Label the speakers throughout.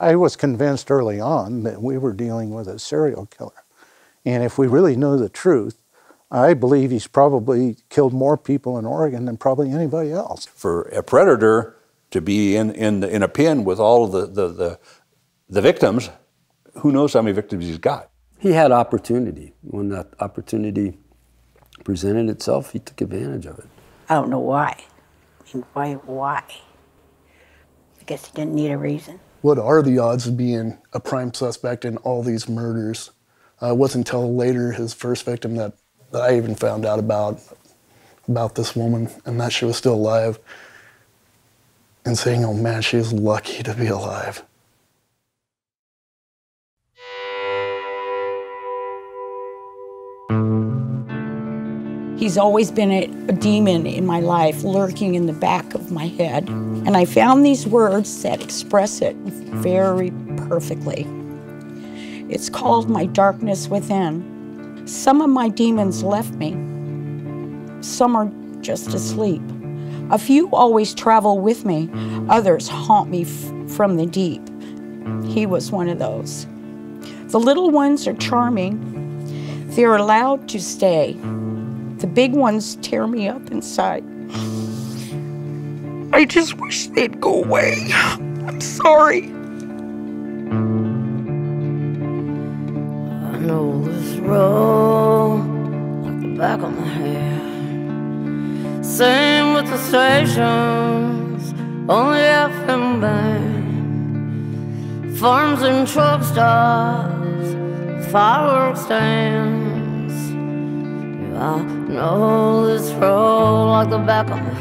Speaker 1: I was convinced early on that we were dealing with a serial killer. And if we really know the truth, I believe he's probably killed more people in Oregon than probably anybody else.
Speaker 2: For a predator to be in a pen with all of the victims, who knows how many victims he's got?
Speaker 3: He had opportunity. When that opportunity presented itself, he took advantage of it.
Speaker 4: I don't know why. I mean, why? I guess he didn't need a reason.
Speaker 5: What are the odds of being a prime suspect in all these murders? It wasn't until later, his first victim, that I even found out about this woman, and that she was still alive, and saying, oh man, she's lucky to be alive.
Speaker 4: He's always been a demon in my life, lurking in the back of my head. And I found these words that express it very perfectly. It's called My Darkness Within. Some of my demons left me. Some are just asleep. A few always travel with me. Others haunt me from the deep. He was one of those. The little ones are charming. They're allowed to stay. The big ones tear me up inside. I just wish they'd go away. I'm sorry.
Speaker 6: I know this road like the back of my hand. Same with the stations, only FM band. Farms and truck stops, fireworks stands. I know this road like the back of my hand.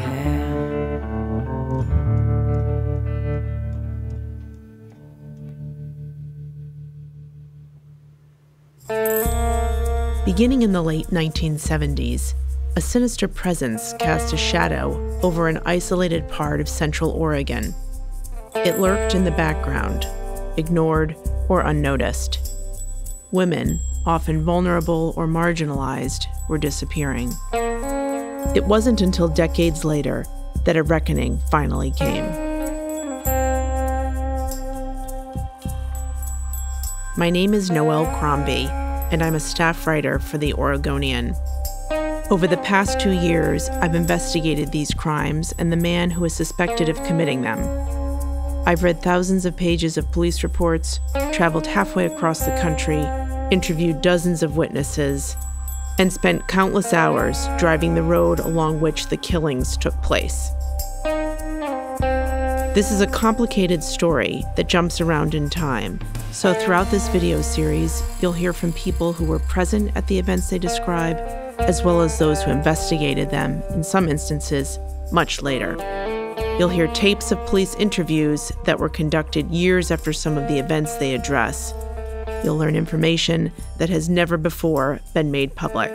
Speaker 7: Beginning in the late 1970s, a sinister presence cast a shadow over an isolated part of central Oregon. It lurked in the background, ignored or unnoticed. Women, often vulnerable or marginalized, were disappearing. It wasn't until decades later that a reckoning finally came. My name is Noelle Crombie, and I'm a staff writer for the Oregonian. Over the past 2 years, I've investigated these crimes and the man who is suspected of committing them. I've read thousands of pages of police reports, traveled halfway across the country, interviewed dozens of witnesses, and spent countless hours driving the road along which the killings took place. This is a complicated story that jumps around in time, so throughout this video series, you'll hear from people who were present at the events they describe, as well as those who investigated them, in some instances, much later. You'll hear tapes of police interviews that were conducted years after some of the events they address. You'll learn information that has never before been made public.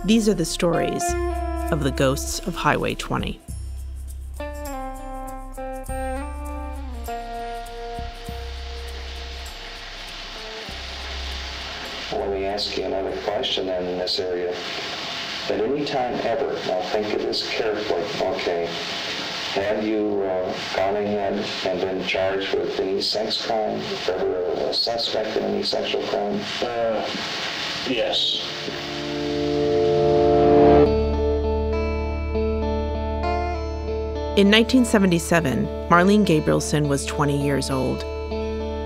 Speaker 7: These are the stories of the ghosts of Highway 20.
Speaker 8: Let me ask you another question then in this area. At any time ever, now think of this carefully, okay, have you gone ahead and been charged with any sex crime, ever a suspect in any sexual crime?
Speaker 9: Yes.
Speaker 7: In 1977, Marlene Gabrielson was 20 years old.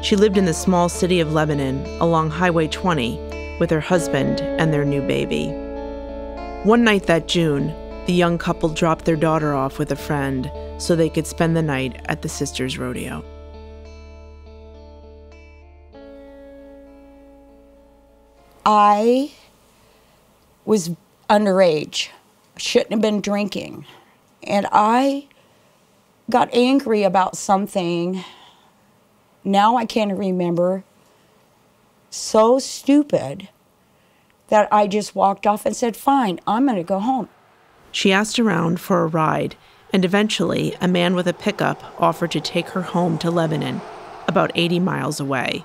Speaker 7: She lived in the small city of Lebanon along Highway 20 with her husband and their new baby. One night that June, the young couple dropped their daughter off with a friend so they could spend the night at the Sisters Rodeo.
Speaker 4: I was underage, shouldn't have been drinking, and I got angry about something. Now I can't remember. So stupid that I just walked off and said, fine, I'm going to go home.
Speaker 7: She asked around for a ride, and eventually a man with a pickup offered to take her home to Lebanon, about 80 miles away.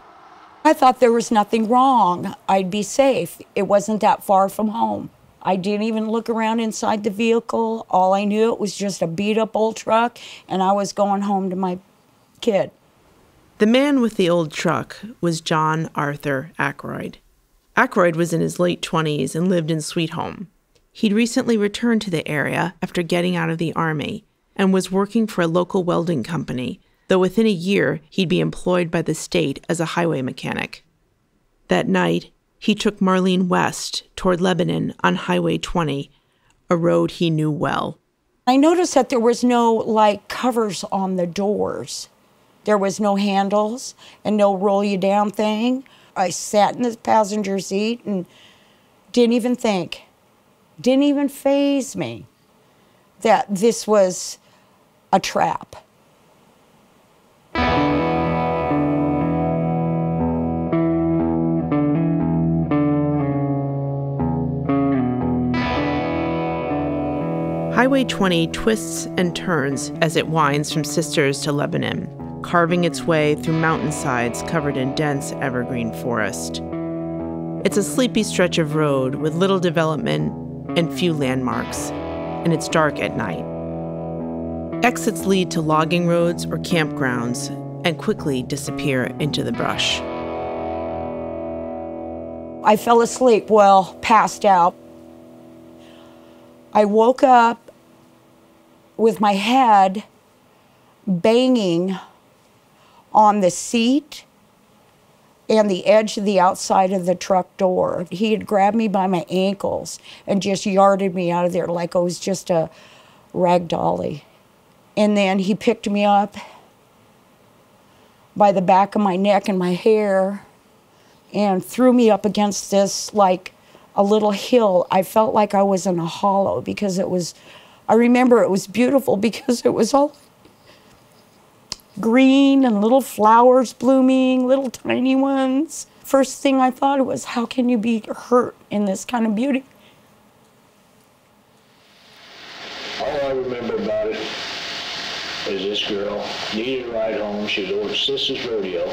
Speaker 4: I thought there was nothing wrong. I'd be safe. It wasn't that far from home. I didn't even look around inside the vehicle. All I knew, it was just a beat-up old truck, and I was going home to my kid.
Speaker 7: The man with the old truck was John Arthur Ackroyd. Ackroyd was in his late 20s and lived in Sweet Home. He'd recently returned to the area after getting out of the Army and was working for a local welding company, though within a year he'd be employed by the state as a highway mechanic. That night, he took Marlene west toward Lebanon on Highway 20, a road he knew well.
Speaker 4: I noticed that there was no, like, covers on the doors. There was no handles and no roll-you-down thing. I sat in the passenger seat and didn't even think, didn't even faze me that this was a trap.
Speaker 7: Highway 20 twists and turns as it winds from Sisters to Lebanon, carving its way through mountainsides covered in dense evergreen forest. It's a sleepy stretch of road with little development and few landmarks, and it's dark at night. Exits lead to logging roads or campgrounds and quickly disappear into the brush.
Speaker 4: I fell asleep, well, passed out. I woke up with my head banging on the seat and the edge of the outside of the truck door. He had grabbed me by my ankles and just yarded me out of there like I was just a rag dolly. And then he picked me up by the back of my neck and my hair and threw me up against this, like, a little hill. I felt like I was in a hollow because it was, I remember it was beautiful because it was all green and little flowers blooming, little tiny ones. First thing I thought was, how can you be hurt in this kind of beauty?
Speaker 9: All I remember about it is this girl needed a ride home. She'd ordered Sister's Rodeo,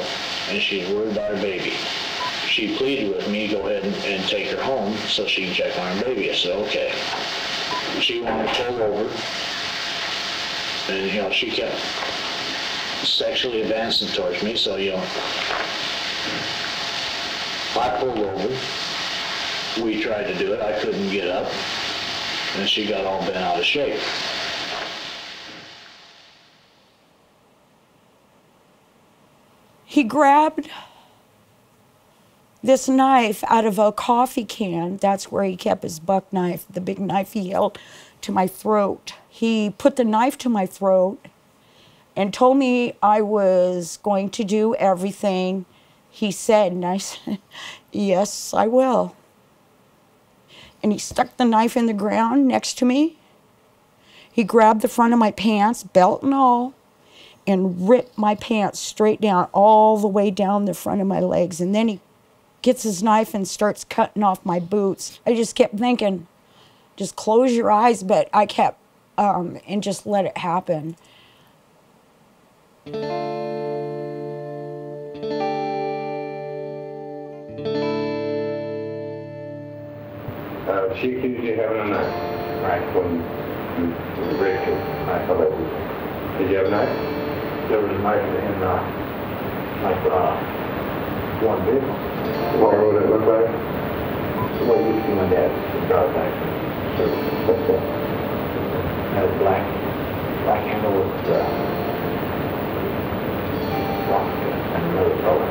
Speaker 9: and she's worried about her baby. She pleaded with me to go ahead and take her home so she can check on her baby. I said, okay. She wanted to pull over, and, you know, she kept sexually advancing towards me, so, you know, I pulled over. We tried to do it. I couldn't get up, and she got all bent out of shape.
Speaker 4: He grabbed this knife out of a coffee can. That's where he kept his buck knife, the big knife he held to my throat. He put the knife to my throat and told me I was going to do everything he said. And I said, yes, I will. And he stuck the knife in the ground next to me. He grabbed the front of my pants, belt and all, and ripped my pants straight down, all the way down the front of my legs. And then he gets his knife and starts cutting off my boots. I just kept thinking, just close your eyes, but I kept, and just let it happen.
Speaker 10: She accused you of having a knife, right, when you raped her. I thought that was... Did you have a knife? There was a knife in one vehicle. What would it look like? Well, you see my dad's driver's license. So what's that? Had a black handle with rock and another color.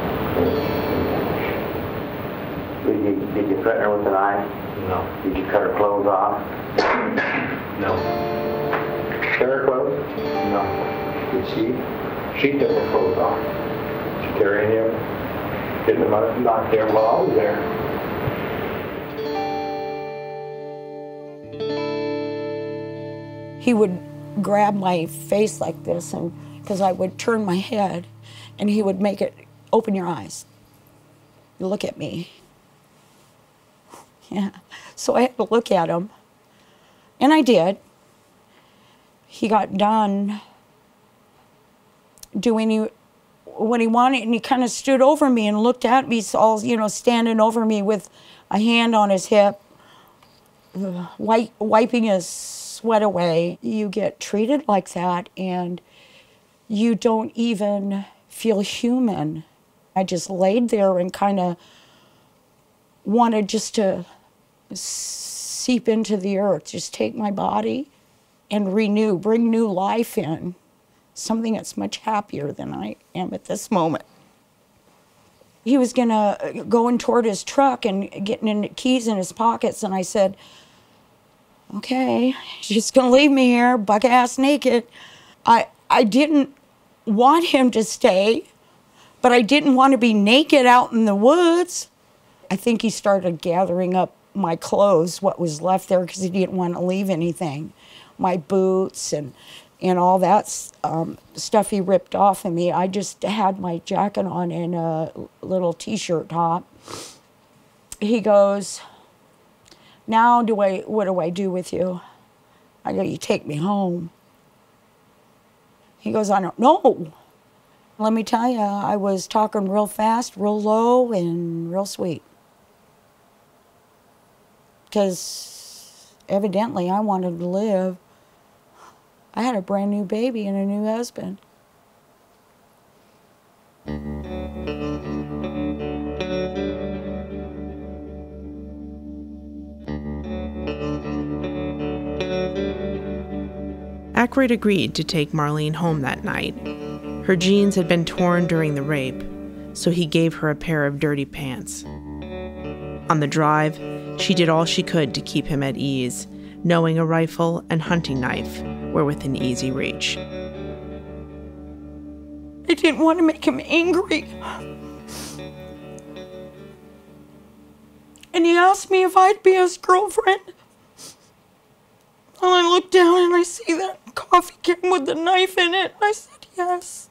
Speaker 10: Did you threaten her with a knife? No. Did you cut her clothes off? No. Tear her clothes? No. Did she? She took her clothes off. Did she tear any of them? Didn't not there while I was there.
Speaker 4: He would grab my face like this, and because I would turn my head, and he would make it, open your eyes, look at me. Yeah, so I had to look at him, and I did. He got done doing what he wanted, and he kind of stood over me and looked at me, all, you know, standing over me with a hand on his hip. wiping his sweat away. You get treated like that and you don't even feel human. I just laid there and kind of wanted just to seep into the earth, just take my body and renew, bring new life in, something that's much happier than I am at this moment. He was gonna going toward his truck and getting in keys in his pockets, and I said, okay, she's just gonna leave me here, buck-ass naked. I didn't want him to stay, but I didn't want to be naked out in the woods. I think he started gathering up my clothes, what was left there, because he didn't want to leave anything. My boots and all that stuff he ripped off of me. I just had my jacket on and a little t-shirt top. He goes, now what do I do with you? I go, you take me home. He goes, I don't know. Let me tell you, I was talking real fast, real low, and real sweet. Because evidently I wanted to live. I had a brand new baby and a new husband.
Speaker 7: Ackroyd agreed to take Marlene home that night. Her jeans had been torn during the rape, so he gave her a pair of dirty pants. On the drive, she did all she could to keep him at ease, knowing a rifle and hunting knife were within easy reach.
Speaker 4: I didn't want to make him angry. And he asked me if I'd be his girlfriend. And I looked down and I see that coffee can with the knife in it. I said, yes.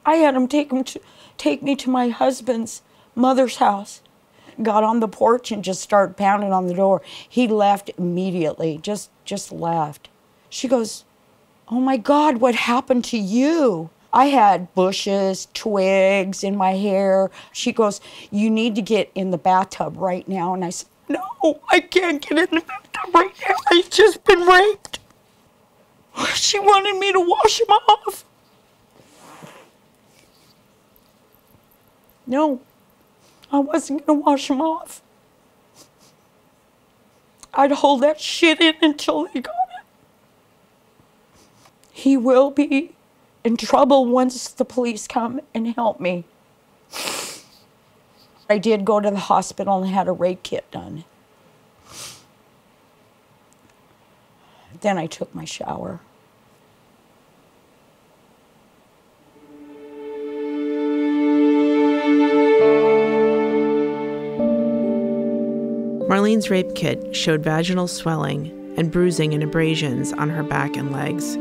Speaker 4: I had him take me to my husband's mother's house. Got on the porch and just started pounding on the door. He left immediately, just left. She goes, oh my God, what happened to you? I had bushes, twigs in my hair. She goes, you need to get in the bathtub right now. And I said, no, I can't get in the bathtub right now. I've just been raped. She wanted me to wash him off. No, I wasn't gonna wash him off. I'd hold that shit in until they got it. He will be in trouble once the police come and help me. I did go to the hospital and had a rape kit done. Then I took my shower.
Speaker 7: Marlene's rape kit showed vaginal swelling and bruising and abrasions on her back and legs.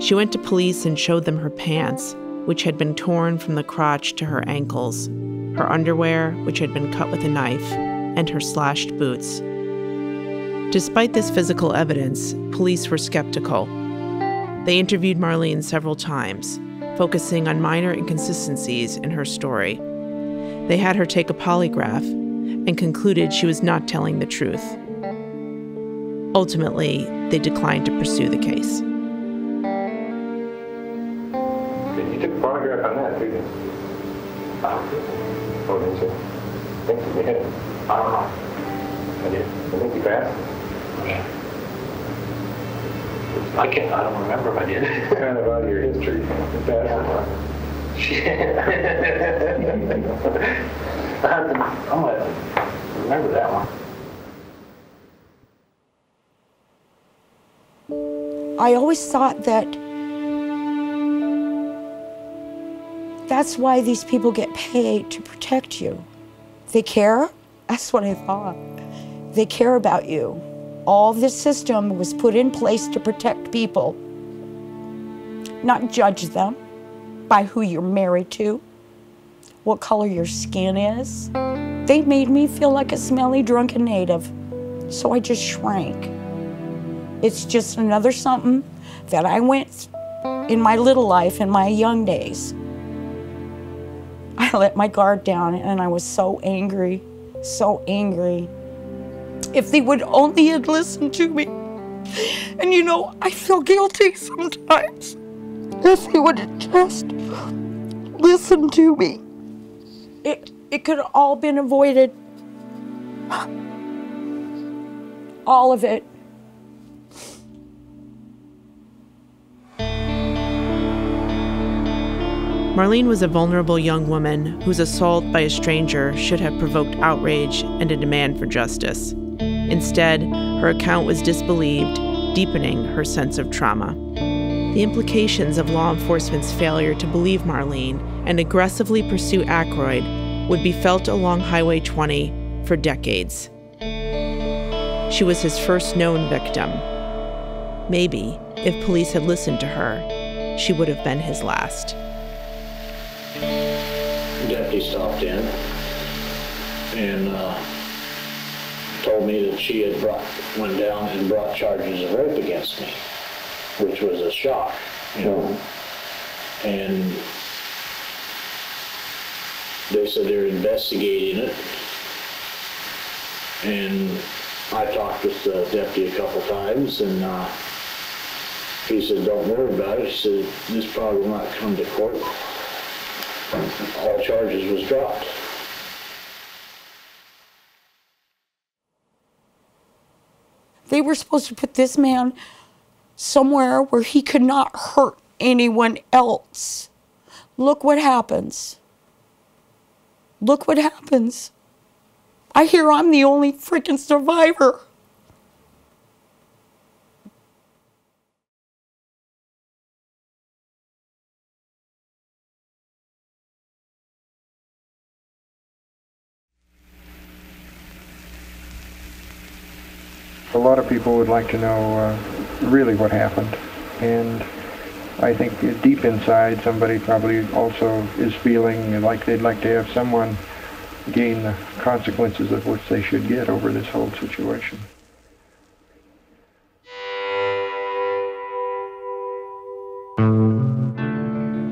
Speaker 7: She went to police and showed them her pants, which had been torn from the crotch to her ankles, her underwear, which had been cut with a knife, and her slashed boots. Despite this physical evidence, police were skeptical. They interviewed Marlene several times, focusing on minor inconsistencies in her story. They had her take a polygraph and concluded she was not telling the truth. Ultimately, they declined to pursue the case.
Speaker 10: You took a polygraph on that, didn't you? Oh, didn't you? I think you did. I don't know. I did. I think you passed. Yeah. I don't remember if I did. Kind of out of your history. You passed. I'm gonna remember that one.
Speaker 4: I always thought that that's why these people get paid, to protect you. They care? That's what I thought. They care about you. All this system was put in place to protect people, not judge them by who you're married to, what color your skin is. They made me feel like a smelly, drunken native, so I just shrank. It's just another something that I went in my little life, in my young days. I let my guard down and I was so angry. so angry. If they would only have listened to me. And you know, I feel guilty sometimes. If they would have just listened to me, it could have all been avoided. All of it.
Speaker 7: Marlene was a vulnerable young woman whose assault by a stranger should have provoked outrage and a demand for justice. Instead, her account was disbelieved, deepening her sense of trauma. The implications of law enforcement's failure to believe Marlene and aggressively pursue Ackroyd would be felt along Highway 20 for decades. She was his first known victim. Maybe, if police had listened to her, she would have been his last.
Speaker 9: The deputy stopped in and told me that she had went down and brought charges of rape against me, which was a shock, you know. And they said they're investigating it. And I talked with the deputy a couple times, and he said, don't worry about it. He said, this probably will not come to court. All charges was dropped.
Speaker 4: They were supposed to put this man somewhere where he could not hurt anyone else. Look what happens. Look what happens. I hear I'm the only freaking survivor.
Speaker 11: A lot of people would like to know really what happened, and I think deep inside somebody probably also is feeling like they'd like to have someone gain the consequences of which they should get over this whole situation.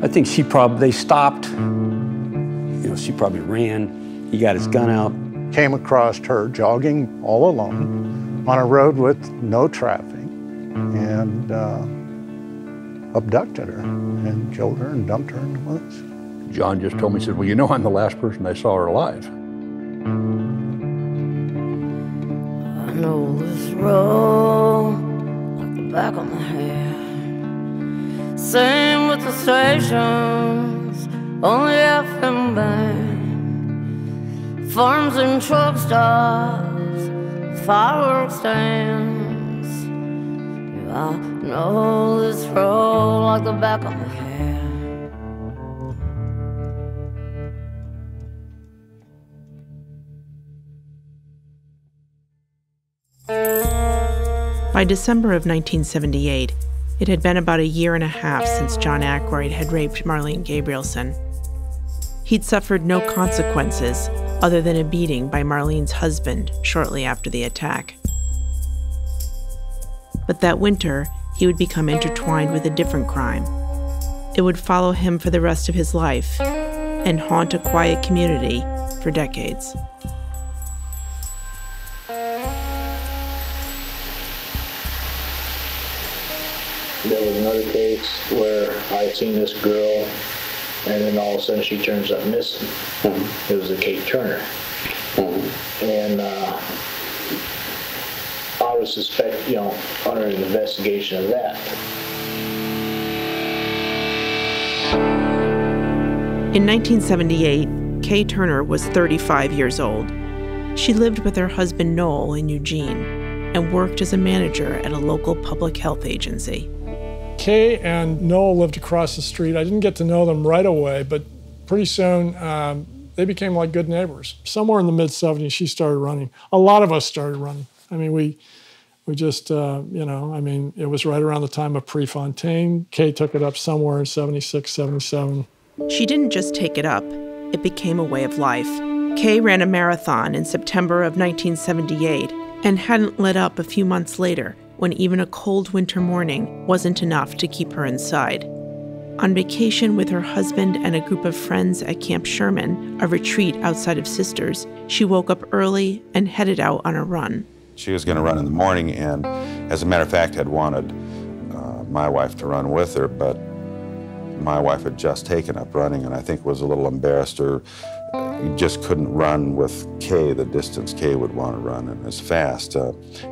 Speaker 3: I think they stopped. You know, she probably ran. He got his gun out.
Speaker 1: Came across her jogging all alone on a road with no traffic and abducted her and killed her and dumped her in the woods.
Speaker 2: John just told me, he said, well, you know, I'm the last person I saw her alive.
Speaker 6: I know this road like the back of my hand. Same with the stations, only FM band. Farms and truck stops, fireworks stands. Yeah, I know this road like the back of my hand.
Speaker 7: By December of 1978, it had been about a year and a half since John Ackroyd had raped Marlene Gabrielson. He'd suffered no consequences other than a beating by Marlene's husband shortly after the attack. But that winter, he would become intertwined with a different crime. It would follow him for the rest of his life and haunt a quiet community for decades.
Speaker 9: There was another case where I had seen this girl, and then all of a sudden she turns up missing. It was a Kate Turner. And I would suspect, you know, under an investigation of that.
Speaker 7: In 1978, Kay Turner was 35 years old. She lived with her husband Noel in Eugene and worked as a manager at a local public health agency.
Speaker 12: Kay and Noel lived across the street. I didn't get to know them right away, but pretty soon they became like good neighbors. Somewhere in the mid-'70s, she started running. A lot of us started running. I mean, we just, you know, I mean, it was right around the time of Prefontaine. Kay took it up somewhere in 76, 77.
Speaker 7: She didn't just take it up, it became a way of life. Kay ran a marathon in September of 1978 and hadn't let up a few months later when even a cold winter morning wasn't enough to keep her inside. On vacation with her husband and a group of friends at Camp Sherman, a retreat outside of Sisters, she woke up early and headed out on a run.
Speaker 13: She was going to run in the morning, and as a matter of fact, had wanted my wife to run with her, but my wife had just taken up running and I think was a little embarrassed, or just couldn't run with Kay the distance Kay would want to run and as fast.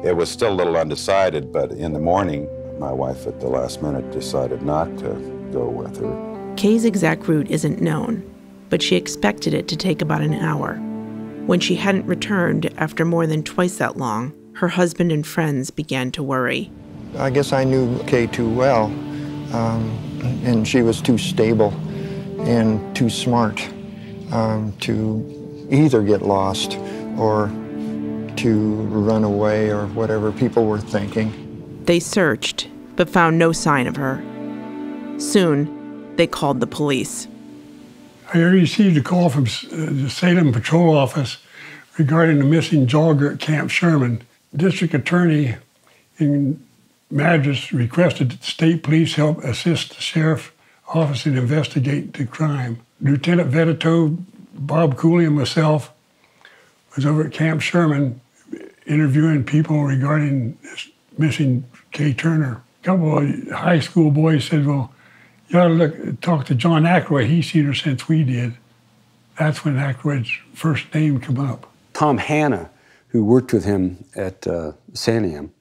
Speaker 13: It was still a little undecided, but in the morning, my wife at the last minute decided not to go with her.
Speaker 7: Kay's exact route isn't known, but she expected it to take about an hour. When she hadn't returned after more than twice that long, her husband and friends began to worry.
Speaker 14: I guess I knew Kay too well, and she was too stable and too smart to either get lost or to run away or whatever people were thinking.
Speaker 7: They searched, but found no sign of her. Soon, they called the police.
Speaker 12: I received a call from the Salem Patrol Office regarding a missing jogger at Camp Sherman. The district attorney in Madras requested that the state police help assist the sheriff's office in investigating the crime. Lieutenant Vedito, Bob Cooley, and myself was over at Camp Sherman interviewing people regarding this missing Kay Turner. A couple of high school boys said, well, you ought to talk to John Ackroyd. He's seen her since we did. That's when Ackroyd's first name came up.
Speaker 3: Tom Hanna, who worked with him at Saniam,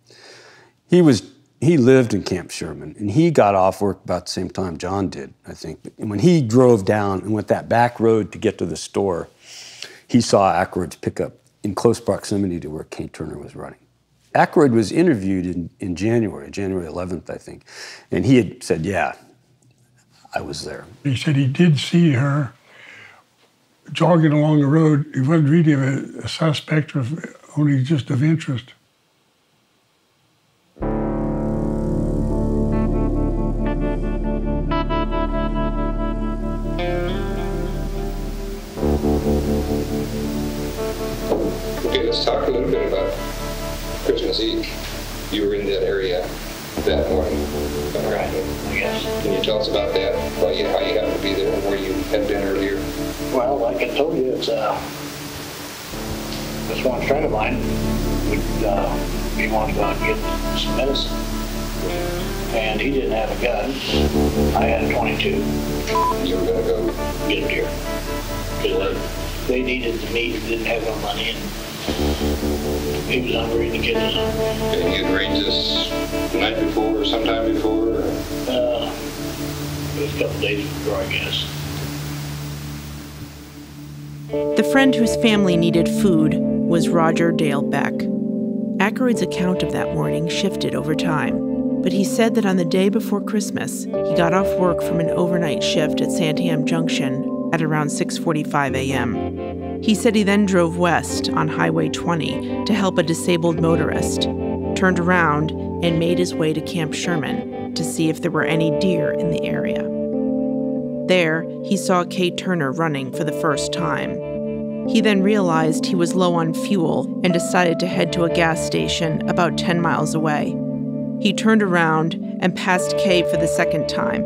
Speaker 3: he lived in Camp Sherman, and he got off work about the same time John did, I think. And when he drove down and went that back road to get to the store, he saw Ackroyd's pickup in close proximity to where Kay Turner was running. Ackroyd was interviewed in January 11th, I think, and he had said, yeah, I was there.
Speaker 12: He said he did see her jogging along the road. He wasn't really a suspect, only just of interest.
Speaker 15: Okay, let's talk a little bit about Christmas Eve. You were in that area that morning.
Speaker 9: Right, yes.
Speaker 15: Can you tell us about that? How you happened to be there and where you had been earlier?
Speaker 9: Well, like I told you, it's this one friend of mine he wanted to go out and get some medicine. And he didn't have a gun. I had a 22.
Speaker 15: You were going to go
Speaker 9: get a deer. Because they needed the meat, didn't have no money, and he was hungry and the kid was hungry.
Speaker 15: And you'd arranged this the night before or sometime before? Or?
Speaker 9: It was a couple days before, I guess.
Speaker 7: The friend whose family needed food was Roger Dale Beck. Ackroyd's account of that morning shifted over time, but he said that on the day before Christmas, he got off work from an overnight shift at Santiam Junction at around 6:45 a.m. He said he then drove west on Highway 20 to help a disabled motorist, turned around, and made his way to Camp Sherman to see if there were any deer in the area. There, he saw Kay Turner running for the first time. He then realized he was low on fuel and decided to head to a gas station about 10 miles away. He turned around and passed Kay for the second time.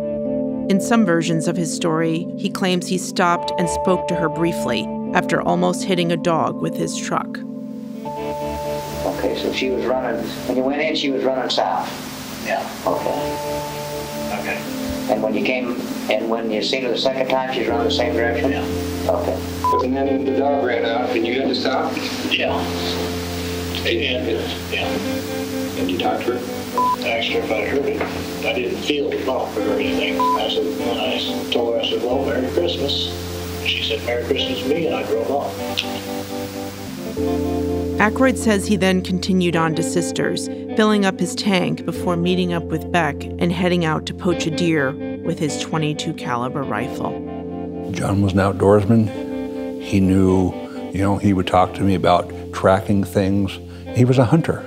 Speaker 7: In some versions of his story, he claims he stopped and spoke to her briefly after almost hitting a dog with his truck.
Speaker 10: Okay, so she was running, when you went in, she was running south?
Speaker 9: Yeah.
Speaker 10: Okay.
Speaker 9: Okay.
Speaker 10: And when you came, and when you seen her the second time, she's running the same direction?
Speaker 9: Yeah.
Speaker 10: Okay.
Speaker 15: And then the dog ran out and you had to stop?
Speaker 9: Yeah. Yeah.
Speaker 15: And you talked to her?
Speaker 9: I asked her if I heard it. I didn't feel the bump or anything. I said, when I told her, I said, well, Merry Christmas. She said, Merry Christmas to me, and I drove off.
Speaker 7: Ackroyd says he then continued on to Sisters, filling up his tank before meeting up with Beck and heading out to poach a deer with his .22 caliber rifle.
Speaker 2: John was an outdoorsman. He knew, he would talk to me about tracking things. He was a hunter.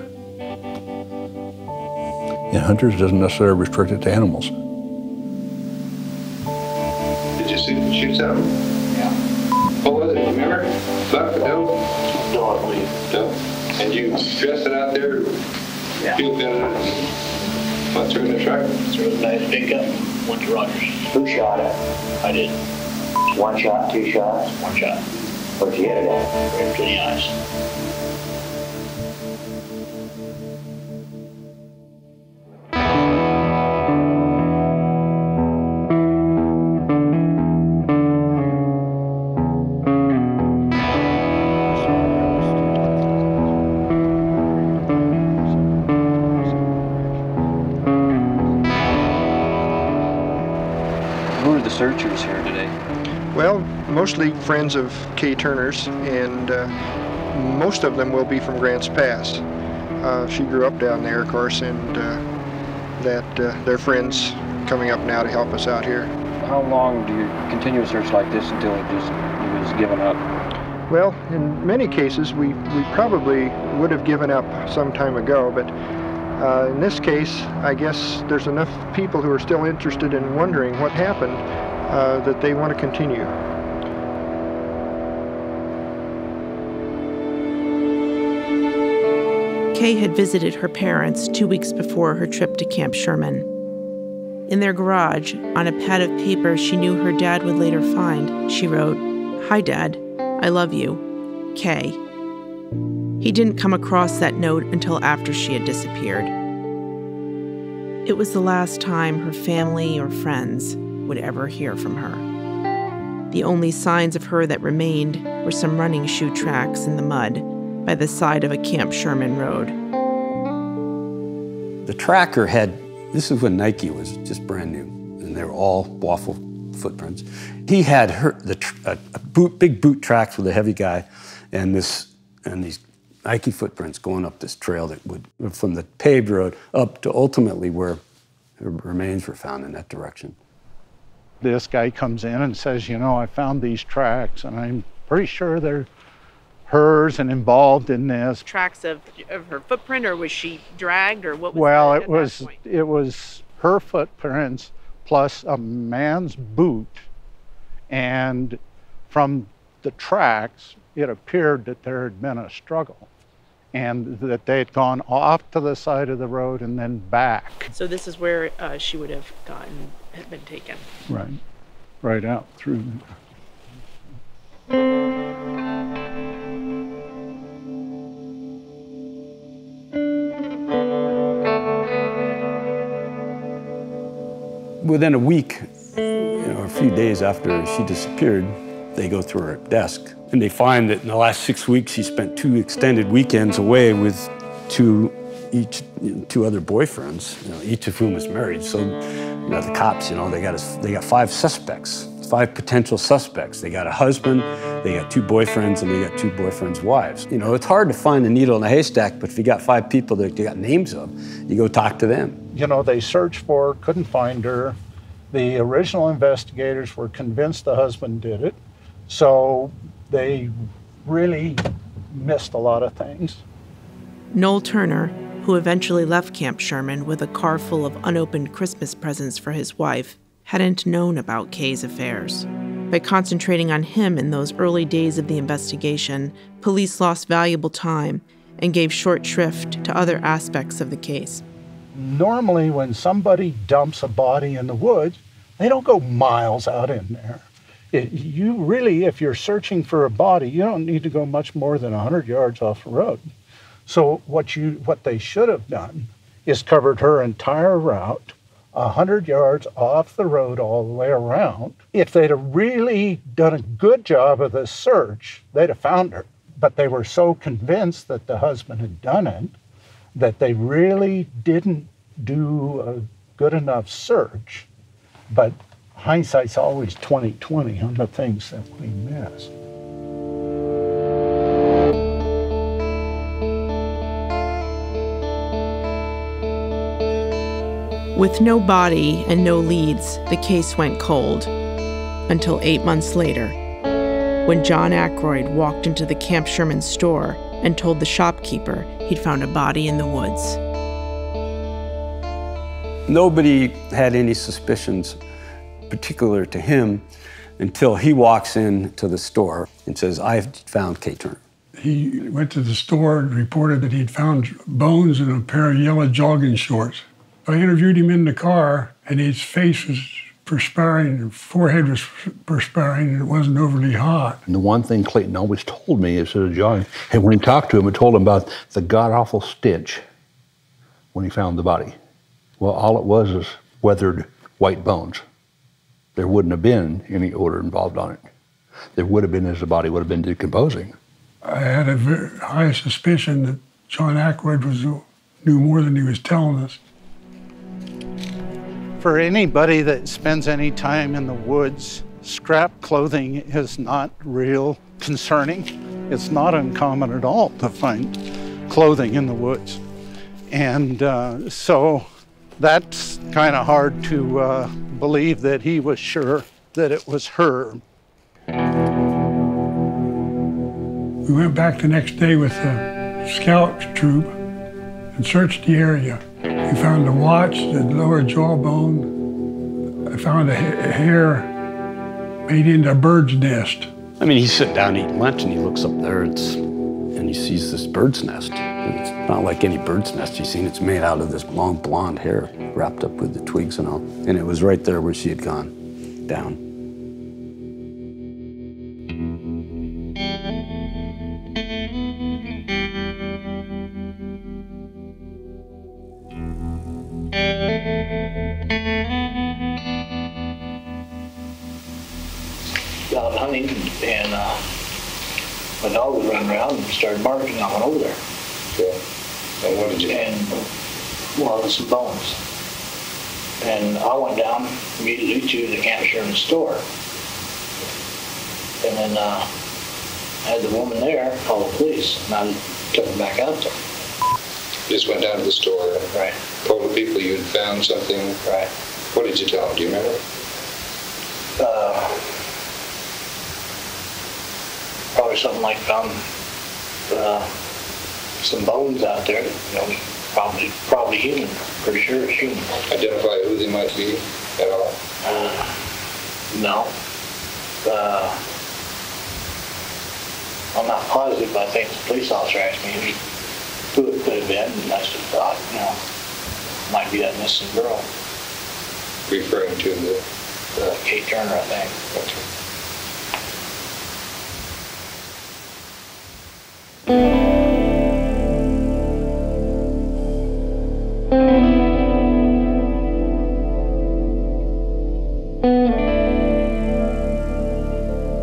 Speaker 2: And hunters doesn't necessarily restrict it to animals.
Speaker 15: Did you shoot something?
Speaker 9: Yeah.
Speaker 15: What was it, remember? Buck, doe?
Speaker 9: Doe, I believe.
Speaker 15: Doe. And you dressed it out there,
Speaker 9: yeah.
Speaker 15: Fuel gun it, went through in the truck?
Speaker 9: Through the nice pickup. Went to Rogers.
Speaker 10: Who shot it?
Speaker 9: I did.
Speaker 10: One shot, two shots?
Speaker 9: One shot.
Speaker 10: Where'd you hit it at?
Speaker 9: Right between the eyes.
Speaker 16: Who are the searchers here today?
Speaker 14: Well, mostly friends of Kay Turner's, and most of them will be from Grants Pass. She grew up down there, of course, and they're friends coming up now to help us out here.
Speaker 16: How long do you continue a search like this until it was given up?
Speaker 14: Well, in many cases, we probably would have given up some time ago, but in this case, I guess there's enough people who are still interested in wondering what happened that they want to continue.
Speaker 7: Kay had visited her parents 2 weeks before her trip to Camp Sherman. In their garage, on a pad of paper she knew her dad would later find, she wrote, "Hi, Dad. I love you. Kay." He didn't come across that note until after she had disappeared. It was the last time her family or friends would ever hear from her. The only signs of her that remained were some running shoe tracks in the mud by the side of a Camp Sherman road.
Speaker 3: The tracker had, this is when Nike was just brand new, and they were all waffle footprints. He had big boot tracks with a heavy guy, and these Nike footprints going up this trail that would, from the paved road up to ultimately where her remains were found in that direction.
Speaker 1: This guy comes in and says, you know, I found these tracks, and I'm pretty sure they're hers and involved in this.
Speaker 7: Tracks of her footprint, or was she dragged, or what was
Speaker 1: Well,
Speaker 7: it
Speaker 1: was her footprints plus a man's boot, and from the tracks, it appeared that there had been a struggle, and that they had gone off to the side of the road and then back.
Speaker 7: So this is where she would have had been taken.
Speaker 1: Right out through.
Speaker 3: Within a week, a few days after she disappeared, they go through her desk, and they find that in the last 6 weeks she spent 2 extended weekends away with two other boyfriends, each of whom was married. So, the cops, they got 5 suspects, 5 potential suspects. They got a husband, they got 2 boyfriends, and they got 2 boyfriends' wives. It's hard to find a needle in a haystack, but if you got 5 people that you got names of, you go talk to them.
Speaker 1: They searched for her, couldn't find her. The original investigators were convinced the husband did it, so they really missed a lot of things.
Speaker 7: Noel Turner, who eventually left Camp Sherman with a car full of unopened Christmas presents for his wife, hadn't known about Kay's affairs. By concentrating on him in those early days of the investigation, police lost valuable time and gave short shrift to other aspects of the case.
Speaker 1: Normally, when somebody dumps a body in the woods, they don't go miles out in there. If you're searching for a body, you don't need to go much more than 100 yards off the road. So what they should have done is covered her entire route, 100 yards off the road all the way around. If they'd have really done a good job of the search, they'd have found her. But they were so convinced that the husband had done it that they really didn't do a good enough search. But hindsight's always 20/20 on the things that we miss.
Speaker 7: With no body and no leads, the case went cold until 8 months later, when John Ackroyd walked into the Camp Sherman store and told the shopkeeper he'd found a body in the woods.
Speaker 3: Nobody had any suspicions particular to him until he walks into the store and says, "I've found Kay Turner."
Speaker 17: He went to the store and reported that he'd found bones and a pair of yellow jogging shorts. I interviewed him in the car, and his face was perspiring, and forehead was perspiring, and it wasn't overly hot.
Speaker 2: And the one thing Clayton always told me is that John, and when he talked to him, and told him about the god-awful stench when he found the body. Well, all it was weathered white bones. There wouldn't have been any odor involved on it. There would have been as the body would have been decomposing.
Speaker 17: I had a very high suspicion that John Ackroyd knew more than he was telling us.
Speaker 1: For anybody that spends any time in the woods, scrap clothing is not real concerning. It's not uncommon at all to find clothing in the woods. And so that's kind of hard to believe that he was sure that it was her.
Speaker 17: We went back the next day with the scout troop and searched the area. We found the watch, the lower jawbone. I found a hair made into a bird's nest.
Speaker 3: I mean, he's sitting down eating lunch and he looks up there and he sees this bird's nest. And it's not like any bird's nest he's seen. It's made out of this long blonde hair wrapped up with the twigs and all. And it was right there where she had gone down.
Speaker 9: Out hunting, and my dog was running around and started barking. I went over there.
Speaker 15: Okay. And what did you?
Speaker 9: And well, there's some bones. And I went down immediately to the Camp Sherman store, and then had the woman there call the police, and I took her back out there.
Speaker 15: You just went down to the store.
Speaker 9: Right.
Speaker 15: Told the people you had found something.
Speaker 9: Right.
Speaker 15: What did you tell them? Do you remember?
Speaker 9: Probably something like found some bones out there. You know, probably human. Pretty sure it's human.
Speaker 15: Identify who they might be at all?
Speaker 9: No. I'm not positive, but I think the police officer asked me who it could have been, and I just thought, you know, might be that missing girl.
Speaker 15: Referring to the
Speaker 9: Kate Turner, I think.
Speaker 15: Okay.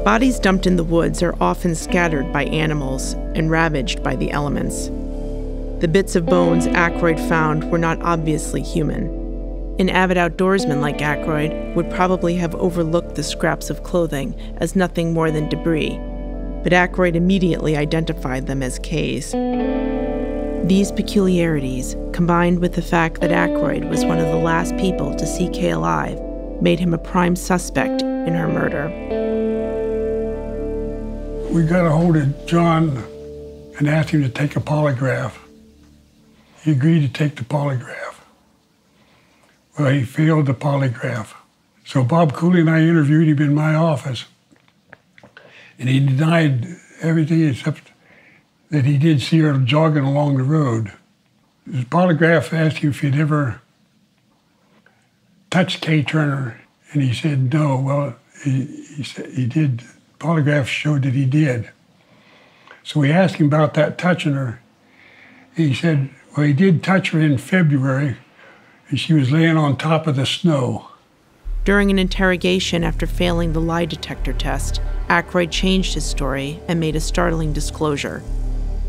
Speaker 7: Bodies dumped in the woods are often scattered by animals and ravaged by the elements. The bits of bones Ackroyd found were not obviously human. An avid outdoorsman like Ackroyd would probably have overlooked the scraps of clothing as nothing more than debris, but Ackroyd immediately identified them as Kay's. These peculiarities, combined with the fact that Ackroyd was one of the last people to see Kay alive, made him a prime suspect in her murder.
Speaker 17: We got a hold of John and asked him to take a polygraph. He agreed to take the polygraph. Well, he failed the polygraph. So Bob Cooley and I interviewed him in my office. And he denied everything except that he did see her jogging along the road. His polygraph asked him if he'd ever touched Kay Turner, and he said no. Well, he said he did. Polygraph showed that he did. So we asked him about that touching her. He said, well, he did touch her in February, and she was laying on top of the snow.
Speaker 7: During an interrogation after failing the lie detector test, Ackroyd changed his story and made a startling disclosure.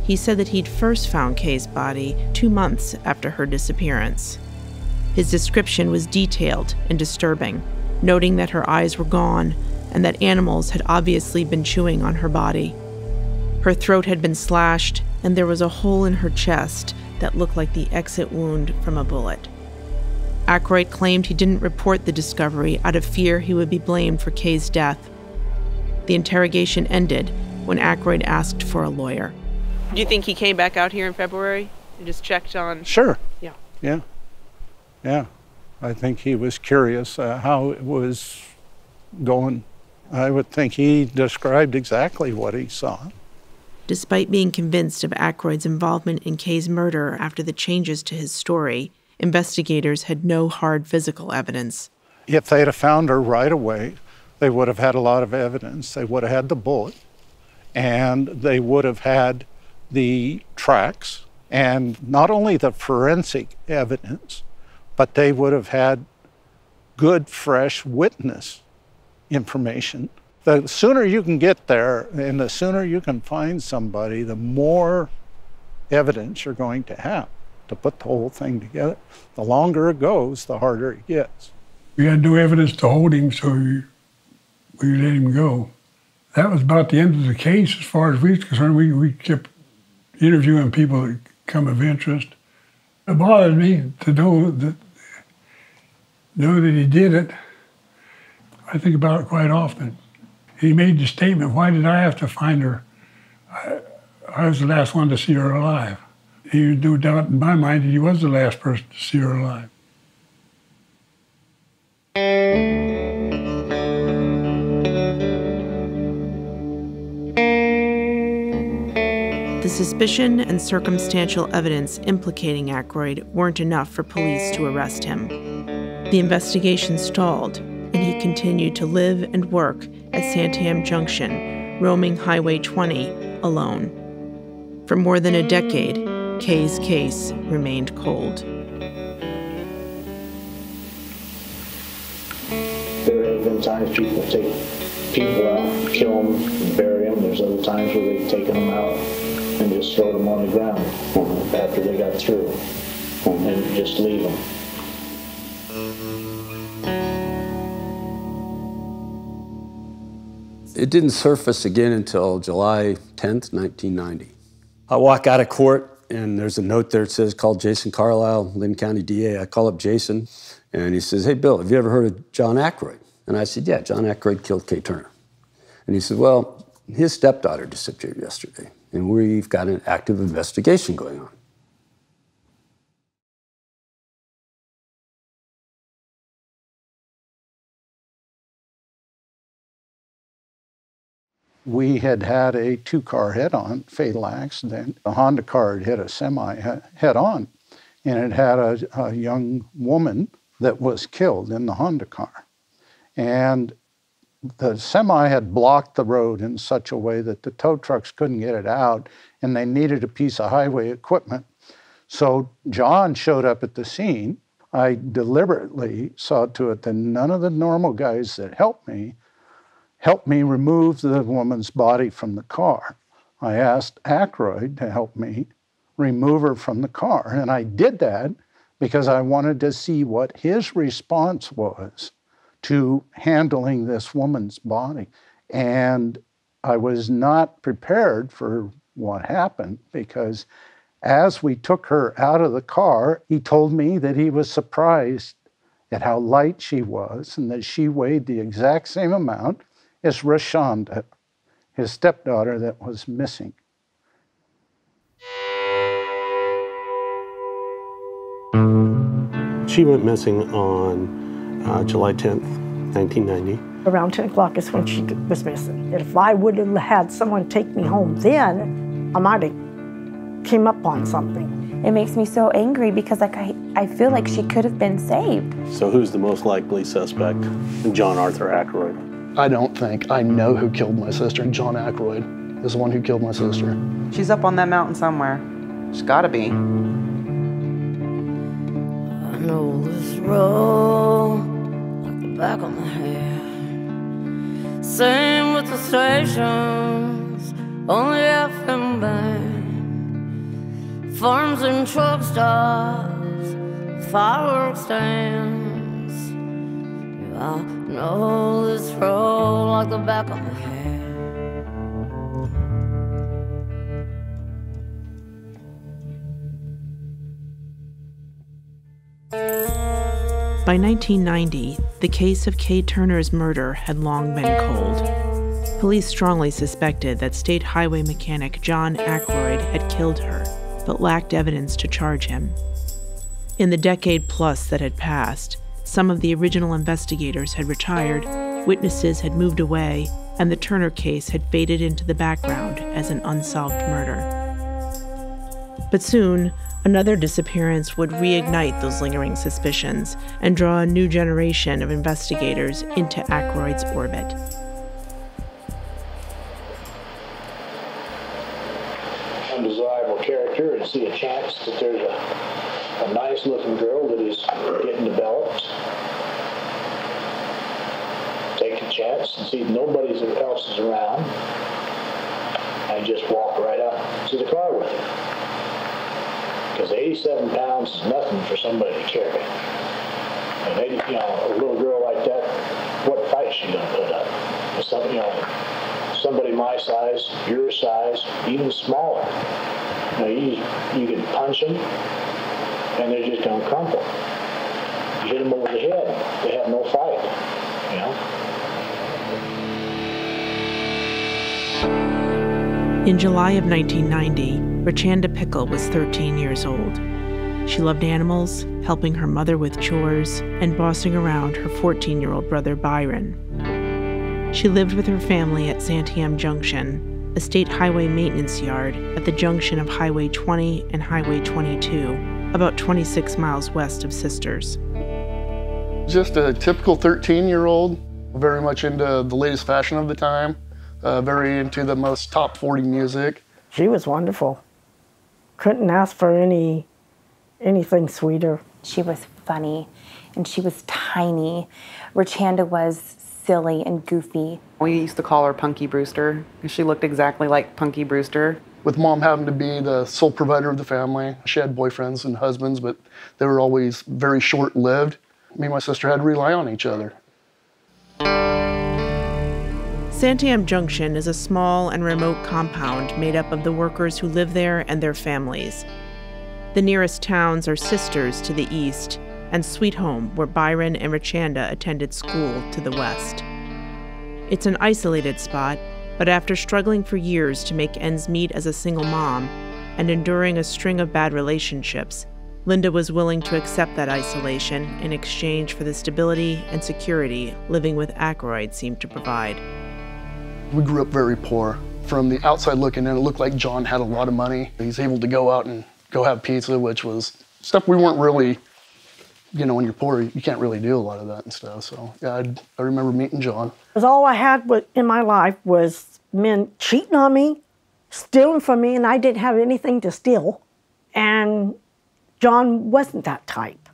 Speaker 7: He said that he'd first found Kay's body 2 months after her disappearance. His description was detailed and disturbing, noting that her eyes were gone and that animals had obviously been chewing on her body. Her throat had been slashed, and there was a hole in her chest that looked like the exit wound from a bullet. Ackroyd claimed he didn't report the discovery out of fear he would be blamed for Kay's death. The interrogation ended when Ackroyd asked for a lawyer. Do you think he came back out here in February and just checked on?
Speaker 1: Sure.
Speaker 7: Yeah.
Speaker 1: Yeah. I think he was curious how it was going. I would think he described exactly what he saw.
Speaker 7: Despite being convinced of Ackroyd's involvement in Kay's murder after the changes to his story, investigators had no hard physical evidence.
Speaker 1: If they'd have found her right away, they would have had a lot of evidence. They would have had the bullet, and they would have had the tracks, and not only the forensic evidence, but they would have had good, fresh witness information. The sooner you can get there and the sooner you can find somebody, the more evidence you're going to have to put the whole thing together. The longer it goes, the harder it gets.
Speaker 17: We had no evidence to hold him, so we let him go. That was about the end of the case as far as we were concerned. We kept interviewing people that come of interest. It bothered me to know that he did it. I think about it quite often. He made the statement, why did I have to find her? I was the last one to see her alive. There was no doubt in my mind that he was the last person to see her alive.
Speaker 7: The suspicion and circumstantial evidence implicating Ackroyd weren't enough for police to arrest him. The investigation stalled, and he continued to live and work at Santam Junction, roaming Highway 20 alone. For more than a decade, Kay's case remained cold.
Speaker 9: There have been times people take people out, kill them, and bury them. There's other times where they've taken them out and just throw them on the ground after they got through and just leave them.
Speaker 3: It didn't surface again until July 10th, 1990. I walk out of court, and there's a note there that says, call Jason Carlisle, Linn County DA. I call up Jason, and he says, hey, Bill, have you ever heard of John Ackroyd? And I said, yeah, John Ackroyd killed Kay Turner. And he said, well, his stepdaughter disappeared yesterday, and we've got an active investigation going on.
Speaker 1: We had had a two-car head-on fatal accident. A Honda car had hit a semi head-on, and it had a young woman that was killed in the Honda car. And the semi had blocked the road in such a way that the tow trucks couldn't get it out, and they needed a piece of highway equipment. So John showed up at the scene. I deliberately saw to it that none of the normal guys that helped me remove the woman's body from the car. I asked Ackroyd to help me remove her from the car, and I did that because I wanted to see what his response was to handling this woman's body. And I was not prepared for what happened, because as we took her out of the car, he told me that he was surprised at how light she was and that she weighed the exact same amount as Rashonda, his stepdaughter that was missing.
Speaker 18: She went missing on July 10th, 1990.
Speaker 19: Around 10 o'clock is when she was missing. If I would have had someone take me home then, I might have came up on something.
Speaker 20: It makes me so angry because I feel like she could have been saved.
Speaker 18: So who's the most likely suspect? John Arthur Ackroyd.
Speaker 5: I don't think. I know who killed my sister. John Ackroyd is the one who killed my sister.
Speaker 21: She's up on that mountain somewhere. She's gotta be.
Speaker 6: I know this road like the back of my hand. Same with the stations, only FM band. Farms and truck stops, fireworks stands. I know this road like the back of my hand.
Speaker 7: By 1990, the case of Kay Turner's murder had long been cold. Police strongly suspected that state highway mechanic John Ackroyd had killed her, but lacked evidence to charge him. In the decade plus that had passed, some of the original investigators had retired, witnesses had moved away, and the Turner case had faded into the background as an unsolved murder. But soon, Another disappearance would reignite those lingering suspicions and draw a new generation of investigators into Ackroyd's orbit.
Speaker 9: Undesirable character, and see a chance that there's a nice-looking girl that is getting developed. Take a chance and see nobody else is around. I just walk right out to the car with her. Because 87 pounds is nothing for somebody to carry. And a little girl like that, what fight is she going to put up? With somebody my size, your size, even smaller. You can punch them, and they're just going to crumple. You hit them over the head, they have no fight.
Speaker 7: In July of 1990, Richanda Pickle was 13 years old. She loved animals, helping her mother with chores, and bossing around her 14-year-old brother Byron. She lived with her family at Santiam Junction, a state highway maintenance yard at the junction of Highway 20 and Highway 22, about 26 miles west of Sisters.
Speaker 5: Just a typical 13-year-old, very much into the latest fashion of the time, very into the most top 40 music.
Speaker 19: She was wonderful. Couldn't ask for anything sweeter.
Speaker 20: She was funny, and she was tiny. Richanda was silly and goofy.
Speaker 21: We used to call her Punky Brewster, because she looked exactly like Punky Brewster.
Speaker 5: With Mom having to be the sole provider of the family, she had boyfriends and husbands, but they were always very short-lived. Me and my sister had to rely on each other.
Speaker 7: Santiam Junction is a small and remote compound made up of the workers who live there and their families. The nearest towns are Sisters to the east and Sweet Home, where Byron and Richanda attended school, to the west. It's an isolated spot, but after struggling for years to make ends meet as a single mom and enduring a string of bad relationships, Linda was willing to accept that isolation in exchange for the stability and security living with Ackroyd seemed to provide.
Speaker 5: We grew up very poor. From the outside looking in, it looked like John had a lot of money. He's able to go out and go have pizza, which was stuff we weren't really, when you're poor, you can't really do a lot of that and stuff. So yeah, I remember meeting John.
Speaker 19: Because all I had in my life was men cheating on me, stealing from me, and I didn't have anything to steal. And John wasn't that type.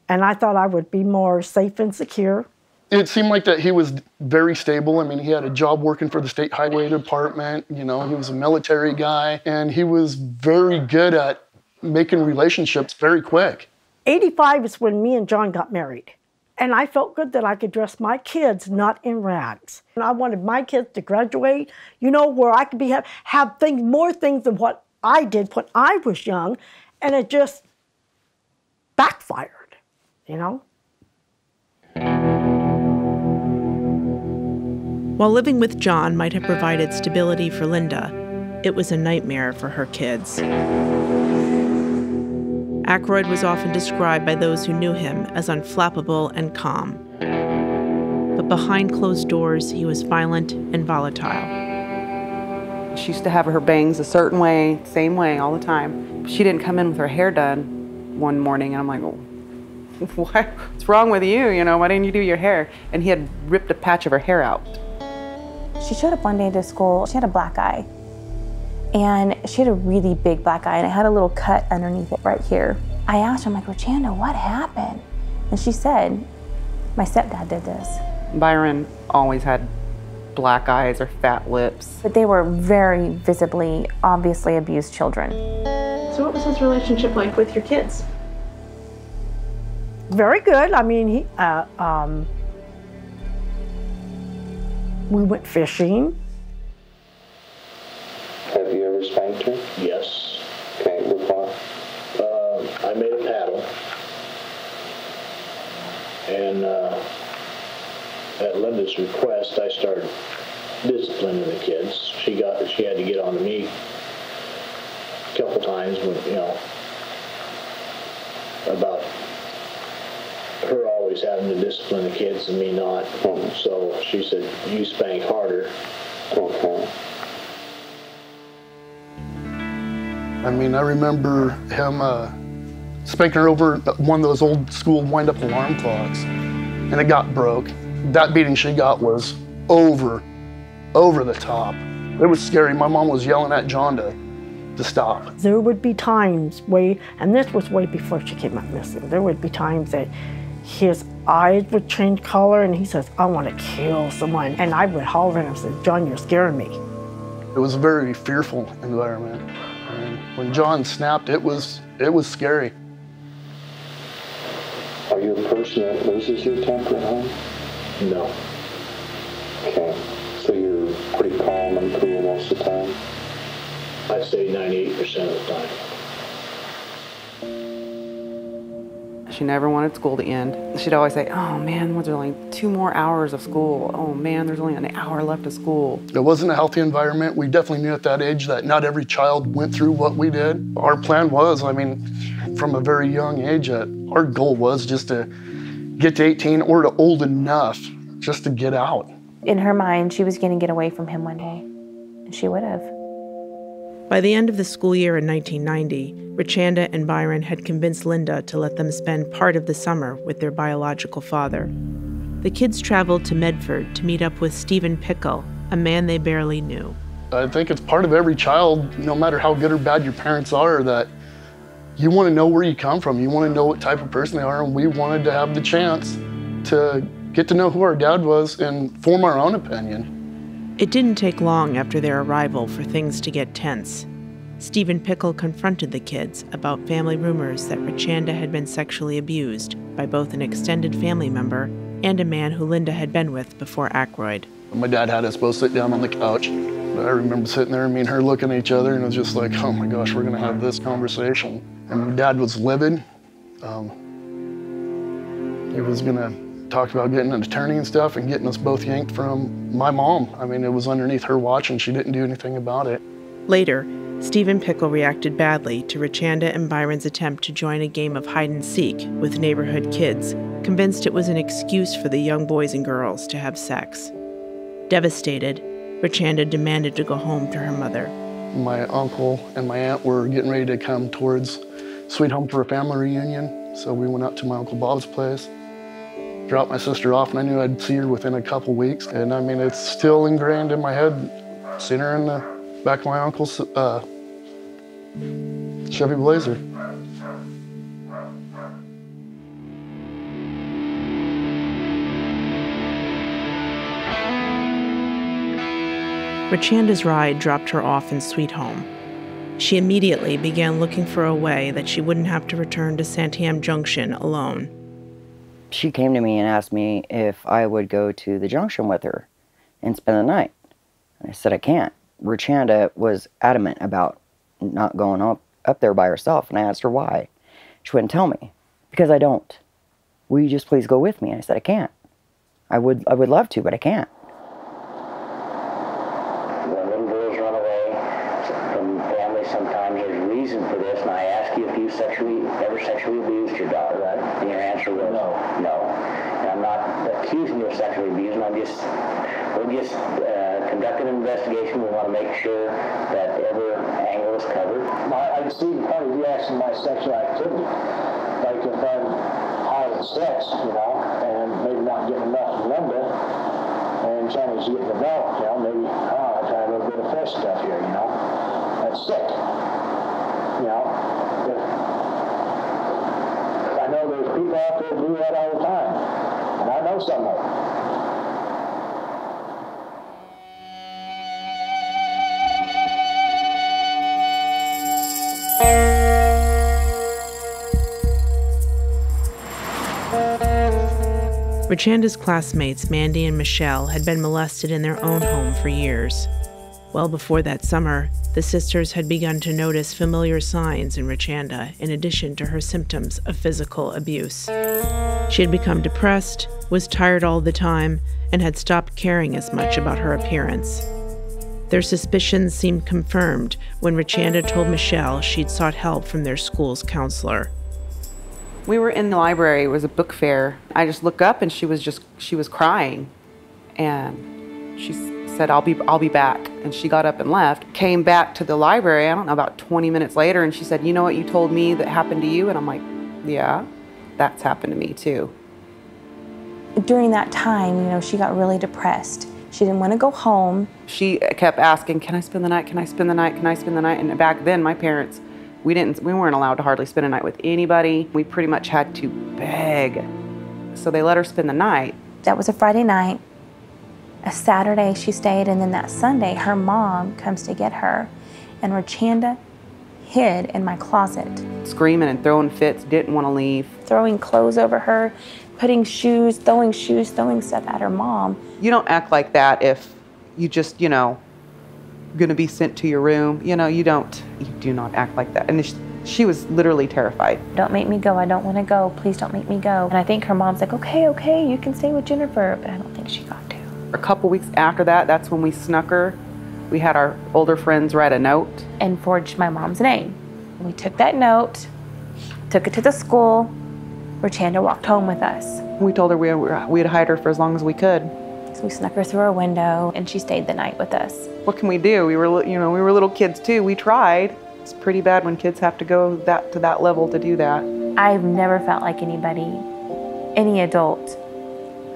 Speaker 19: And I thought I would be more safe and secure.
Speaker 5: It seemed like that he was very stable. I mean, he had a job working for the state highway department. He was a military guy, and he was very good at making relationships very quick.
Speaker 19: 85 is when me and John got married. And I felt good that I could dress my kids not in rags. And I wanted my kids to graduate, where I could have more things than what I did when I was young. And it just backfired,
Speaker 7: While living with John might have provided stability for Linda, it was a nightmare for her kids. Ackroyd was often described by those who knew him as unflappable and calm. But behind closed doors, he was violent and volatile.
Speaker 21: She used to have her bangs a certain way, same way all the time. She didn't come in with her hair done one morning, and I'm like, oh, what's wrong with you? Why didn't you do your hair? And he had ripped a patch of her hair out.
Speaker 20: She showed up one day to school. She had a black eye. And she had a really big black eye, and it had a little cut underneath it right here. I asked her, I'm like, Richanda, what happened? And she said, my stepdad did this.
Speaker 21: Byron always had black eyes or fat lips.
Speaker 20: But they were very visibly, obviously abused children.
Speaker 7: So what was his relationship like with your kids?
Speaker 19: Very good. I mean, we went fishing.
Speaker 10: Have you ever spanked her?
Speaker 9: Yes.
Speaker 10: Okay, with what?
Speaker 9: I made a paddle. And at Linda's request, I started disciplining the kids. She had to get on to me a couple times when, about her always having to discipline the kids and me not. So she said, you spank harder.
Speaker 10: Okay.
Speaker 5: I mean, I remember him spanking her over one of those old school wind-up alarm clocks, and it got broke. That beating she got was over the top. It was scary. My mom was yelling at John to stop.
Speaker 19: There would be times and this was way before she came up missing, there would be times that his eyes would change color and he says, I want to kill someone. And I would holler at him and say, John, you're scaring me.
Speaker 5: It was a very fearful environment. And when John snapped, it was scary.
Speaker 10: Are you a person that loses your temper at home?
Speaker 9: No.
Speaker 10: Okay. So you're pretty calm and cool most of the time?
Speaker 9: I'd say 98% of the time.
Speaker 21: She never wanted school to end. She'd always say, oh man, there's only 2 more hours of school. Oh man, there's only an hour left of school.
Speaker 5: It wasn't a healthy environment. We definitely knew at that age that not every child went through what we did. Our plan was, I mean, from a very young age, our goal was just to get to 18 or to old enough just to get out.
Speaker 20: In her mind, she was going to get away from him one day, and she would have.
Speaker 7: By the end of the school year in 1990, Richanda and Byron had convinced Linda to let them spend part of the summer with their biological father. The kids traveled to Medford to meet up with Stephen Pickle, a man they barely knew.
Speaker 5: I think it's part of every child, no matter how good or bad your parents are, that you want to know where you come from. You want to know what type of person they are, and we wanted to have the chance to get to know who our dad was and form our own opinion.
Speaker 7: It didn't take long after their arrival for things to get tense. Stephen Pickle confronted the kids about family rumors that Richanda had been sexually abused by both an extended family member and a man who Linda had been with before Ackroyd.
Speaker 5: My dad had us both sit down on the couch. I remember sitting there and me and her looking at each other, and it was just like, oh my gosh, we're gonna have this conversation. And my dad was livid. He was gonna talk about getting an attorney and stuff and getting us both yanked from my mom. I mean, it was underneath her watch and she didn't do anything about it.
Speaker 7: Later, Stephen Pickle reacted badly to Richanda and Byron's attempt to join a game of hide-and-seek with neighborhood kids, convinced it was an excuse for the young boys and girls to have sex. Devastated, Richanda demanded to go home to her mother.
Speaker 5: My uncle and my aunt were getting ready to come towards Sweet Home for a family reunion, so we went out to my Uncle Bob's place. Dropped my sister off, and I knew I'd see her within a couple weeks. And I mean, it's still ingrained in my head. Seeing her in the back of my uncle's Chevy Blazer.
Speaker 7: Richanda's ride dropped her off in Sweet Home. She immediately began looking for a way that she wouldn't have to return to Santiam Junction alone.
Speaker 8: She came to me and asked me if I would go to the junction with her and spend the night. And I said I can't. Richanda was adamant about not going up there by herself, and I asked her why. She wouldn't tell me. Because I don't. Will you just please go with me? And I said I can't. I would love to, but I can't.
Speaker 10: When little girls run away from families, sometimes there's a reason for this, and I ask you if you ever sexually abused your daughter, right? And your answer was no. And I'm not accusing you of sexually abusing. We're just conducting an investigation. We want to make sure that every angle is covered.
Speaker 9: I can see the point of you asking my sexual activity. Like if I'm having sex, and maybe not getting enough from Linda, and Chinese getting developed, maybe I try a little bit of fresh stuff here, That's sick. I know there's people out there who do that all the time, and I know some of them.
Speaker 7: Richanda's classmates, Mandy and Michelle, had been molested in their own home for years. Well before that summer, the sisters had begun to notice familiar signs in Richanda, in addition to her symptoms of physical abuse. She had become depressed, was tired all the time, and had stopped caring as much about her appearance. Their suspicions seemed confirmed when Richanda told Michelle she'd sought help from their school's counselor.
Speaker 21: We were in the library, it was a book fair. I just looked up and she was crying. And she said, I'll be back. And she got up and left, came back to the library, I don't know, about 20 minutes later, and she said, you know what you told me that happened to you? And I'm like, yeah, that's happened to me too.
Speaker 20: During that time, you know, she got really depressed. She didn't want to go home.
Speaker 21: She kept asking, can I spend the night? Can I spend the night? Can I spend the night? And back then, my parents, we weren't allowed to hardly spend a night with anybody. We pretty much had to beg. So they let her spend the night.
Speaker 20: That was a Friday night. A Saturday she stayed, and then that Sunday her mom comes to get her, and Richanda hid in my closet.
Speaker 21: Screaming and throwing fits, didn't want to leave.
Speaker 20: Throwing clothes over her, putting shoes, throwing stuff at her mom.
Speaker 21: You don't act like that if you just, you know, gonna be sent to your room. You know, you do not act like that. And she was literally terrified.
Speaker 20: Don't make me go, I don't want to go, please don't make me go. And I think her mom's like, okay, you can stay with Jennifer, but I don't think she got to.
Speaker 21: A couple weeks after that, that's when we snuck her. We had our older friends write a note.
Speaker 20: And forged my mom's name. We took that note, took it to the school. Richanda walked home with us.
Speaker 21: We told her we'd hide her for as long as we could.
Speaker 20: So we snuck her through our window, and she stayed the night with us.
Speaker 21: What can we do? We were little kids too. We tried. It's pretty bad when kids have to go to that level to do that.
Speaker 20: I've never felt like any adult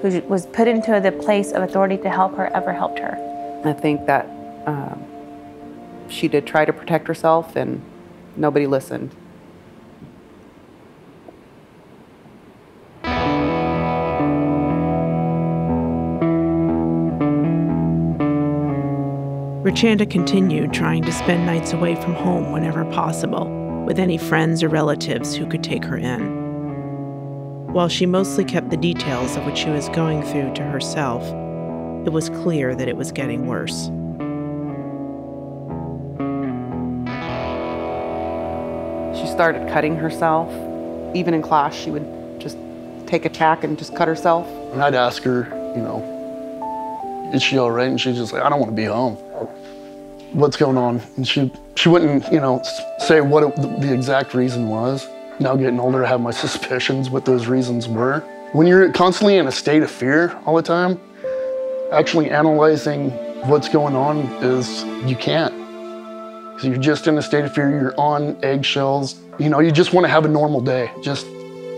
Speaker 20: who was put into the place of authority to help her ever helped her.
Speaker 21: I think that she did try to protect herself, and nobody listened.
Speaker 7: Richanda continued trying to spend nights away from home whenever possible, with any friends or relatives who could take her in. While she mostly kept the details of what she was going through to herself, it was clear that it was getting worse.
Speaker 21: She started cutting herself. Even in class, she would just take a tack and just cut herself.
Speaker 5: And I'd ask her, you know, is she all right? And she'd just say, I don't want to be home. What's going on? And she wouldn't, you know, say what the exact reason was. Now getting older, I have my suspicions what those reasons were. When you're constantly in a state of fear all the time, actually analyzing what's going on is, you can't. Because you're just in a state of fear, you're on eggshells. You know, you just want to have a normal day. Just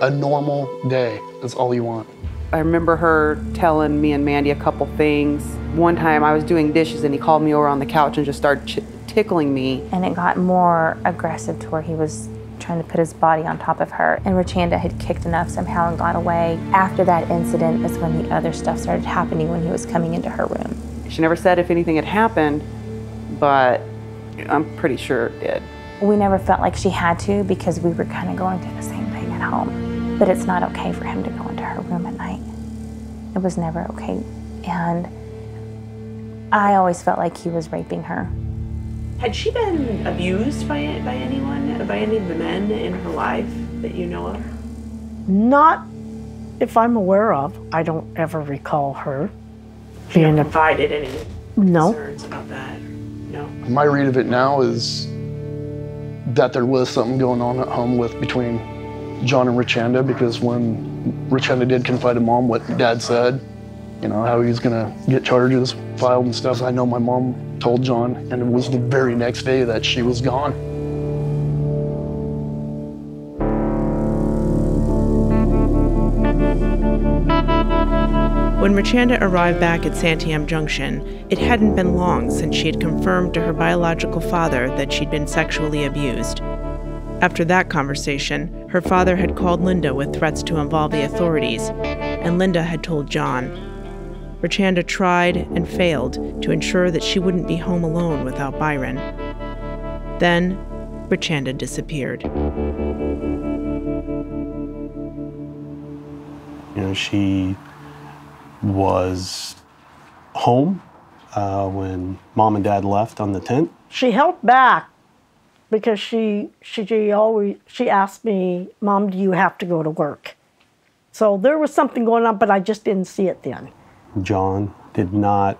Speaker 5: a normal day, that's all you want.
Speaker 21: I remember her telling me and Mandy a couple things. One time I was doing dishes and he called me over on the couch and just started tickling me.
Speaker 20: And it got more aggressive to where he was trying to put his body on top of her. And Richanda had kicked enough somehow and got away. After that incident is when the other stuff started happening when he was coming into her room.
Speaker 21: She never said if anything had happened, but I'm pretty sure it did.
Speaker 20: We never felt like she had to because we were kind of going through the same thing at home. But it's not okay for him to go into her room at night. It was never okay. And I always felt like he was raping her.
Speaker 7: Had she been abused by anyone, by any of the men in her life that you know of?
Speaker 19: Not if I'm aware of. I don't ever recall her
Speaker 7: being confided any
Speaker 19: no.
Speaker 7: concerns about that? No.
Speaker 5: My read of it now is that there was something going on at home between John and Richanda, because when Richanda did confide to Mom what Dad said, you know, how he was gonna get charges filed and stuff, I know my mom told John, and it was the very next day that she was gone.
Speaker 7: When Richanda arrived back at Santiam Junction, it hadn't been long since she had confirmed to her biological father that she'd been sexually abused. After that conversation, her father had called Linda with threats to involve the authorities, and Linda had told John. Richanda tried and failed to ensure that she wouldn't be home alone without Byron. Then, Richanda disappeared.
Speaker 18: You know, she was home when Mom and Dad left on the 10th.
Speaker 19: She held back because she asked me, Mom, do you have to go to work? So there was something going on, but I just didn't see it then.
Speaker 18: John did not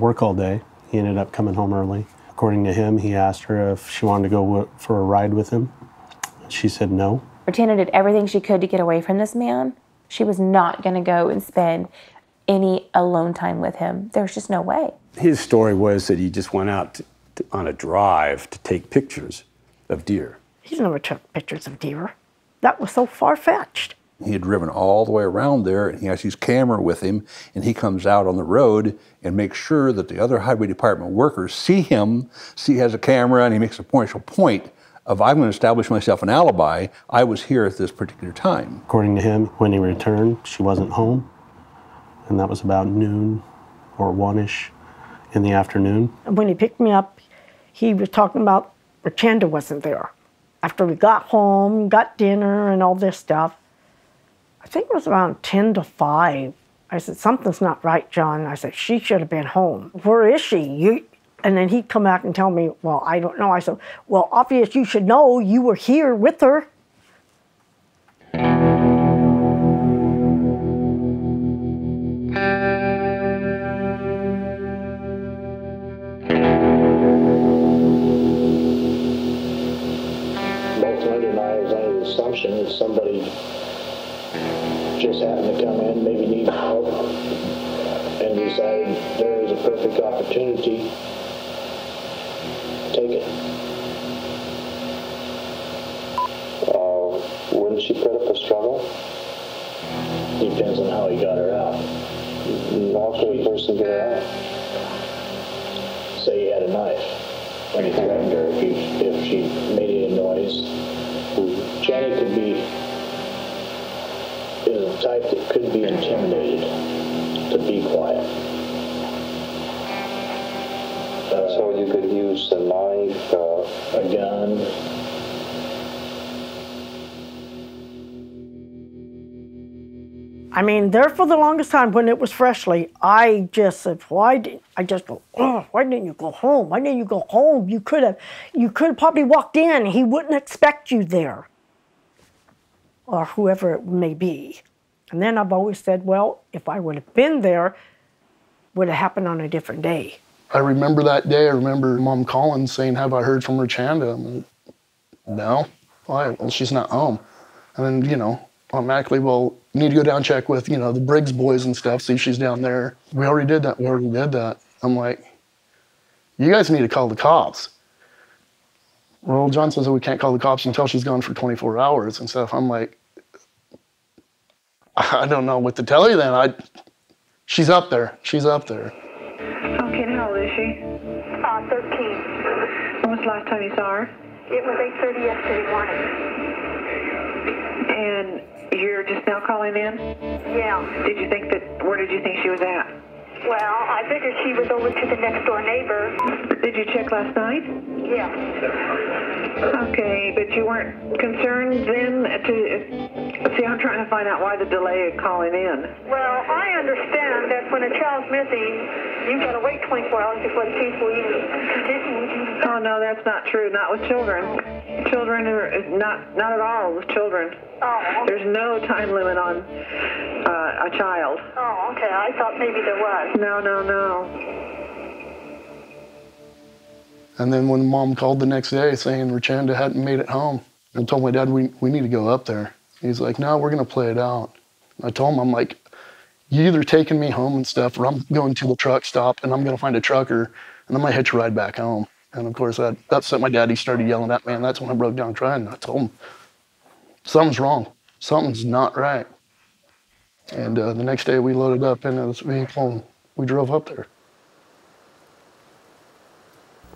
Speaker 18: work all day. He ended up coming home early. According to him, he asked her if she wanted to go for a ride with him. She said no.
Speaker 20: Richanda did everything she could to get away from this man. She was not going to go and spend any alone time with him. There's just no way.
Speaker 3: His story was that he just went out on a drive to take pictures of deer.
Speaker 19: He's never took pictures of deer. That was so far-fetched.
Speaker 2: He had driven all the way around there, and he has his camera with him, and he comes out on the road and makes sure that the other highway department workers see him, see he has a camera, and he makes a point of, I'm going to establish myself an alibi. I was here at this particular time.
Speaker 18: According to him, when he returned, she wasn't home, and that was about noon or 1-ish in the afternoon.
Speaker 19: And when he picked me up, he was talking about Rachanda wasn't there. After we got home, got dinner and all this stuff, I think it was around 10 to 5. I said, something's not right, John. I said, she should have been home. Where is she? And then he'd come back and tell me, well, I don't know. I said, well, obvious you should know. You were here with her.
Speaker 9: Both Linda and I was under the assumption that somebody just happened to come in, maybe need help, and decided there is a perfect opportunity. Take it. Wouldn't she put up a struggle? Depends on how he got her out. How could a person get her out? Say he had a knife when he threatened her. If she made any noise, Jenny could be is a type that could be intimidated to be quiet. So you could use a knife, a gun.
Speaker 19: I mean, there for the longest time when it was Freshly, I just said, why didn't you go home? Why didn't you go home? You could have probably walked in. He wouldn't expect you there. Or whoever it may be. And then I've always said, well, if I would have been there, it would have happened on a different day.
Speaker 5: I remember that day. I remember Mom calling saying, have I heard from Rachanda? I'm like, no. Why? Well, she's not home. And then, automatically, well, you need to go down and check with, the Briggs boys and stuff, see if she's down there. We already did that. I'm like, you guys need to call the cops. Well, John says that we can't call the cops until she's gone for 24 hours and stuff. I'm like, I don't know what to tell you then. She's up there. She's up there.
Speaker 4: Okay, and how old is she?
Speaker 22: 13.
Speaker 4: When was the last time you saw her?
Speaker 22: It was 8:30 yesterday morning.
Speaker 4: And you're just now calling in?
Speaker 22: Yeah.
Speaker 4: Where did you think she was at?
Speaker 22: Well, I figured she was over to the next door neighbor.
Speaker 4: Did you check last night?
Speaker 22: Yeah.
Speaker 4: Okay, but you weren't concerned then see, I'm trying to find out why the delay of calling in.
Speaker 22: Well, I understand that when a child's missing, you've got to wait 24 hours before the police will even condition.
Speaker 4: Oh, no, that's not true. Not with children. Children are not at all with children.
Speaker 22: Oh, okay.
Speaker 4: There's no time limit on a child.
Speaker 22: Oh, okay. I thought maybe there was.
Speaker 4: No.
Speaker 5: And then when Mom called the next day saying Rachanda hadn't made it home, I told my dad, we need to go up there. He's like, no, we're going to play it out. I told him, I'm like, you either taking me home and stuff, or I'm going to the truck stop and I'm going to find a trucker and I'm going to hitch a ride back home. And of course, that upset my dad. He started yelling at me, and that's when I broke down crying. I told him, something's wrong. Something's not right. And the next day, we loaded up into this vehicle and we drove up there.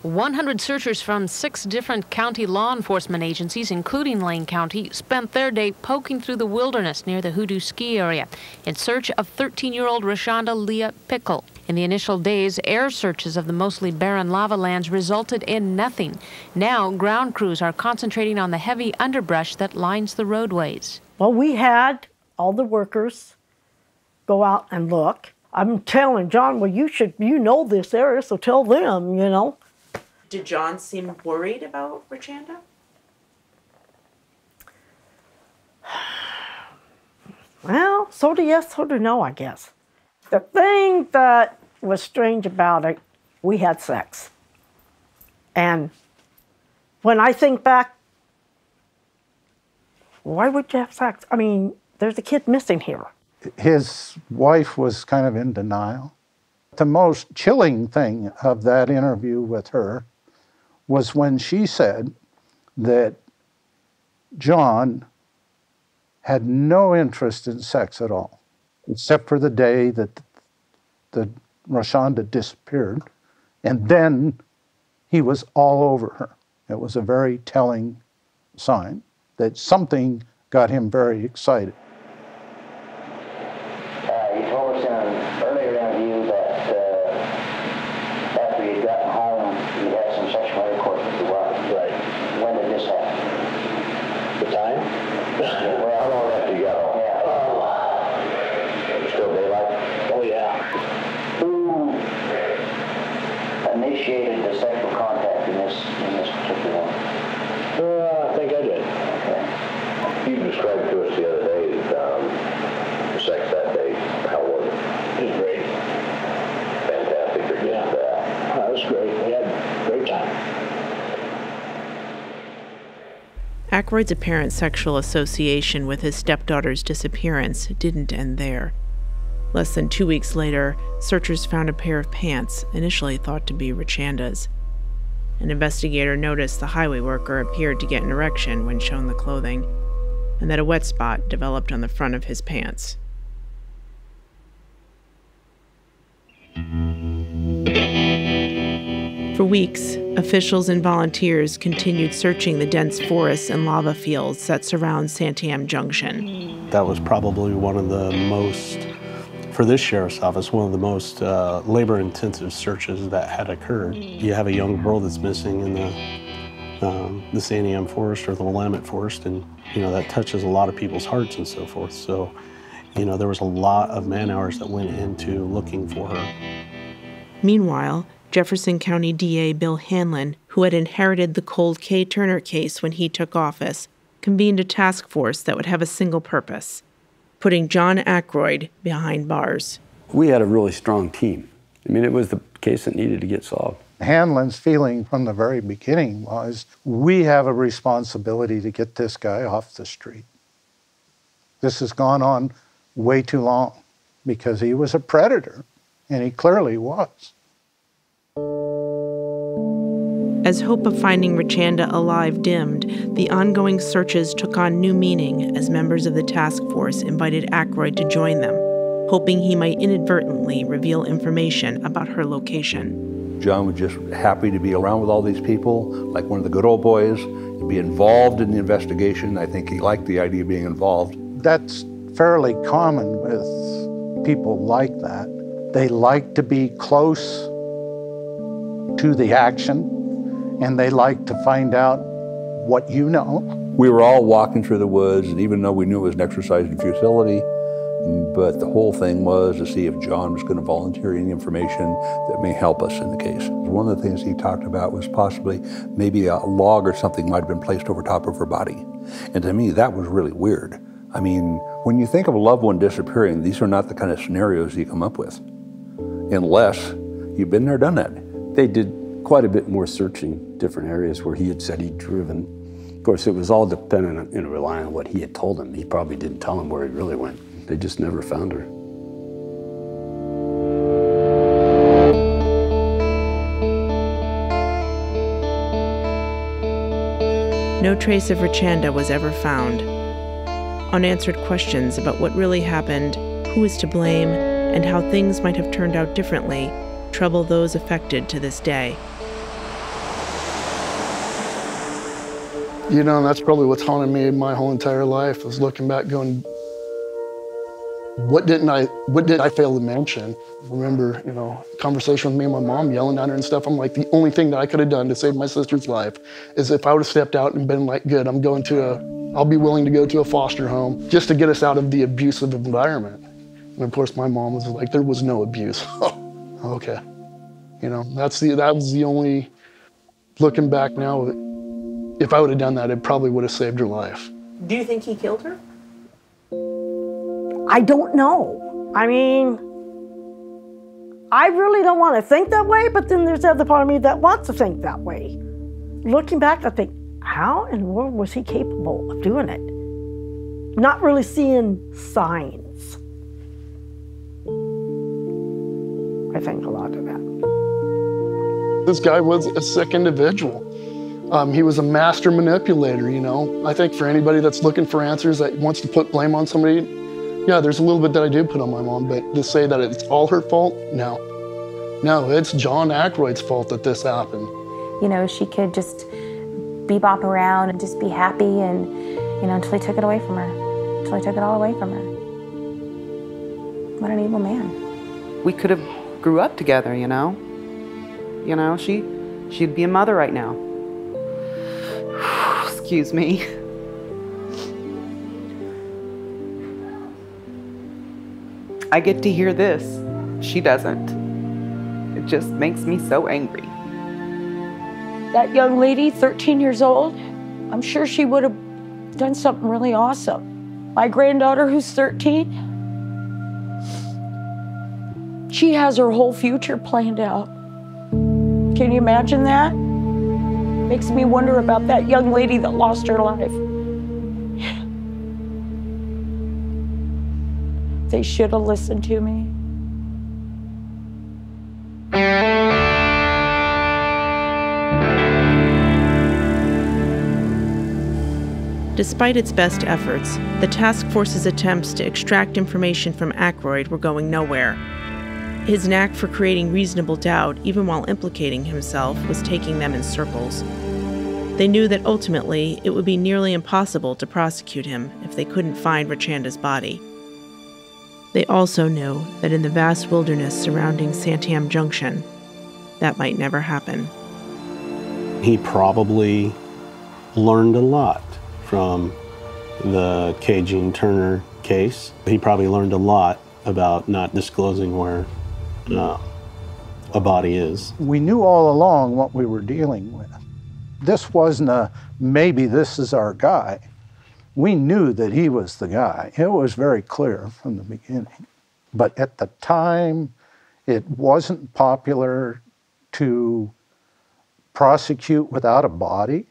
Speaker 23: 100 searchers from 6 different county law enforcement agencies, including Lane County, spent their day poking through the wilderness near the Hoodoo ski area in search of 13-year-old Rachanda Leah Pickle. In the initial days, air searches of the mostly barren lava lands resulted in nothing. Now, ground crews are concentrating on the heavy underbrush that lines the roadways.
Speaker 19: Well, we had all the workers go out and look. I'm telling John, well, you know this area, so tell them,
Speaker 7: Did John seem worried about Rachanda?
Speaker 19: Well, sort of yes, sort of no, I guess. The thing that was strange about it, we had sex. And when I think back, why would you have sex? I mean, there's a kid missing here.
Speaker 1: his wife was kind of in denial. The most chilling thing of that interview with her was when she said that John had no interest in sex at all, except for the day that the Rashonda disappeared, and then he was all over her. It was a very telling sign that something got him very excited.
Speaker 10: You told us in an earlier interview that after you'd gotten home, you had some sexual intercourse with your wife. Right. When did this happen? The time? Well, how long after you got home? Yeah. It was still daylight? Oh, yeah. Who initiated the sexual contact in this particular one? I think I did. Okay. You described to us the other day the sex that day. How was it? It was great. Fantastic. Yeah. That was great. We had a great time.
Speaker 7: Ackroyd's apparent sexual association with his stepdaughter's disappearance didn't end there. Less than 2 weeks later, searchers found a pair of pants initially thought to be Richanda's. An investigator noticed the highway worker appeared to get an erection when shown the clothing, and that a wet spot developed on the front of his pants. For weeks, officials and volunteers continued searching the dense forests and lava fields that surround Santiam Junction.
Speaker 18: That was probably one of the most, for this sheriff's office, one of the most labor-intensive searches that had occurred. You have a young girl that's missing in the Santiam forest or the Willamette forest, and that touches a lot of people's hearts and so forth. So, there was a lot of man-hours that went into looking for her.
Speaker 7: Meanwhile, Jefferson County DA Bill Hanlon, who had inherited the Cold K. Turner case when he took office, convened a task force that would have a single purpose: putting John Ackroyd behind bars.
Speaker 3: We had a really strong team. I mean, it was the case that needed to get solved.
Speaker 1: Hanlon's feeling from the very beginning was, we have a responsibility to get this guy off the street. This has gone on way too long, because he was a predator, and he clearly was.
Speaker 7: As hope of finding Richanda alive dimmed, the ongoing searches took on new meaning as members of the task force invited Ackroyd to join them, hoping he might inadvertently reveal information about her location.
Speaker 2: John was just happy to be around with all these people, like one of the good old boys, to be involved in the investigation. I think he liked the idea of being involved.
Speaker 1: That's fairly common with people like that. They like to be close to the action, and they like to find out what you know.
Speaker 2: We were all walking through the woods, and even though we knew it was an exercise in futility, but the whole thing was to see if John was going to volunteer any information that may help us in the case. One of the things he talked about was possibly maybe a log or something might have been placed over top of her body. And to me, that was really weird. I mean, when you think of a loved one disappearing, these are not the kind of scenarios you come up with, unless you've been there, done that.
Speaker 3: They did quite a bit more searching, different areas where he had said he'd driven. Of course, it was all dependent on, relying on what he had told them. He probably didn't tell them where he really went. They just never found her.
Speaker 7: No trace of Richanda was ever found. Unanswered questions about what really happened, who is to blame, and how things might have turned out differently trouble those affected to this day.
Speaker 5: That's probably what's haunted me my whole entire life, is looking back going, what did I fail to mention? Remember, conversation with me and my mom, yelling at her and stuff. I'm like, the only thing that I could have done to save my sister's life is if I would have stepped out and been like, good, I'll be willing to go to a foster home just to get us out of the abusive environment. And of course, my mom was like, there was no abuse. Okay. That was the only, looking back now, if I would have done that, it probably would have saved her life.
Speaker 7: Do you think he killed her?
Speaker 19: I don't know. I mean, I really don't want to think that way, but then there's the other part of me that wants to think that way. Looking back, I think, how in the world was he capable of doing it? Not really seeing signs. I think a lot of that.
Speaker 5: This guy was a sick individual. He was a master manipulator, you know. I think for anybody that's looking for answers that wants to put blame on somebody, yeah, there's a little bit that I do put on my mom, but to say that it's all her fault, no. No, it's John Ackroyd's fault that this happened.
Speaker 20: You know, she could just bebop around and just be happy and, you know, until he took it away from her. Until he took it all away from her. What an evil man.
Speaker 21: We could have grew up together, you know? You know, she'd be a mother right now. Excuse me. I get to hear this. She doesn't. It just makes me so angry.
Speaker 19: That young lady, 13 years old, I'm sure she would have done something really awesome. My granddaughter, who's 13, she has her whole future planned out. Can you imagine that? Makes me wonder about that young lady that lost her life. They should have listened to me.
Speaker 7: Despite its best efforts, the task force's attempts to extract information from Ackroyd were going nowhere. His knack for creating reasonable doubt, even while implicating himself, was taking them in circles. They knew that ultimately it would be nearly impossible to prosecute him if they couldn't find Rachanda's body. They also knew that in the vast wilderness surrounding Santiam Junction, that might never happen.
Speaker 18: He probably learned a lot from the K. Gene Turner case. He probably learned a lot about not disclosing where a body is.
Speaker 1: We knew all along what we were dealing with. This wasn't a, maybe this is our guy. We knew that he was the guy. It was very clear from the beginning. But at the time, it wasn't popular to prosecute without a body.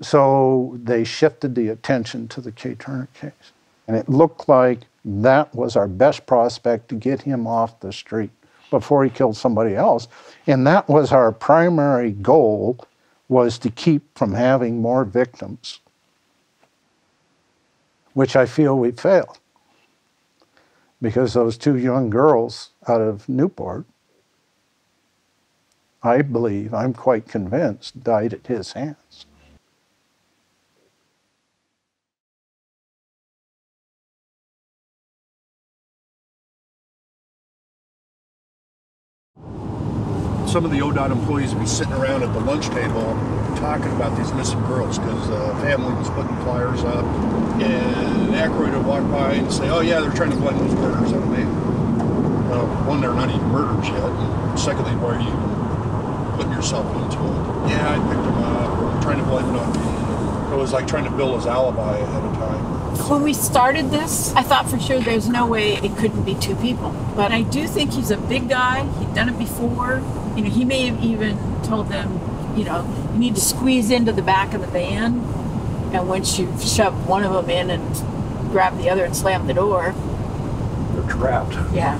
Speaker 1: So they shifted the attention to the K. Turner case. And it looked like that was our best prospect to get him off the street before he killed somebody else. And that was our primary goal, was to keep from having more victims, which I feel we failed. Because those two young girls out of Newport, I believe, I'm quite convinced, died at his hands.
Speaker 2: Some of the ODOT employees would be sitting around at the lunch table talking about these missing girls because the family was putting flyers up, and Ackroyd would walk by and say, oh yeah, they're trying to blame those murders on me. One, they're not even murders yet, and secondly, why are you putting yourself into it? Yeah, I picked them up, or trying to blame it on me. It was like trying to build his alibi ahead of time.
Speaker 11: When we started this, I thought for sure there's no way it couldn't be two people. But I do think he's a big guy. He'd done it before. You know, he may have even told them, you know, you need to squeeze into the back of the van. And once you shove one of them in and grab the other and slam the door,
Speaker 1: they're trapped.
Speaker 11: Yeah.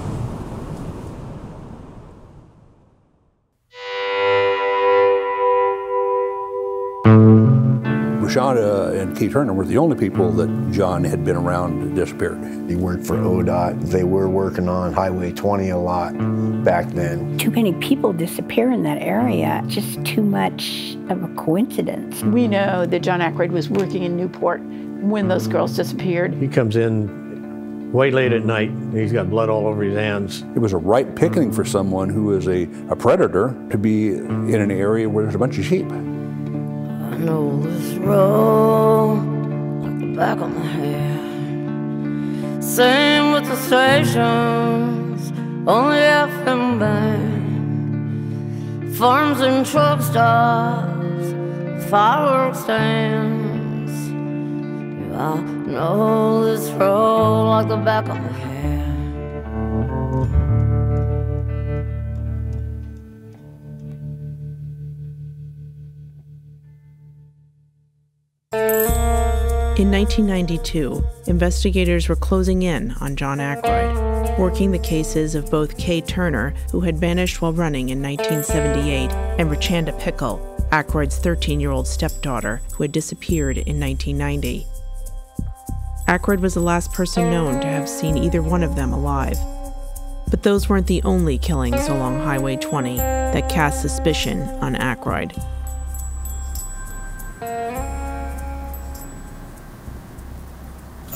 Speaker 2: Rashonda and Kay Turner were the only people that John had been around that disappeared.
Speaker 12: He worked for ODOT. They were working on Highway 20 a lot back then.
Speaker 13: Too many people disappear in that area. Just too much of a coincidence.
Speaker 11: We know that John Ackroyd was working in Newport when those girls disappeared.
Speaker 24: He comes in way late at night. He's got blood all over his hands.
Speaker 2: It was a right picking for someone who is a predator to be in an area where there's a bunch of sheep.
Speaker 6: I know this road like the back of my hand. Same with the stations, only FM band. Farms and truck stops, fireworks stands. Yeah, I know this road like the back of my hand.
Speaker 7: In 1992, investigators were closing in on John Ackroyd. working the cases of both Kay Turner, who had vanished while running in 1978, and Richanda Pickle, Ackroyd's 13-year-old stepdaughter, who had disappeared in 1990. Ackroyd was the last person known to have seen either one of them alive. But those weren't the only killings along Highway 20 that cast suspicion on Ackroyd.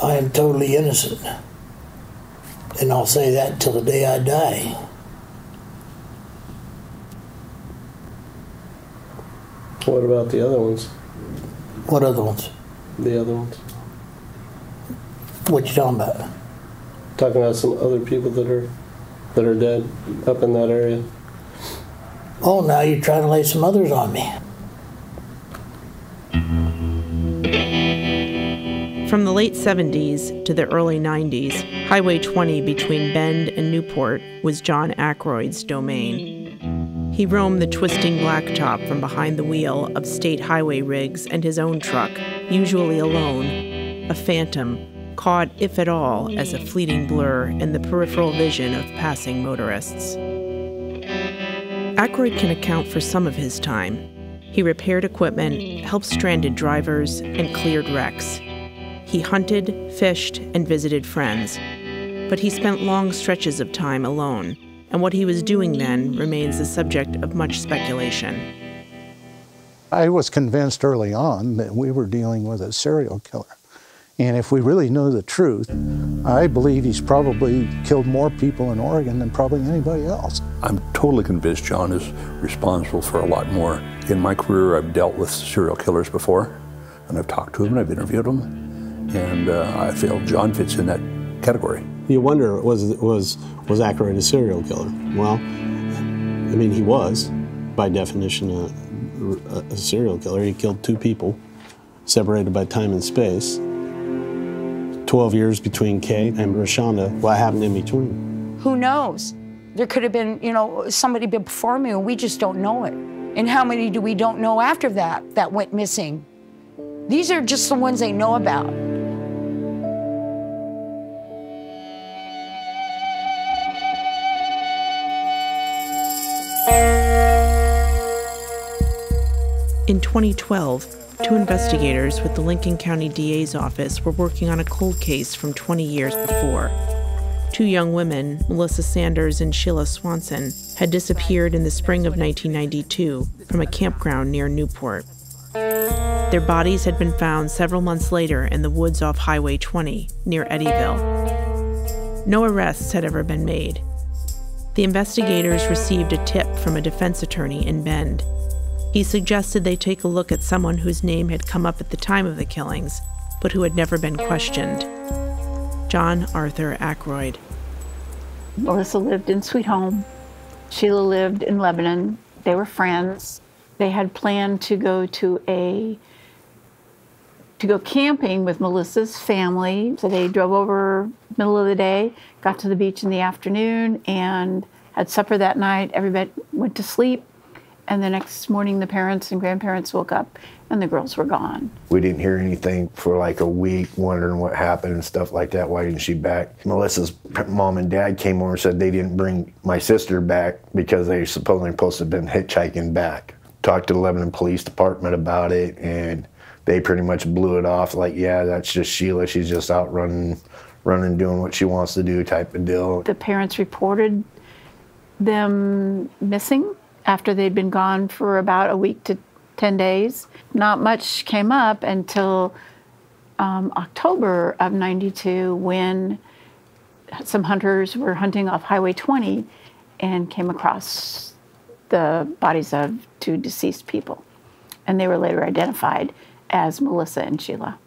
Speaker 14: I am totally innocent. And I'll say that until the day I die.
Speaker 18: What about the other ones?
Speaker 14: What other ones?
Speaker 18: The other ones.
Speaker 14: What you talking about?
Speaker 18: Talking about some other people that are dead up in that area.
Speaker 14: Oh, now you're trying to lay some others on me.
Speaker 7: From the late 70s to the early 90s, Highway 20 between Bend and Newport was John Ackroyd's domain. He roamed the twisting blacktop from behind the wheel of state highway rigs and his own truck, usually alone, a phantom, caught, if at all, as a fleeting blur in the peripheral vision of passing motorists. Ackroyd can account for some of his time. He repaired equipment, helped stranded drivers, and cleared wrecks. He hunted, fished, and visited friends. But he spent long stretches of time alone, and what he was doing then remains the subject of much speculation.
Speaker 1: I was convinced early on that we were dealing with a serial killer. And if we really know the truth, I believe he's probably killed more people in Oregon than probably anybody else.
Speaker 2: I'm totally convinced John is responsible for a lot more. In my career, I've dealt with serial killers before, and I've talked to them, and I've interviewed them, and I feel John fits in that category.
Speaker 18: You wonder, was Ackroyd a serial killer? Well, I mean, he was, by definition, a serial killer. He killed 2 people, separated by time and space. 12 years between Kay and Richanda. What happened in between?
Speaker 15: Who knows? There could have been, somebody before me, and we just don't know it. And how many do we don't know after that went missing? These are just the ones they know about.
Speaker 7: In 2012, 2 investigators with the Lincoln County DA's office were working on a cold case from 20 years before. 2 young women, Melissa Sanders and Sheila Swanson, had disappeared in the spring of 1992 from a campground near Newport. Their bodies had been found several months later in the woods off Highway 20, near Eddyville. No arrests had ever been made. The investigators received a tip from a defense attorney in Bend. He suggested they take a look at someone whose name had come up at the time of the killings, but who had never been questioned. John Arthur Ackroyd.
Speaker 16: Melissa lived in Sweet Home. Sheila lived in Lebanon. They were friends. They had planned to go camping with Melissa's family. So they drove over middle of the day, got to the beach in the afternoon, and had supper that night. Everybody went to sleep. And the next morning, the parents and grandparents woke up, and the girls were gone.
Speaker 12: We didn't hear anything for like a week, wondering what happened and stuff like that. Why isn't she back? Melissa's mom and dad came over and said they didn't bring my sister back because they supposedly supposed to have been hitchhiking back. Talked to the Lebanon Police Department about it, and they pretty much blew it off like, yeah, that's just Sheila. She's just out running, doing what she wants to do type of deal.
Speaker 16: The parents reported them missing after they'd been gone for about a week to 10 days. Not much came up until October of '92, when some hunters were hunting off Highway 20 and came across the bodies of 2 deceased people. And they were later identified as Melissa and Sheila.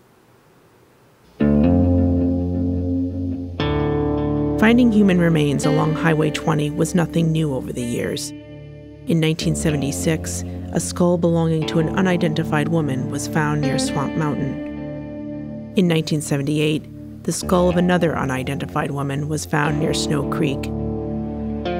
Speaker 7: Finding human remains along Highway 20 was nothing new over the years. In 1976, a skull belonging to an unidentified woman was found near Swamp Mountain. In 1978, the skull of another unidentified woman was found near Snow Creek.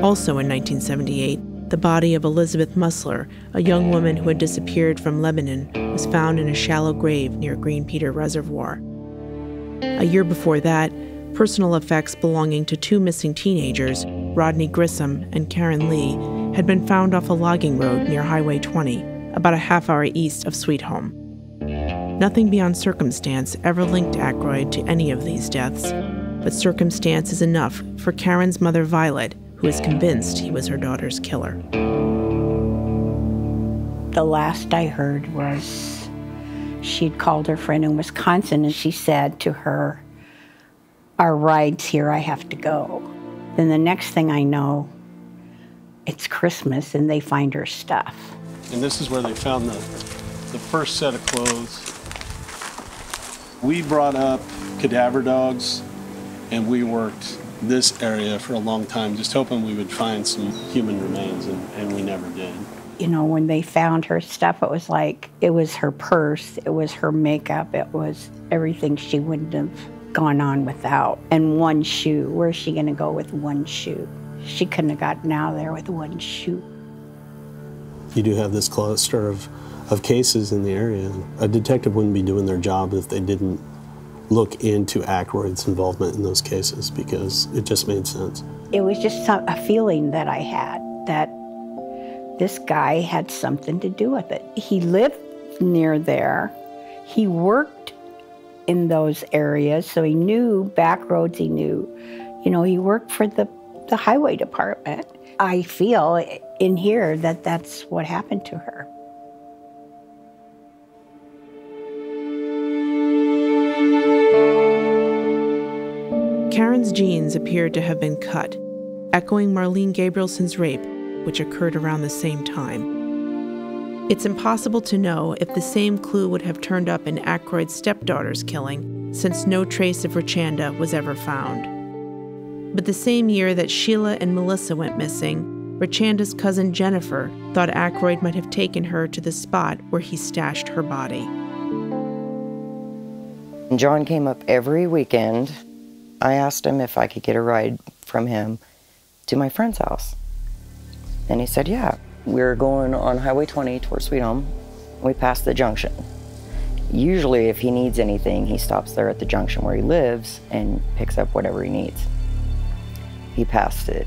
Speaker 7: Also in 1978, the body of Elizabeth Musler, a young woman who had disappeared from Lebanon, was found in a shallow grave near Green Peter Reservoir. A year before that, Personal effects belonging to 2 missing teenagers, Rodney Grissom and Karen Lee, had been found off a logging road near Highway 20, about a half-hour east of Sweet Home. Nothing beyond circumstance ever linked Ackroyd to any of these deaths, but circumstance is enough for Karen's mother, Violet, who is convinced he was her daughter's killer.
Speaker 13: The last I heard was she'd called her friend in Wisconsin and she said to her, "Our ride's here, I have to go." Then the next thing I know, it's Christmas and they find her stuff.
Speaker 18: And this is where they found the first set of clothes. We brought up cadaver dogs and we worked this area for a long time, just hoping we would find some human remains, and we never did.
Speaker 13: You know, when they found her stuff, it was like, it was her purse, it was her makeup, it was everything she wouldn't have gone on without. And one shoe, where's she gonna go with one shoe? She couldn't have gotten out of there with one shoe.
Speaker 18: You do have this cluster of cases in the area. A detective wouldn't be doing their job if they didn't look into Ackroyd's involvement in those cases, because it just made sense.
Speaker 13: It was just a feeling that I had, that this guy had something to do with it. He lived near there. He worked in those areas, so he knew back roads, he knew, you know, he worked for the highway department. I feel in here that that's what happened to her.
Speaker 7: Karen's jeans appeared to have been cut, echoing Marlene Gabrielson's rape, which occurred around the same time. It's impossible to know if the same clue would have turned up in Ackroyd's stepdaughter's killing, since no trace of Richanda was ever found. But the same year that Sheila and Melissa went missing, Richanda's cousin Jennifer thought Ackroyd might have taken her to the spot where he stashed her body.
Speaker 8: John came up every weekend. I asked him if I could get a ride from him to my friend's house. And he said, yeah. We were going on Highway 20 towards Sweet Home. We passed the junction. Usually if he needs anything, he stops there at the junction where he lives and picks up whatever he needs. He passed it.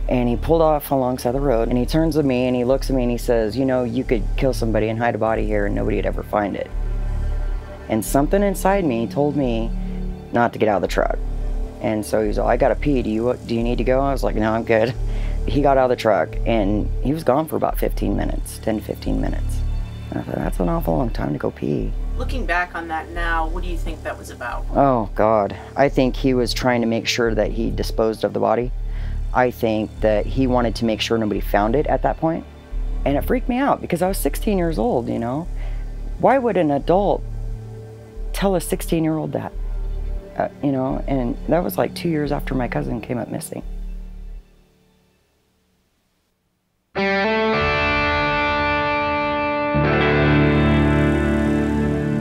Speaker 8: And he pulled off alongside the road and he turns to me and he looks at me and he says, you know, you could kill somebody and hide a body here and nobody would ever find it. And something inside me told me not to get out of the truck. And so he's like, I gotta pee, do you need to go? I was like, no, I'm good. He got out of the truck and he was gone for about 15 minutes, 10 to 15 minutes. And I thought, that's an awful long time to go pee.
Speaker 7: Looking back on that now, what do you think that was about?
Speaker 8: Oh, God. I think he was trying to make sure that he disposed of the body. I think that he wanted to make sure nobody found it at that point. And it freaked me out because I was 16 years old, you know? Why would an adult tell a 16-year-old that? You know, and that was like 2 years after my cousin came up missing.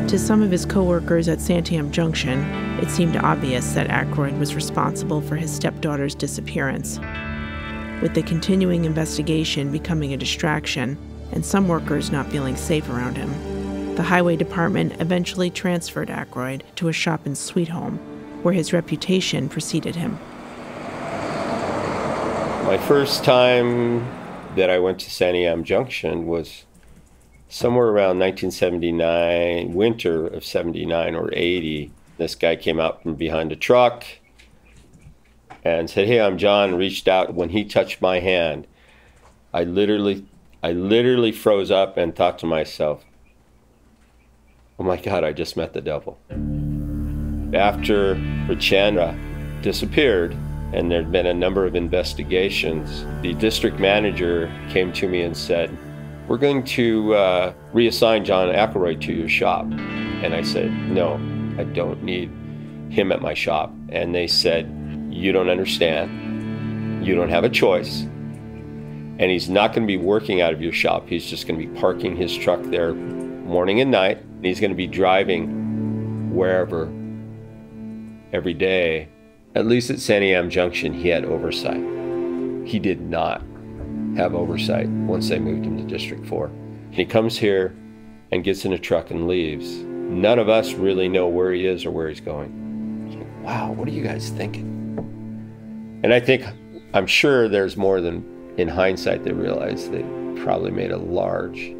Speaker 7: To some of his co-workers at Santiam Junction, it seemed obvious that Ackroyd was responsible for his stepdaughter's disappearance. With the continuing investigation becoming a distraction, and some workers not feeling safe around him, the highway department eventually transferred Ackroyd to a shop in Sweet Home, where his reputation preceded him.
Speaker 9: My first time that I went to Santiam Junction was somewhere around 1979, winter of 79 or 80. This guy came out from behind a truck and said, hey, I'm John, reached out. When he touched my hand, I literally froze up and thought to myself, oh my God, I just met the devil. After Richanda disappeared, and there'd been a number of investigations, the district manager came to me and said, we're going to reassign John Ackroyd to your shop. And I said, no, I don't need him at my shop. And they said, you don't understand. You don't have a choice. And he's not going to be working out of your shop. He's just going to be parking his truck there morning and night. And he's going to be driving wherever every day. At least at Santiam Junction, he had oversight. He did not have oversight once they moved him to District 4. He comes here and gets in a truck and leaves. None of us really know where he is or where he's going. wow, what are you guys thinking? And I'm sure there's more than, in hindsight, they realized they probably made a large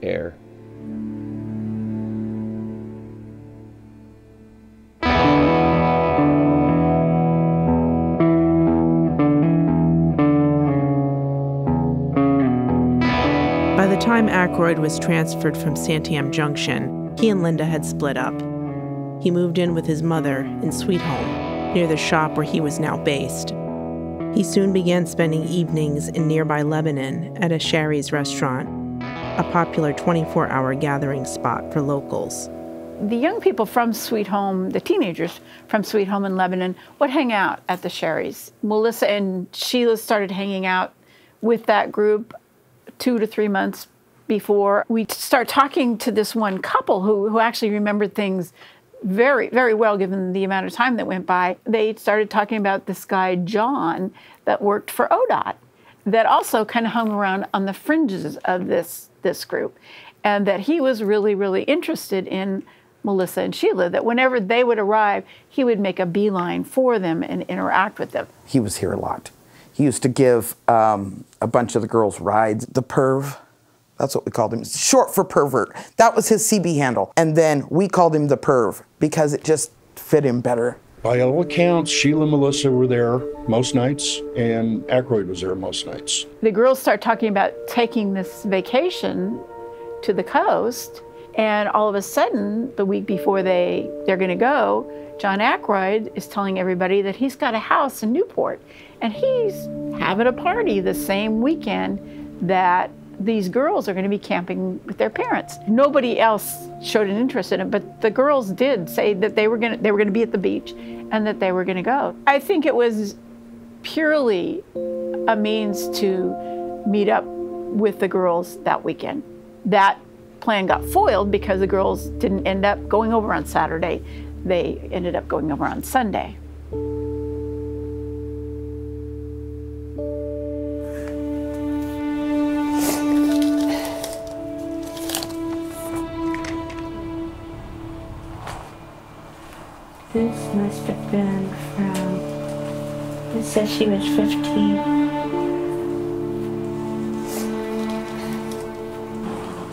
Speaker 9: error.
Speaker 7: By the time Ackroyd was transferred from Santiam Junction, he and Linda had split up. He moved in with his mother in Sweet Home, near the shop where he was now based. He soon began spending evenings in nearby Lebanon at a Sherry's restaurant, a popular 24-hour gathering spot for locals.
Speaker 16: The young people from Sweet Home, the teenagers from Sweet Home in Lebanon, would hang out at the Sherry's. Melissa and Sheila started hanging out with that group 2 to 3 months before. We start talking to this one couple who actually remembered things very, very well given the amount of time that went by. They started talking about this guy, John, that worked for ODOT, that also kind of hung around on the fringes of this group, and that he was really, really interested in Melissa and Sheila, that whenever they would arrive, he would make a beeline for them and interact with them.
Speaker 4: He was here a lot. He used to give a bunch of the girls rides. The perv, that's what we called him. Short for pervert. That was his CB handle. And then we called him the perv because it just fit him better.
Speaker 2: By all accounts, Sheila and Melissa were there most nights, and Ackroyd was there most nights.
Speaker 16: The girls start talking about taking this vacation to the coast, and all of a sudden, the week before they're going to go, John Ackroyd is telling everybody that he's got a house in Newport, and he's having a party the same weekend that these girls are going to be camping with their parents. Nobody else showed an interest in it, but the girls did say that they were going to be at the beach and that they were going to go. I think it was purely a means to meet up with the girls that weekend. That plan got foiled because the girls didn't end up going over on Saturday. They ended up going over on Sunday.
Speaker 13: This must have been from, it says she was 15.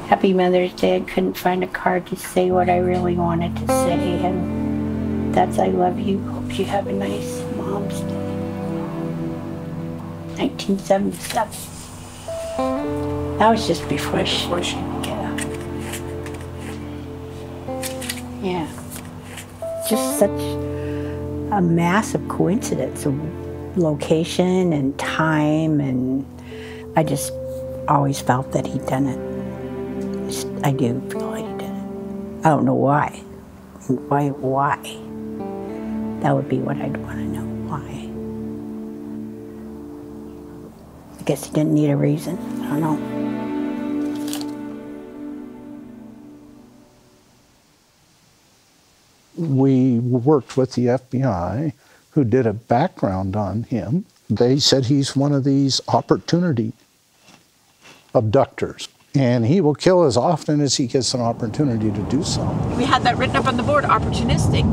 Speaker 13: Happy Mother's Day. I couldn't find a card to say what I really wanted to say, and that's I love you. Hope you have a nice Mom's Day. 1977. That was just before she get up. Yeah. Just such a massive coincidence of location and time, and I just always felt that he'd done it. I do feel like he did it. I don't know why. Why? That would be what I'd want to know. Why? I guess he didn't need a reason. I don't know.
Speaker 1: We worked with the FBI, who did a background on him. They said he's one of these opportunity abductors, and he will kill as often as he gets an opportunity to do so.
Speaker 11: We had that written up on the board, opportunistic.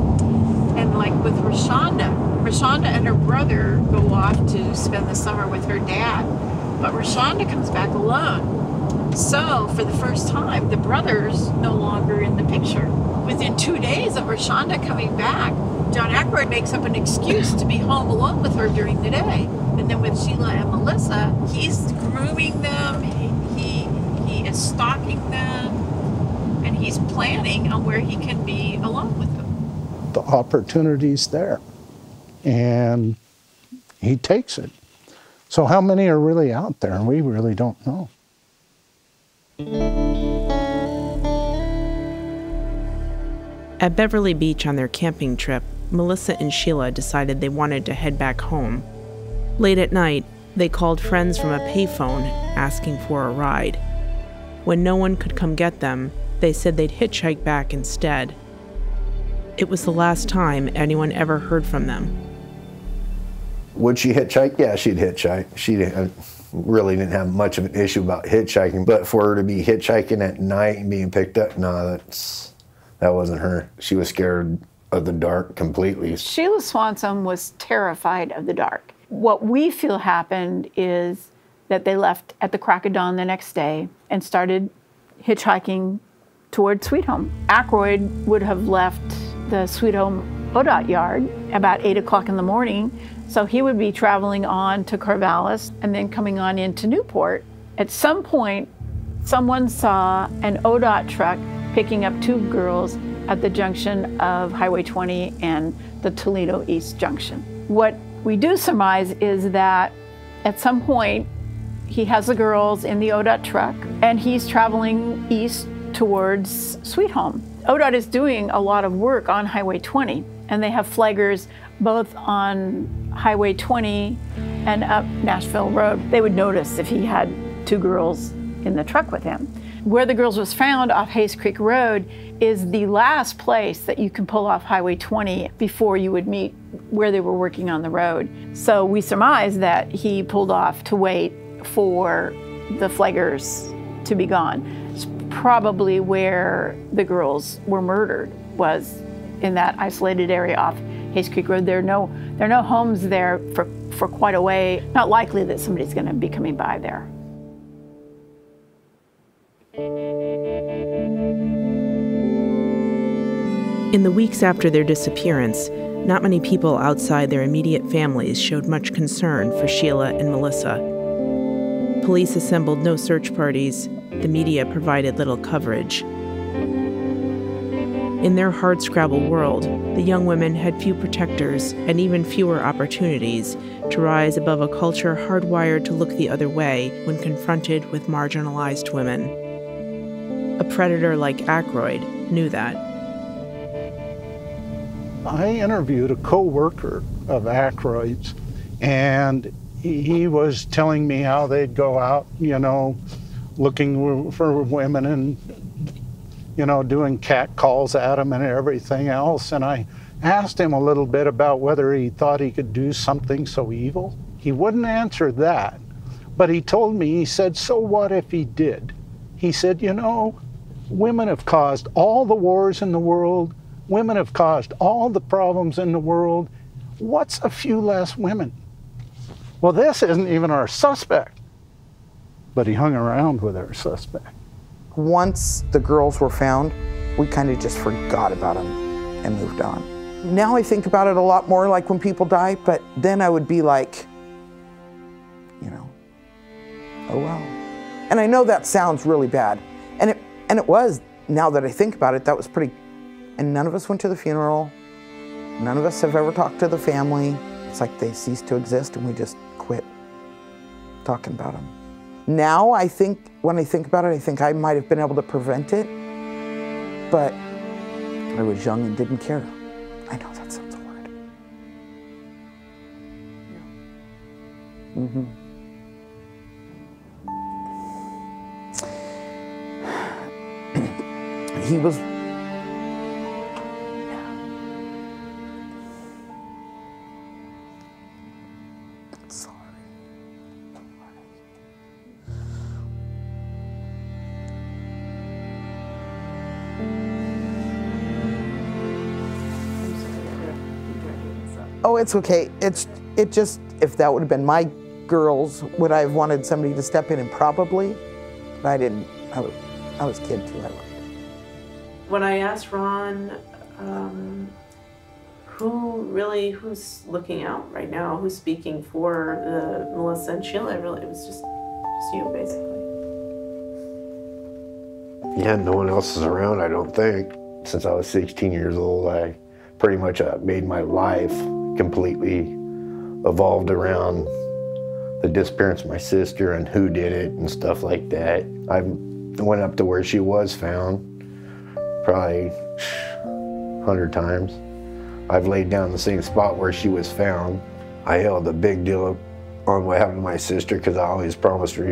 Speaker 11: And like with Rashonda and her brother go off to spend the summer with her dad, but Rashonda comes back alone. So for the first time, the brother's no longer in the picture. Within 2 days of Rashonda coming back, John Ackroyd makes up an excuse to be home alone with her during the day. And then with Sheila and Melissa, he's grooming them, he is stalking them, and he's planning on where he can be alone with them.
Speaker 1: The opportunity's there, and he takes it. So how many are really out there? And we really don't know.
Speaker 7: At Beverly Beach on their camping trip, Melissa and Sheila decided they wanted to head back home. Late at night, they called friends from a payphone asking for a ride. When no one could come get them, they said they'd hitchhike back instead. It was the last time anyone ever heard from them.
Speaker 12: Would she hitchhike? Yeah, she'd hitchhike. She really didn't have much of an issue about hitchhiking, but for her to be hitchhiking at night and being picked up, no, that wasn't her. She was scared of the dark completely.
Speaker 16: Sheila Swanson was terrified of the dark. What we feel happened is that they left at the crack of dawn the next day and started hitchhiking toward Sweet Home. Ackroyd would have left the Sweet Home ODOT yard about 8 o'clock in the morning, so he would be traveling on to Corvallis and then coming on into Newport. At some point, someone saw an ODOT truck picking up 2 girls at the junction of Highway 20 and the Toledo East Junction. What we do surmise is that at some point, he has the girls in the ODOT truck and he's traveling east towards Sweet Home. ODOT is doing a lot of work on Highway 20, and they have flaggers both on Highway 20 and up Nashville Road. They would notice if he had 2 girls in the truck with him. Where the girls was found off Hayes Creek Road is the last place that you can pull off Highway 20 before you would meet where they were working on the road. So we surmise that he pulled off to wait for the flaggers to be gone. It's probably where the girls were murdered, was in that isolated area off Hayes Creek Road. There are no homes there for quite a way. Not likely that somebody's going to be coming by there.
Speaker 7: In the weeks after their disappearance, not many people outside their immediate families showed much concern for Sheila and Melissa. Police assembled no search parties. The media provided little coverage. In their hardscrabble world, the young women had few protectors and even fewer opportunities to rise above a culture hardwired to look the other way when confronted with marginalized women. A predator like Ackroyd knew that.
Speaker 1: I interviewed a co-worker of Ackroyd's, and he was telling me how they'd go out, looking for women and, doing cat calls at them and everything else. And I asked him a little bit about whether he thought he could do something so evil. He wouldn't answer that, but he told me, he said, so what if he did? He said, women have caused all the wars in the world. Women have caused all the problems in the world. What's a few less women? Well, this isn't even our suspect. But he hung around with our suspect.
Speaker 4: Once the girls were found, we kind of just forgot about them and moved on. Now I think about it a lot more like when people die, but then I would be like, oh well. And I know that sounds really bad. And it was, now that I think about it, that was pretty. And none of us went to the funeral. None of us have ever talked to the family. It's like they ceased to exist and we just quit talking about them. Now I think, when I think about it, I think I might have been able to prevent it, but I was young and didn't care. I know that sounds hard. Mm-hmm. He was, sorry. Oh, it's okay. It just, if that would have been my girls, would I have wanted somebody to step in? And probably, but I didn't. I was a kid too.
Speaker 7: When I asked Ron, who's looking out right now, who's speaking for the Melissa and Sheila, it was just you, basically.
Speaker 12: Yeah, no one else is around, I don't think. Since I was 16 years old, I pretty much made my life completely evolved around the disappearance of my sister and who did it and stuff like that. I went up to where she was found probably 100 times. I've laid down the same spot where she was found. I held a big deal on what happened to my sister because I always promised her,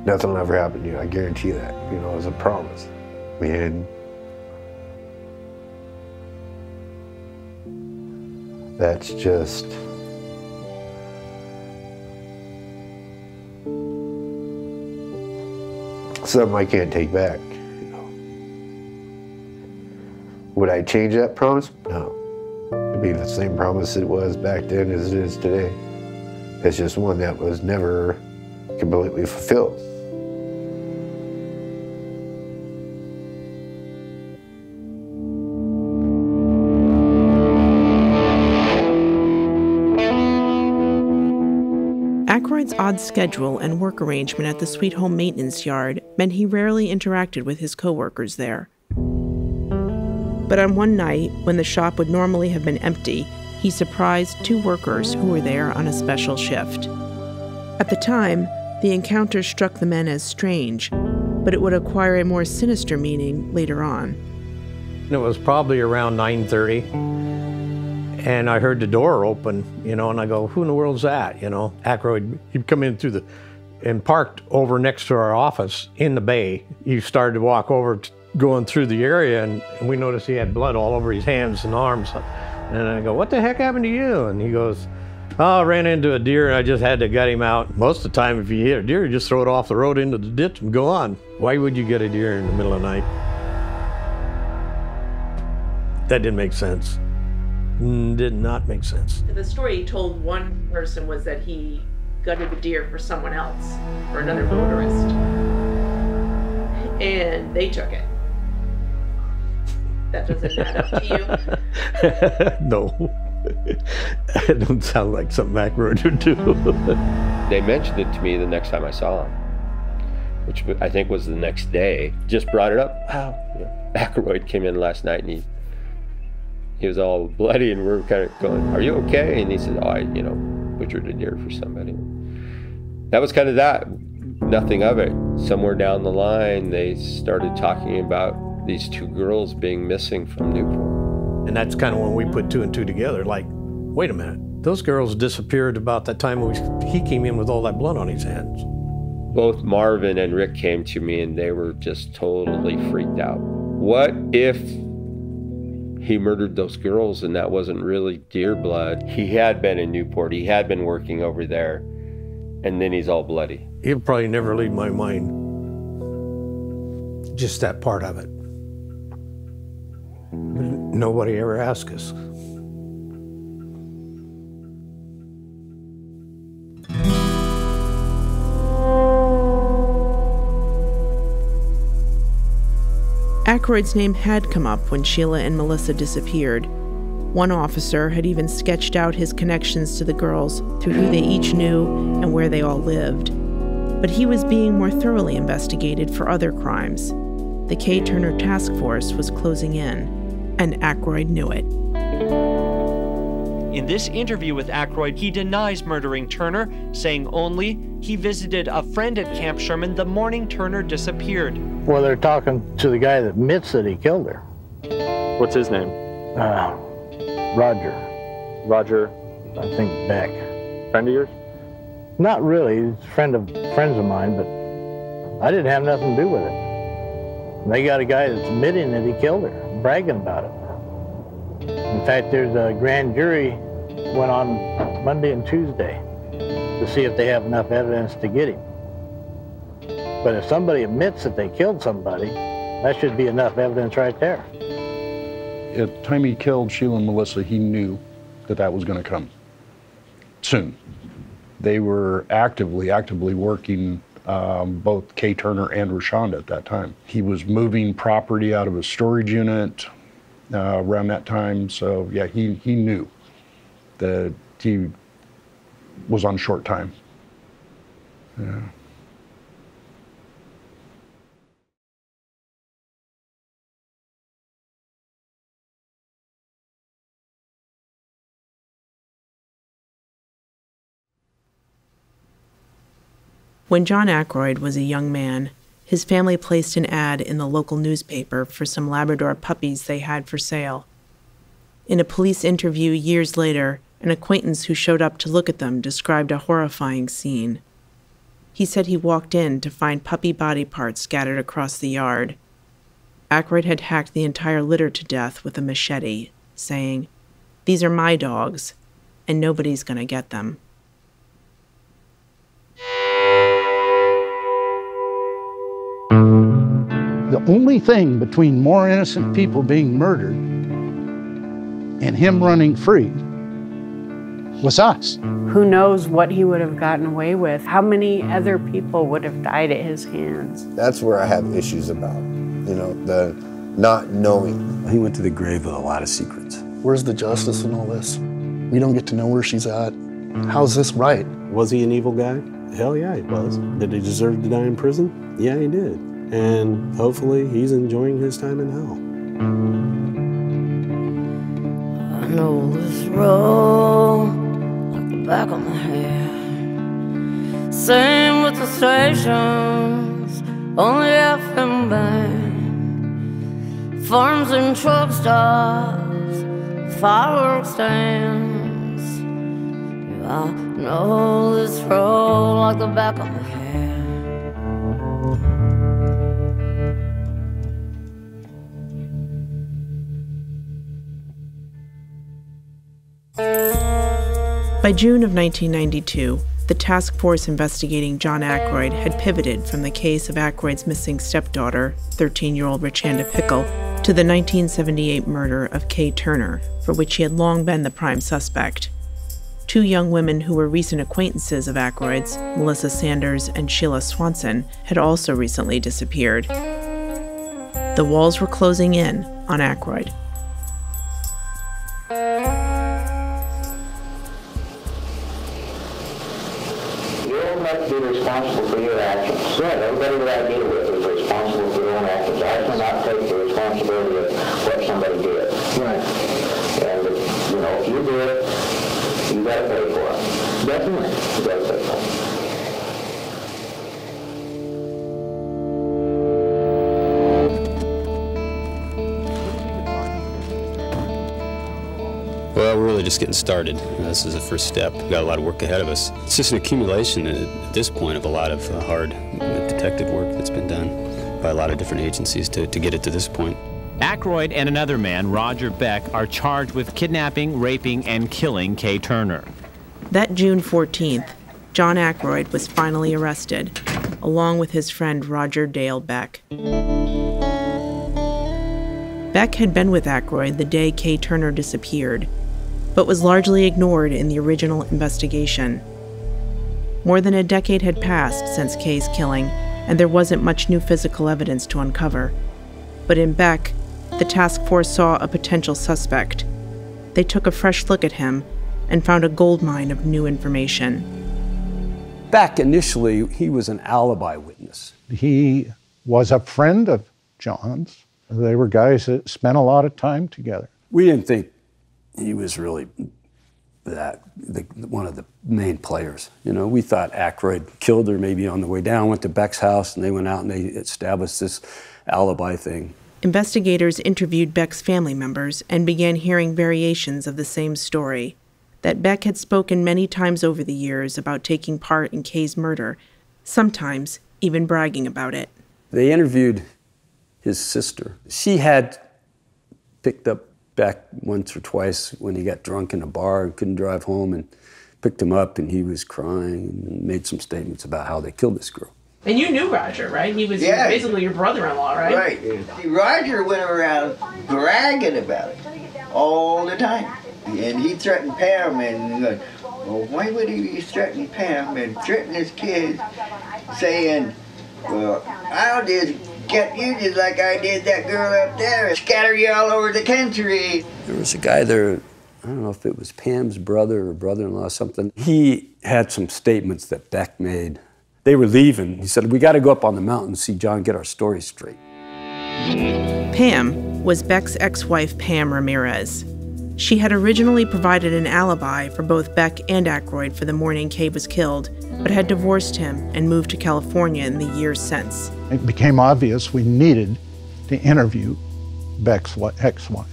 Speaker 12: nothing will ever happen to you. I guarantee that, it was a promise. And that's just something I can't take back. Would I change that promise? No. It'd be the same promise it was back then as it is today. It's just one that was never completely fulfilled.
Speaker 7: Ackroyd's odd schedule and work arrangement at the Sweet Home maintenance yard meant he rarely interacted with his coworkers there. But on one night, when the shop would normally have been empty, he surprised 2 workers who were there on a special shift. At the time, the encounter struck the men as strange, but it would acquire a more sinister meaning later on.
Speaker 24: It was probably around 9:30, and I heard the door open, and I go, who in the world's that, Ackroyd, he'd come in through and parked over next to our office in the bay. He started to walk over, going through the area, and we noticed he had blood all over his hands and arms. And I go, what the heck happened to you? And he goes, oh, I ran into a deer and I just had to gut him out. Most of the time, if you hit a deer, you just throw it off the road into the ditch and go on. Why would you get a deer in the middle of the night? That didn't make sense. Did not make sense.
Speaker 7: The story he told one person was that he gutted the deer for someone else, for another motorist. And they took it. That doesn't add up to you?
Speaker 24: No. It don't sound like something Ackroyd would do.
Speaker 9: They mentioned it to me the next time I saw him, which I think was the next day. Just brought it up. Wow, Ackroyd came in last night and he was all bloody, and we were kind of going, are you okay? And he said, oh, I butchered a deer for somebody. That was kind of that. Nothing of it. Somewhere down the line, they started talking about these 2 girls being missing from Newport.
Speaker 24: And that's kind of when we put 2 and 2 together, like, wait a minute, those girls disappeared about that time he came in with all that blood on his hands.
Speaker 9: Both Marvin and Rick came to me and they were just totally freaked out. What if he murdered those girls and that wasn't really deer blood? He had been in Newport, he had been working over there, and then he's all bloody.
Speaker 24: He'll probably never leave my mind, just that part of it. Nobody ever asked us.
Speaker 7: Ackroyd's name had come up when Sheila and Melissa disappeared. One officer had even sketched out his connections to the girls through who they each knew and where they all lived. But he was being more thoroughly investigated for other crimes. The K. Turner Task Force was closing in, and Ackroyd knew it.
Speaker 10: In this interview with Ackroyd, he denies murdering Turner, saying only he visited a friend at Camp Sherman the morning Turner disappeared.
Speaker 14: Well, they're talking to the guy that admits that he killed her.
Speaker 17: What's his name?
Speaker 14: Roger.
Speaker 17: Roger?
Speaker 14: I think Beck.
Speaker 17: Friend of yours?
Speaker 14: Not really. He's a friends of mine, but I didn't have nothing to do with it. And they got a guy that's admitting that he killed her, bragging about it. In fact, there's a grand jury went on Monday and Tuesday to see if they have enough evidence to get him. But if somebody admits that they killed somebody, that should be enough evidence right there.
Speaker 2: At the time he killed Sheila and Melissa, he knew that was going to come soon. They were actively working both Kay Turner and Rashonda at that time. He was moving property out of a storage unit around that time, so yeah, he knew that he was on short time. Yeah.
Speaker 7: When John Ackroyd was a young man, his family placed an ad in the local newspaper for some Labrador puppies they had for sale. In a police interview years later, an acquaintance who showed up to look at them described a horrifying scene. He said he walked in to find puppy body parts scattered across the yard. Ackroyd had hacked the entire litter to death with a machete, saying, "These are my dogs, and nobody's gonna get them."
Speaker 12: The
Speaker 1: only thing between more innocent people being murdered and him running free was us.
Speaker 3: Who knows what he would have gotten away with? How many other people would have died at his hands?
Speaker 12: That's where I have issues about, you know, the not knowing.
Speaker 5: He went to the grave with a lot of secrets. Where's the justice in all this? We don't get to know where she's at. How's this right?
Speaker 18: Was he an evil guy? Hell yeah, he was. Did he deserve to die in prison? Yeah, he did. And hopefully he's enjoying his time in hell.
Speaker 6: I know this road like the back of my hand. Same with the stations, only FM band. Farms and truck stops, fireworks stands. I know this road like the back of my hand.
Speaker 7: By June of 1992, the task force investigating John Ackroyd had pivoted from the case of Ackroyd's missing stepdaughter, 13-year-old Richanda Pickle, to the 1978 murder of Kay Turner, for which he had long been the prime suspect. Two young women who were recent acquaintances of Ackroyd's, Melissa Sanders and Sheila Swanson, had also recently disappeared. The walls were closing in on Ackroyd.
Speaker 22: You must be responsible for your actions. Right, everybody that I deal with is responsible for their own actions. I cannot take the responsibility of what somebody did. Right. And, you know, if you do it, you gotta pay for it. Definitely. You gotta pay for it.
Speaker 23: Well, we're really just getting started. This is the first step. We've got a lot of work ahead of us. It's just an accumulation at this point of a lot of hard detective work that's been done by a lot of different agencies to get it to this point.
Speaker 25: Ackroyd and another man, Roger Beck, are charged with kidnapping, raping, and killing Kay Turner.
Speaker 7: That June 14th, John Ackroyd was finally arrested, along with his friend Roger Dale Beck. Beck had been with Ackroyd the day Kay Turner disappeared, but was largely ignored in the original investigation. More than a decade had passed since Kay's killing, and there wasn't much new physical evidence to uncover. But in Beck, the task force saw a potential suspect. They took a fresh look at him and found a goldmine of new information.
Speaker 5: Beck, initially, he was an alibi witness.
Speaker 1: He was a friend of John's. They were guys that spent a lot of time together.
Speaker 5: We didn't think he was really one of the main players. You know, we thought Ackroyd killed her maybe on the way down, went to Beck's house, and they went out and they established this alibi thing.
Speaker 7: Investigators interviewed Beck's family members and began hearing variations of the same story, that Beck had spoken many times over the years about taking part in Kay's murder, sometimes even bragging about it.
Speaker 5: They interviewed his sister. She had picked up Beck once or twice when he got drunk in a bar and couldn't drive home, and picked him up and he was crying and made some statements about how they killed this girl.
Speaker 7: And you knew Roger, right? He was basically your brother-in-law, right?
Speaker 26: Right. See, Roger went around bragging about it all the time. And he threatened Pam, and he goes, well, why would he be threatening Pam and threatening his kids, saying, well, I'll just get you just like I did that girl up there and scatter you all over the country.
Speaker 5: There was a guy there, I don't know if it was Pam's brother or brother-in-law or something. He had some statements that Beck made. They were leaving. He said, we got to go up on the mountain and see John get our story straight.
Speaker 7: Pam was Beck's ex-wife, Pam Ramirez. She had originally provided an alibi for both Beck and Ackroyd for the morning Kay was killed, but had divorced him and moved to California in the years since.
Speaker 1: It became obvious we needed to interview Beck's ex-wife.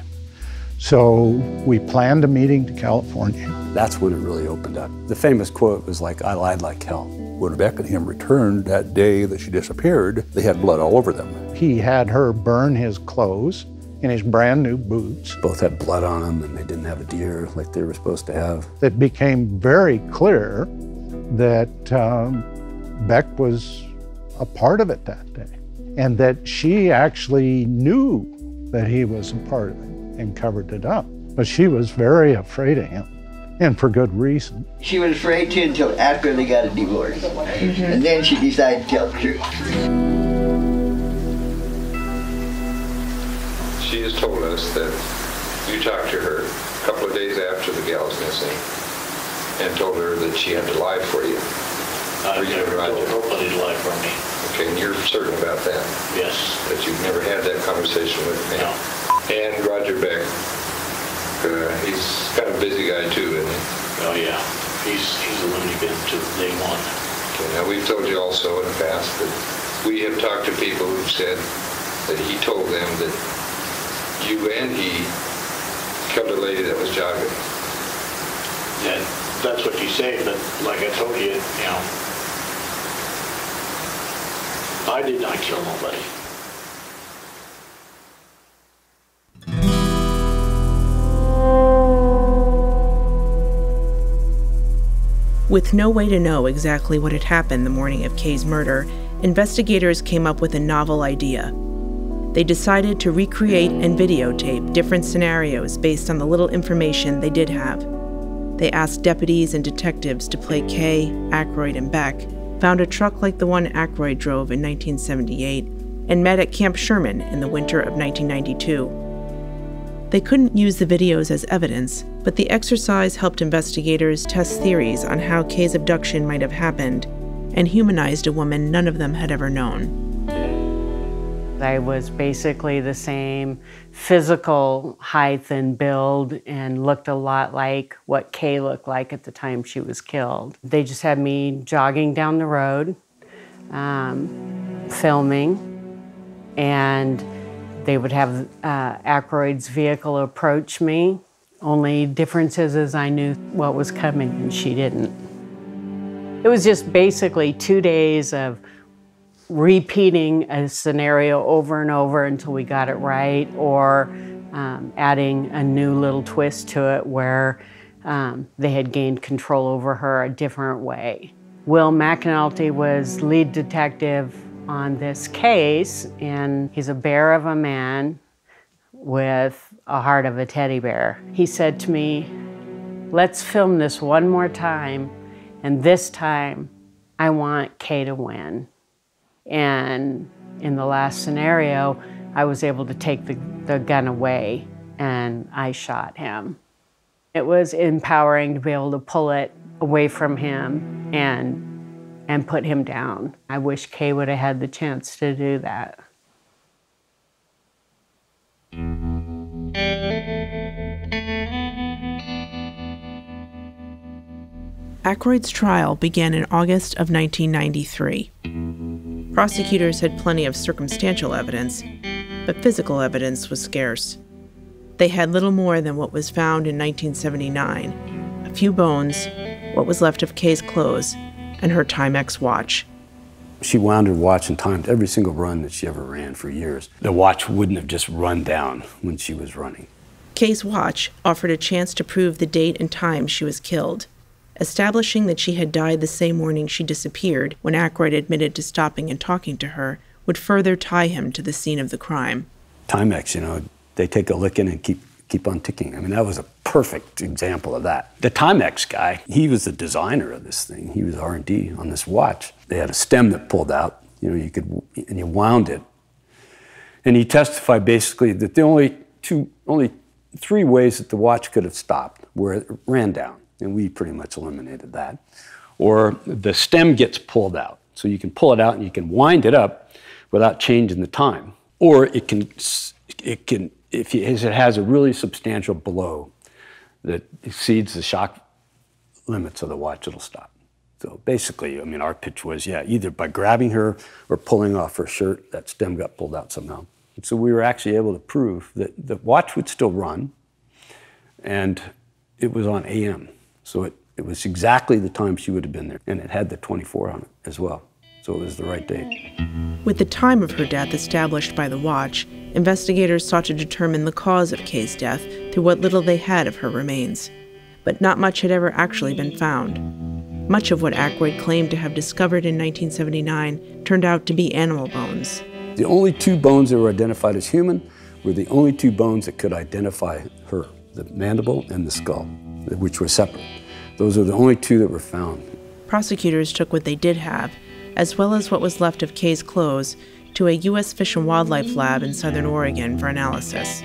Speaker 1: So we planned a meeting to California.
Speaker 5: That's when it really opened up. The famous quote was like, I lied like hell.
Speaker 2: When Beck and him returned that day that she disappeared, they had blood all over them.
Speaker 1: He had her burn his clothes in his brand new boots.
Speaker 5: Both had blood on them and they didn't have a deer like they were supposed to have.
Speaker 1: It became very clear that Beck was a part of it that day. and that she actually knew that he was a part of it and covered it up. But she was very afraid of him, and for good reason.
Speaker 26: She was afraid to until after they got a divorce. And then she decided to tell the truth.
Speaker 8: She has told us that you talked to her a couple of days after the gal's missing and told her that she had to lie for you.
Speaker 13: I've never told nobody to lie for me.
Speaker 8: Okay, and you're certain about that?
Speaker 13: Yes.
Speaker 8: That you've never had that conversation with me?
Speaker 13: No.
Speaker 8: And Roger Beck, he's kind of a busy guy too, isn't he?
Speaker 13: Oh yeah, he's a loony bin to day one.
Speaker 8: Okay, now we've told you also in the past that we have talked to people who said that he told them that you and he killed a lady that was jogging.
Speaker 13: And that's what you say, but like I told you, you know, I did not kill nobody.
Speaker 7: With no way to know exactly what had happened the morning of Kay's murder, investigators came up with a novel idea. They decided to recreate and videotape different scenarios based on the little information they did have. They asked deputies and detectives to play Kay, Ackroyd, and Beck, found a truck like the one Ackroyd drove in 1978, and met at Camp Sherman in the winter of 1992. They couldn't use the videos as evidence, but the exercise helped investigators test theories on how Kay's abduction might have happened and humanized a woman none of them had ever known.
Speaker 3: I was basically the same physical height and build and looked a lot like what Kay looked like at the time she was killed. They just had me jogging down the road, filming, and they would have Ackroyd's vehicle approach me. Only difference is I knew what was coming and she didn't. It was just basically 2 days of repeating a scenario over and over until we got it right, or adding a new little twist to it where they had gained control over her a different way. Will McAnulty was lead detective on this case, and he's a bear of a man with a heart of a teddy bear. He said to me, "Let's film this one more time, and this time I want Kay to win." And in the last scenario, I was able to take the gun away and I shot him. It was empowering to be able to pull it away from him and put him down. I wish Kay would have had the chance to do that.
Speaker 7: Ackroyd's trial began in August of 1993. Prosecutors had plenty of circumstantial evidence, but physical evidence was scarce. They had little more than what was found in 1979, a few bones, what was left of Kay's clothes, and her Timex watch.
Speaker 5: She wound her watch and timed every single run that she ever ran for years. The watch wouldn't have just run down when she was running.
Speaker 7: Kay's watch offered a chance to prove the date and time she was killed. Establishing that she had died the same morning she disappeared, when Ackroyd admitted to stopping and talking to her, would further tie him to the scene of the crime.
Speaker 5: Timex, you know, they take a licking and keep on ticking. I mean, that was a perfect example of that. The Timex guy, he was the designer of this thing. He was R&D on this watch. They had a stem that pulled out, you know, and you wound it. And he testified basically that the only three ways that the watch could have stopped were it ran down. And we pretty much eliminated that. Or the stem gets pulled out. So you can pull it out and you can wind it up without changing the time. Or it can, if it has a really substantial blow that exceeds the shock limits of the watch, it'll stop. So basically, I mean, our pitch was, yeah, either by grabbing her or pulling off her shirt, that stem got pulled out somehow. And so we were actually able to prove that the watch would still run, and it was on AM. So it was exactly the time she would have been there, and it had the 24 on it as well. So it was the right date.
Speaker 7: With the time of her death established by the watch, investigators sought to determine the cause of Kay's death through what little they had of her remains. But not much had ever actually been found. Much of what Ackroyd claimed to have discovered in 1979 turned out to be animal bones.
Speaker 5: The only two bones that were identified as human were the only two bones that could identify her, the mandible and the skull, which were separate. Those are the only two that were found.
Speaker 7: Prosecutors took what they did have, as well as what was left of Kay's clothes, to a U.S. Fish and Wildlife lab in Southern Oregon for analysis.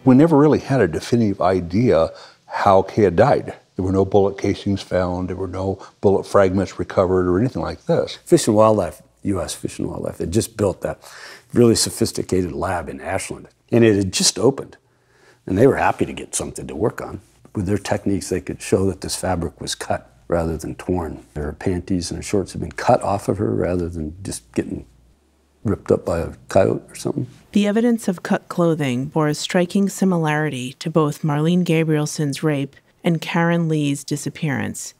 Speaker 2: We never really had a definitive idea how Kay had died. There were no bullet casings found, there were no bullet fragments recovered or anything like this.
Speaker 5: Fish and Wildlife, U.S. Fish and Wildlife, had just built that really sophisticated lab in Ashland. And it had just opened. And they were happy to get something to work on. With their techniques, they could show that this fabric was cut rather than torn. Her panties and her shorts had been cut off of her rather than just getting ripped up by a coyote or something.
Speaker 7: The evidence of cut clothing bore a striking similarity to both Marlene Gabrielson's rape and Karen Lee's disappearance.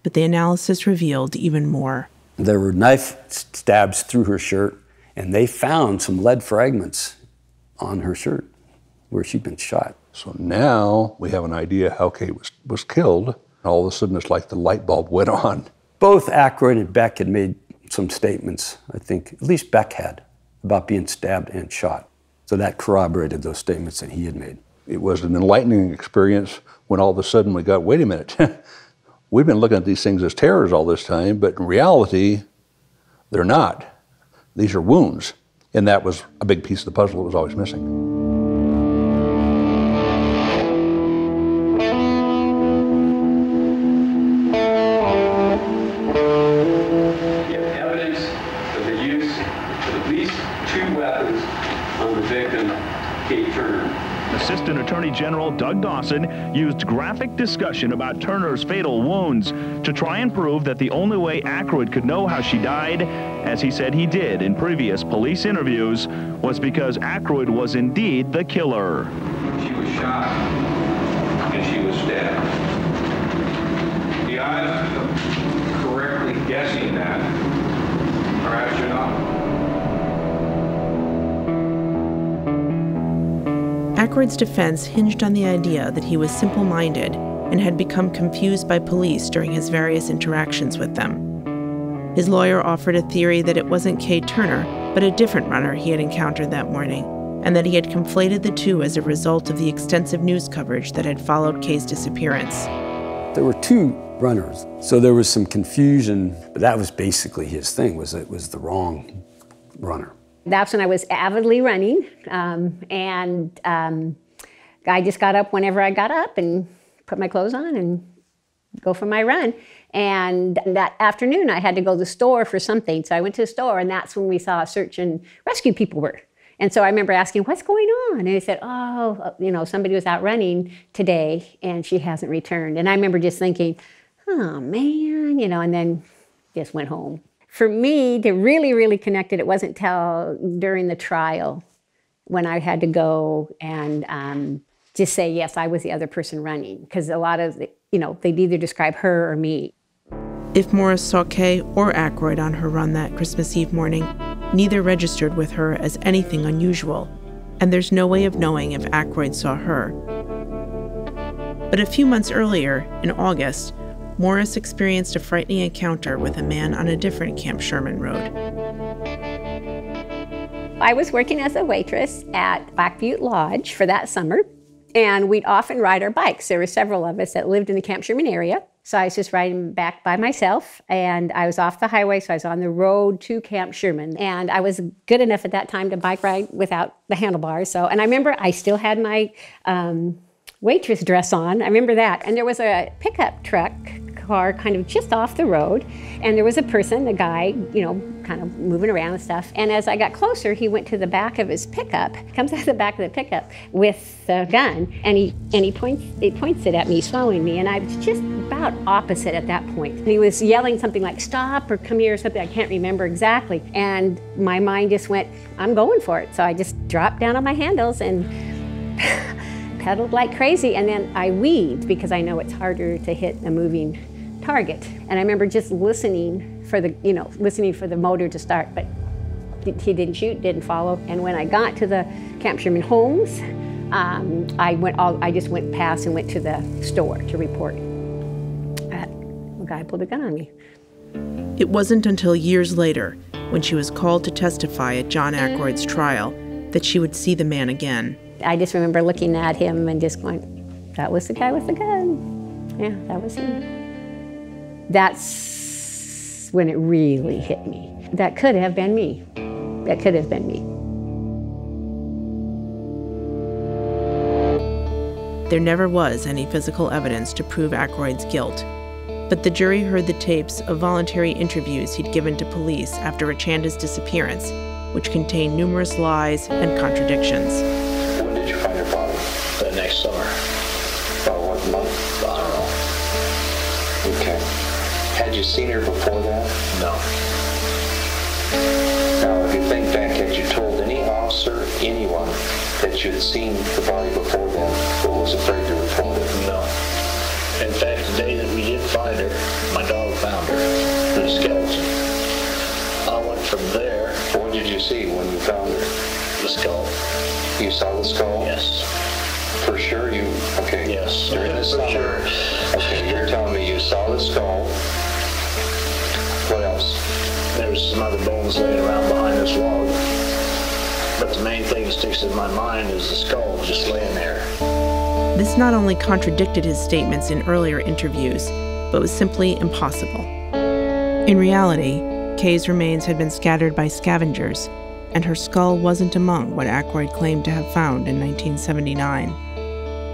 Speaker 7: But the analysis revealed even more.
Speaker 5: There were knife stabs through her shirt, and they found some lead fragments on her shirt where she'd been shot.
Speaker 2: So now we have an idea how Kay was killed. All of a sudden, it's like the light bulb went on.
Speaker 5: Both Ackroyd and Beck had made some statements, I think, at least Beck had, about being stabbed and shot. So that corroborated those statements that he had made.
Speaker 2: It was an enlightening experience when all of a sudden we got, wait a minute, we've been looking at these things as terrors all this time, but in reality, they're not. These are wounds. And that was a big piece of the puzzle that was always missing.
Speaker 11: Assistant Attorney General Doug Dawson used graphic discussion about Turner's fatal wounds to try and prove that the only way Ackroyd could know how she died, as he said he did in previous police interviews, was because Ackroyd was indeed the killer.
Speaker 8: She was shot and she was stabbed. The odds of correctly guessing that are astronomical.
Speaker 7: Ackroyd's defense hinged on the idea that he was simple-minded and had become confused by police during his various interactions with them. His lawyer offered a theory that it wasn't Kay Turner, but a different runner he had encountered that morning, and that he had conflated the two as a result of the extensive news coverage that had followed Kay's disappearance.
Speaker 5: There were two runners, so there was some confusion, but that was basically his thing, was it was the wrong runner.
Speaker 15: That's when I was avidly running, I just got up whenever I got up and put my clothes on and go for my run. And that afternoon I had to go to the store for something, so I went to the store, and that's when we saw search and rescue people were. And so I remember asking, what's going on? And they said, oh, you know, somebody was out running today and she hasn't returned. And I remember just thinking, oh man, you know, and then just went home. For me, to really connect it, it wasn't till during the trial when I had to go and just say, yes, I was the other person running. Because a lot of, you know, they'd either describe her or me.
Speaker 7: If Morris saw Kay or Ackroyd on her run that Christmas Eve morning, neither registered with her as anything unusual, and there's no way of knowing if Ackroyd saw her. But a few months earlier, in August, Morris experienced a frightening encounter with a man on a different Camp Sherman road.
Speaker 15: I was working as a waitress at Black Butte Lodge for that summer, and we'd often ride our bikes. There were several of us that lived in the Camp Sherman area, so I was just riding back by myself, and I was off the highway, so I was on the road to Camp Sherman, and I was good enough at that time to bike ride without the handlebars. And I remember I still had my waitress dress on. I remember that. And there was a pickup truck car kind of just off the road, and there was a person, a guy, you know, kind of moving around and stuff. And as I got closer, he went to the back of his pickup, comes out of the back of the pickup with a gun, and he points it at me, he's following me, and I was just about opposite at that point. And he was yelling something like, stop, or come here, or something, I can't remember exactly. And my mind just went, I'm going for it. So I just dropped down on my handles and pedaled like crazy, and then I weaved because I know it's harder to hit a moving target. And I remember just listening for the, listening for the motor to start, but he didn't shoot, didn't follow. And when I got to the Camp Sherman homes, I just went past and went to the store to report that a guy pulled a gun on me.
Speaker 7: It wasn't until years later, when she was called to testify at John Ackroyd's trial, that she would see the man again.
Speaker 15: I just remember looking at him and just going, that was the guy with the gun. Yeah, that was him. That's when it really hit me. That could have been me. That could have been me.
Speaker 7: There never was any physical evidence to prove Ackroyd's guilt, but the jury heard the tapes of voluntary interviews he'd given to police after Rechanda's disappearance, which contained numerous lies and contradictions.
Speaker 13: When did you find her body? The next summer. About what month? I don't know.
Speaker 4: Okay. Had you seen her before that?
Speaker 13: No.
Speaker 4: Now, if you think back, had you told any officer, anyone, that you had seen the body before then, but was afraid to report it?
Speaker 13: No. In fact, the day that we did find her, my dog found her, the skeleton. I went from there.
Speaker 4: What did you see when you found her?
Speaker 13: The skull.
Speaker 4: You saw the skull?
Speaker 13: Yes.
Speaker 4: For sure you, okay.
Speaker 13: Yes.
Speaker 4: During the summer.
Speaker 13: Sure.
Speaker 4: Okay, you're telling me you saw the skull. What else?
Speaker 13: There was some other bones laying around behind this log. But the main thing that sticks in my mind is the skull just laying there.
Speaker 7: This not only contradicted his statements in earlier interviews, but was simply impossible. In reality, Kay's remains had been scattered by scavengers, and her skull wasn't among what Ackroyd claimed to have found in 1979.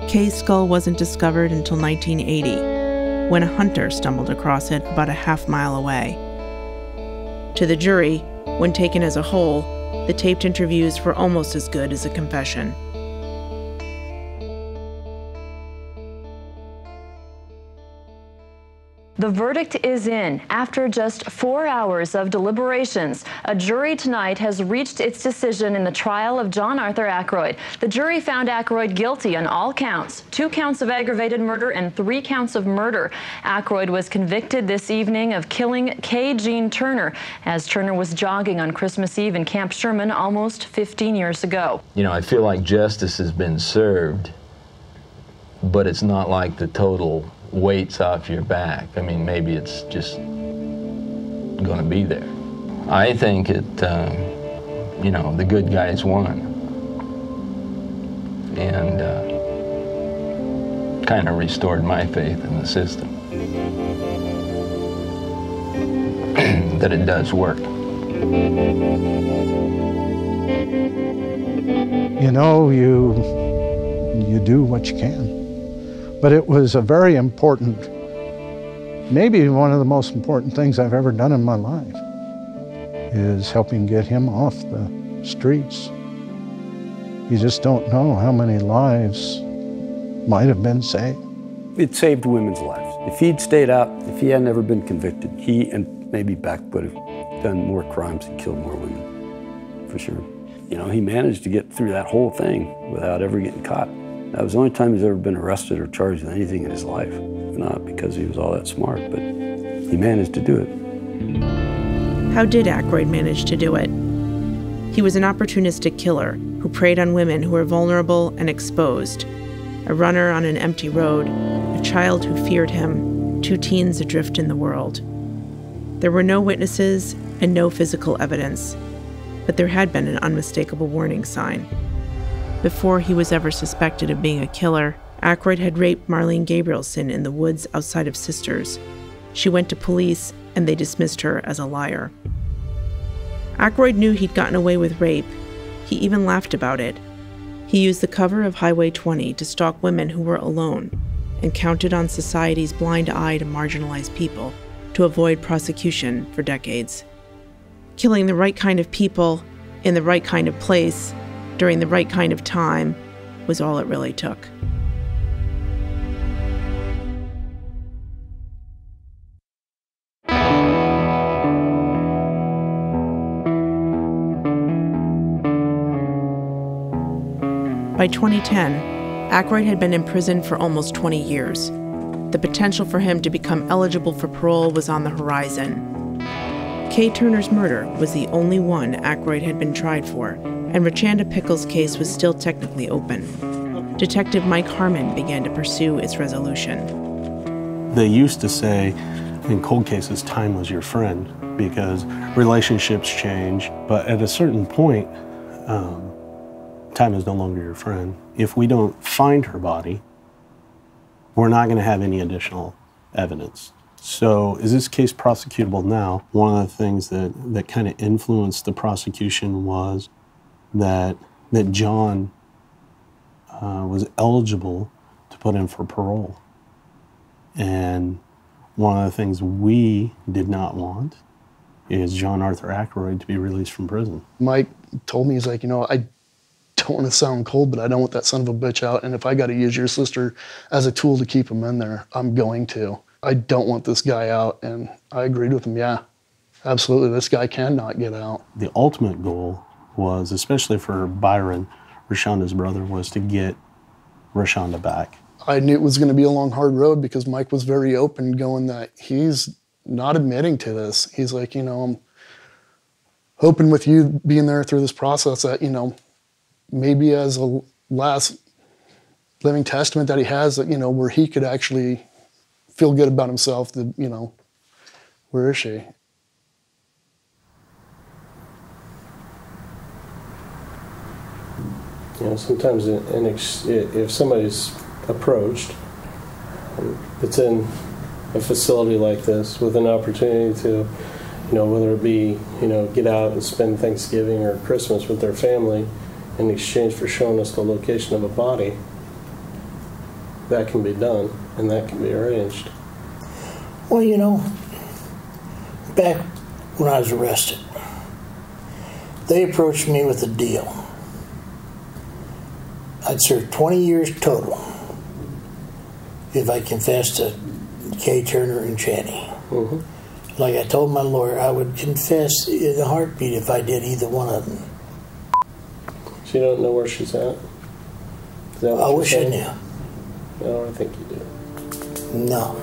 Speaker 7: Kay's skull wasn't discovered until 1980, when a hunter stumbled across it about a half-mile away. To the jury, when taken as a whole, the taped interviews were almost as good as a confession.
Speaker 9: The verdict is in. After just 4 hours of deliberations, a jury tonight has reached its decision in the trial of John Arthur Ackroyd. The jury found Ackroyd guilty on all counts, 2 counts of aggravated murder and 3 counts of murder. Ackroyd was convicted this evening of killing Kay Jean Turner as Turner was jogging on Christmas Eve in Camp Sherman almost 15 years ago.
Speaker 16: You know, I feel like justice has been served, but it's not like the total weight's off your back. I mean, maybe it's just going to be there. I think it, you know, the good guys won. And kind of restored my faith in the system. That it does work.
Speaker 1: You know, you do what you can. But it was a very important, maybe one of the most important things I've ever done in my life, is helping get him off the streets. You just don't know how many lives might have been saved.
Speaker 5: It saved women's lives. If he'd stayed out, if he had never been convicted, he and maybe Beck would have done more crimes and killed more women, for sure. You know, he managed to get through that whole thing without ever getting caught. That was the only time he's ever been arrested or charged with anything in his life. Not because he was all that smart, but he managed to do it.
Speaker 7: How did Ackroyd manage to do it? He was an opportunistic killer who preyed on women who were vulnerable and exposed. A runner on an empty road, a child who feared him, 2 teens adrift in the world. There were no witnesses and no physical evidence, but there had been an unmistakable warning sign. Before he was ever suspected of being a killer, Ackroyd had raped Marlene Gabrielson in the woods outside of Sisters. She went to police, and they dismissed her as a liar. Ackroyd knew he'd gotten away with rape. He even laughed about it. He used the cover of Highway 20 to stalk women who were alone, and counted on society's blind eye to marginalized people to avoid prosecution for decades. Killing the right kind of people, in the right kind of place, during the right kind of time, was all it really took. By 2010, Ackroyd had been in prison for almost 20 years. The potential for him to become eligible for parole was on the horizon. Kay Turner's murder was the only one Ackroyd had been tried for, and Rachanda Pickles' case was still technically open. Detective Mike Harmon began to pursue its resolution.
Speaker 18: They used to say, In cold cases, time was your friend because relationships change, but at a certain point, time is no longer your friend. If we don't find her body, we're not going to have any additional evidence. So is this case prosecutable now? One of the things that kind of influenced the prosecution was that John was eligible to put in for parole. And one of the things we did not want is John Arthur Ackroyd to be released from prison.
Speaker 10: Mike told me, he's like, you know, I don't want to sound cold, but I don't want that son of a bitch out. And if I got to use your sister as a tool to keep him in there, I'm going to. I don't want this guy out. And I agreed with him. Yeah, absolutely. This guy cannot get out.
Speaker 18: The ultimate goal was, especially for Byron, Rashonda's brother, was to get Rashonda back.
Speaker 10: I knew it was going to be a long, hard road because Mike was very open, going that he's not admitting to this. He's like, you know, I'm hoping with you being there through this process that, you know, maybe as a last living testament that he has, that, you know, where he could actually feel good about himself, that, you know, where is she?
Speaker 17: You know, sometimes if somebody's approached, it's in a facility like this with an opportunity to, you know, whether it be, you know, get out and spend Thanksgiving or Christmas with their family in exchange for showing us the location of a body, that can be done and that can be arranged.
Speaker 13: Well, you know, back when I was arrested, they approached me with a deal. I'd serve 20 years total if I confessed to Kay Turner and Channy. Mm-hmm. Like I told my lawyer, I would confess in a heartbeat if I did either one of them.
Speaker 17: So you don't know where she's at?
Speaker 13: I wish I knew.
Speaker 17: No, I think you do.
Speaker 13: No.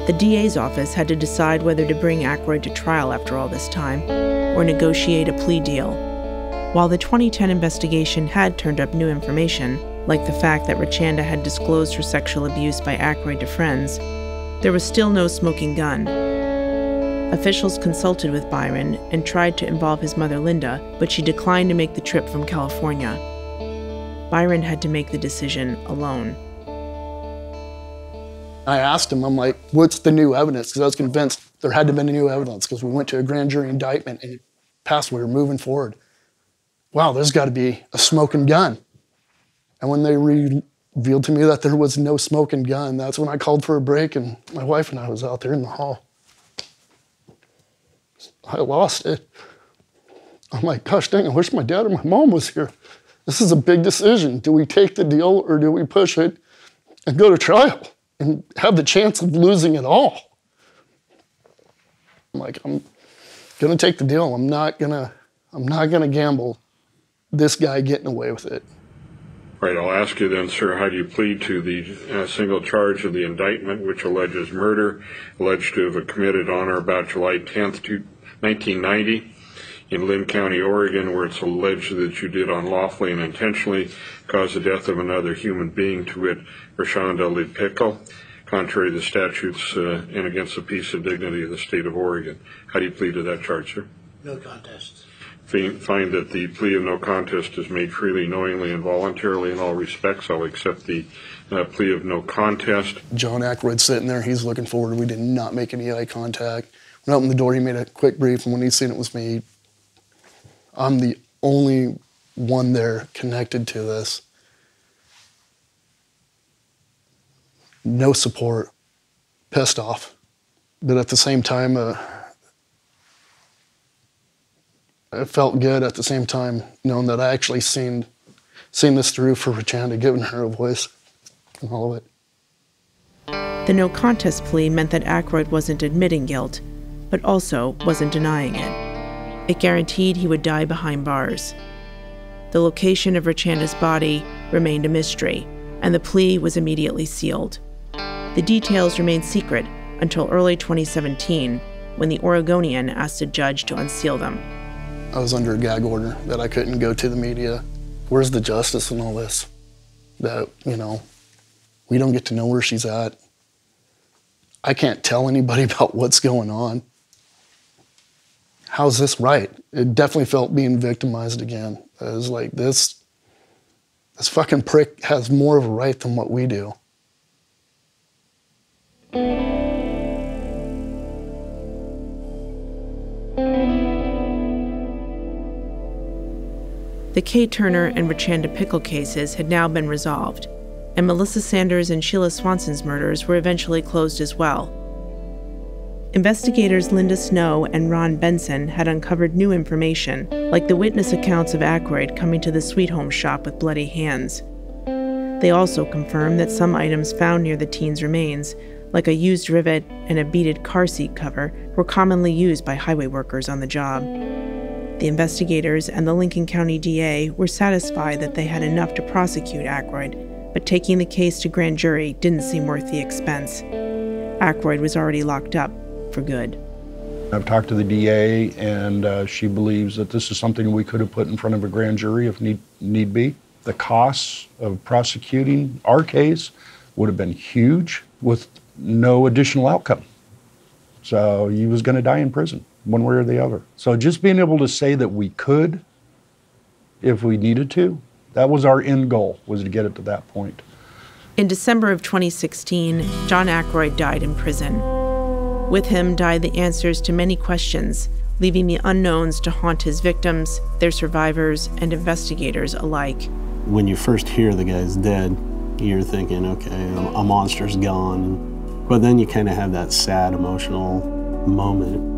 Speaker 7: The DA's office had to decide whether to bring Ackroyd to trial after all this time, or negotiate a plea deal. While the 2010 investigation had turned up new information, like the fact that Rachanda had disclosed her sexual abuse by Ackroyd to friends, there was still no smoking gun. Officials consulted with Byron and tried to involve his mother Linda, but she declined to make the trip from California. Byron had to make the decision alone.
Speaker 10: I asked him, I'm like, what's the new evidence? Because I was convinced there had to have been new evidence because we went to a grand jury indictment and it passed, we were moving forward. Wow, there's got to be a smoking gun. And when they revealed to me that there was no smoking gun, that's when I called for a break and my wife and I was out there in the hall. I lost it. I'm like, gosh dang, I wish my dad or my mom was here. This is a big decision. Do we take the deal or do we push it and go to trial and have the chance of losing it all? I'm like, I'm gonna take the deal. I'm not gonna gamble this guy getting away with it.
Speaker 19: Right, I'll ask you then, sir, how do you plead to the single charge of the indictment, which alleges murder, alleged to have committed on or about July 10th, 1990, in Linn County, Oregon, where it's alleged that you did unlawfully and intentionally cause the death of another human being, to wit, Rashonda Lipickle, contrary to the statutes and against the peace and dignity of the state of Oregon. How do you plead to that charge, sir?
Speaker 13: No contest.
Speaker 19: Find that the plea of no contest is made freely, knowingly, and voluntarily in all respects. I'll accept the plea of no contest.
Speaker 10: John Ackroyd sitting there, he's looking forward. We did not make any eye contact. When I opened the door, he made a quick brief, and when he seen it was me, I'm the only one there connected to this. No support, pissed off. But at the same time, it felt good at the same time, knowing that I actually seen this through for Rachanda, giving her a voice and all of it.
Speaker 7: The no contest plea meant that Ackroyd wasn't admitting guilt, but also wasn't denying it. It guaranteed he would die behind bars. The location of Rachanda's body remained a mystery, and the plea was immediately sealed. The details remained secret until early 2017, when the Oregonian asked a judge to unseal them.
Speaker 10: I was under a gag order that I couldn't go to the media. Where's the justice in all this? That, you know, We don't get to know where she's at. I can't tell anybody about what's going on. How's this right? It definitely felt being victimized again. It was like, this fucking prick has more of a right than what we do.
Speaker 7: The Kay Turner and Richanda Pickle cases had now been resolved, and Melissa Sanders and Sheila Swanson's murders were eventually closed as well. Investigators Linda Snow and Ron Benson had uncovered new information, like the witness accounts of Ackroyd coming to the Sweet Home shop with bloody hands. They also confirmed that some items found near the teen's remains, like a used rivet and a beaded car seat cover, were commonly used by highway workers on the job. The investigators and the Lincoln County DA were satisfied that they had enough to prosecute Ackroyd, but taking the case to grand jury didn't seem worth the expense. Ackroyd was already locked up for good.
Speaker 2: I've talked to the DA, and she believes that this is something we could have put in front of a grand jury if need be. The costs of prosecuting our case would have been huge with no additional outcome. So he was going to die in prison, one way or the other. So just being able to say that we could, if we needed to, that was our end goal, was to get it to that point.
Speaker 7: In December of 2016, John Ackroyd died in prison. With him died the answers to many questions, leaving the unknowns to haunt his victims, their survivors, and investigators alike.
Speaker 18: When you first hear the guy's dead, you're thinking, okay, a monster's gone. But then you kind of have that sad, emotional moment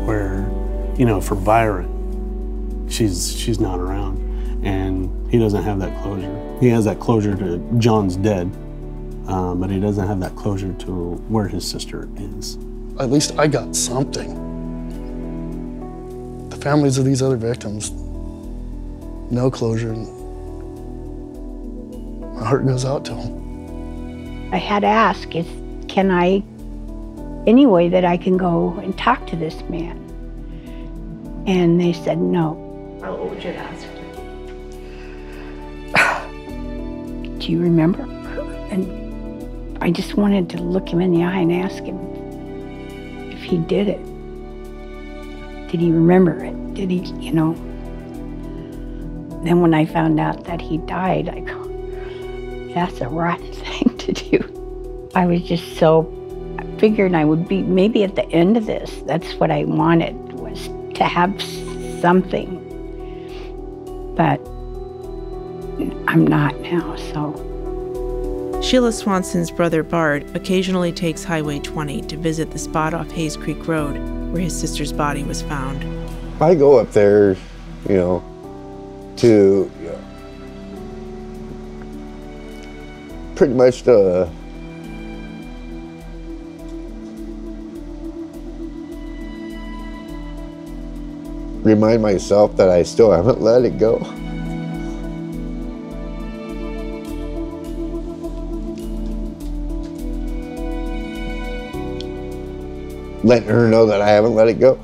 Speaker 18: where, you know, for Byron, she's not around, and he doesn't have that closure. He has that closure to John's dead, but he doesn't have that closure to where his sister is.
Speaker 10: At least I got something. The families of these other victims, no closure. My heart goes out to them.
Speaker 6: I had asked, can I, any way that I can go and talk to this man? And they said no.
Speaker 7: What would you ask?
Speaker 6: Do you remember her? And I just wanted to look him in the eye and ask him if he did it. Did he remember it? Did he, you know? Then when I found out that he died, I go, that's a rotten thing to do. I was just so, I figured I would be, maybe at the end of this, that's what I wanted, was to have something. But I'm not now, so.
Speaker 7: Sheila Swanson's brother Bart occasionally takes Highway 20 to visit the spot off Hayes Creek Road where his sister's body was found.
Speaker 12: I go up there, you know, to pretty much to remind myself that I still haven't let it go. Letting her know that I haven't let it go.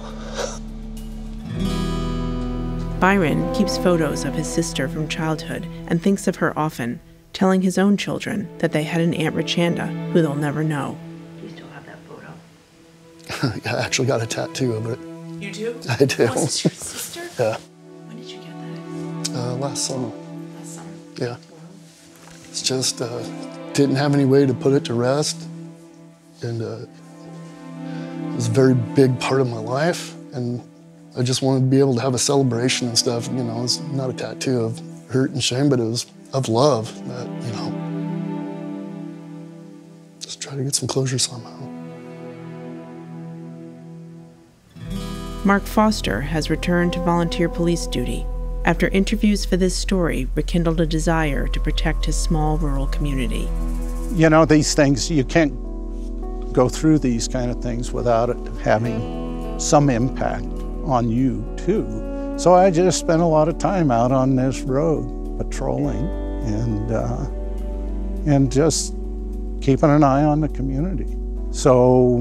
Speaker 7: Byron keeps photos of his sister from childhood and thinks of her often, telling his own children that they had an Aunt Richanda who they'll never know.
Speaker 6: Do you still have that photo?
Speaker 10: I actually got a tattoo of it.
Speaker 7: You do?
Speaker 10: I do.
Speaker 7: Oh, is this your sister?
Speaker 10: Yeah.
Speaker 7: When did you get that?
Speaker 10: Last summer.
Speaker 7: Last summer?
Speaker 10: Yeah. It's just, didn't have any way to put it to rest. And it was a very big part of my life. And I just wanted to be able to have a celebration and stuff. You know, it's not a tattoo of hurt and shame, but it was of love that, you know, just try to get some closure somehow.
Speaker 7: Mark Foster has returned to volunteer police duty after interviews for this story rekindled a desire to protect his small rural community.
Speaker 1: You know, these things, you can't go through these kind of things without it having some impact on you too. So I just spent a lot of time out on this road patrolling and just keeping an eye on the community. So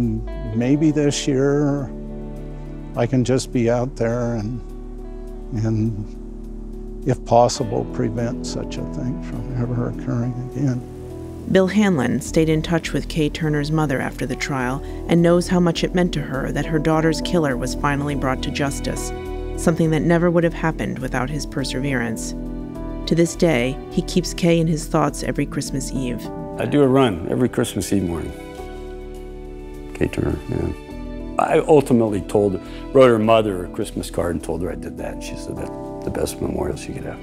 Speaker 1: maybe this year I can just be out there and if possible, prevent such a thing from ever occurring again.
Speaker 7: Bill Hanlon stayed in touch with Kay Turner's mother after the trial and knows how much it meant to her that her daughter's killer was finally brought to justice, something that never would have happened without his perseverance. To this day, he keeps Kay in his thoughts every Christmas Eve.
Speaker 5: I do a run every Christmas Eve morning. Kay Turner, yeah. I ultimately wrote her mother a Christmas card and told her I did that. She said that's the best memorial she could have.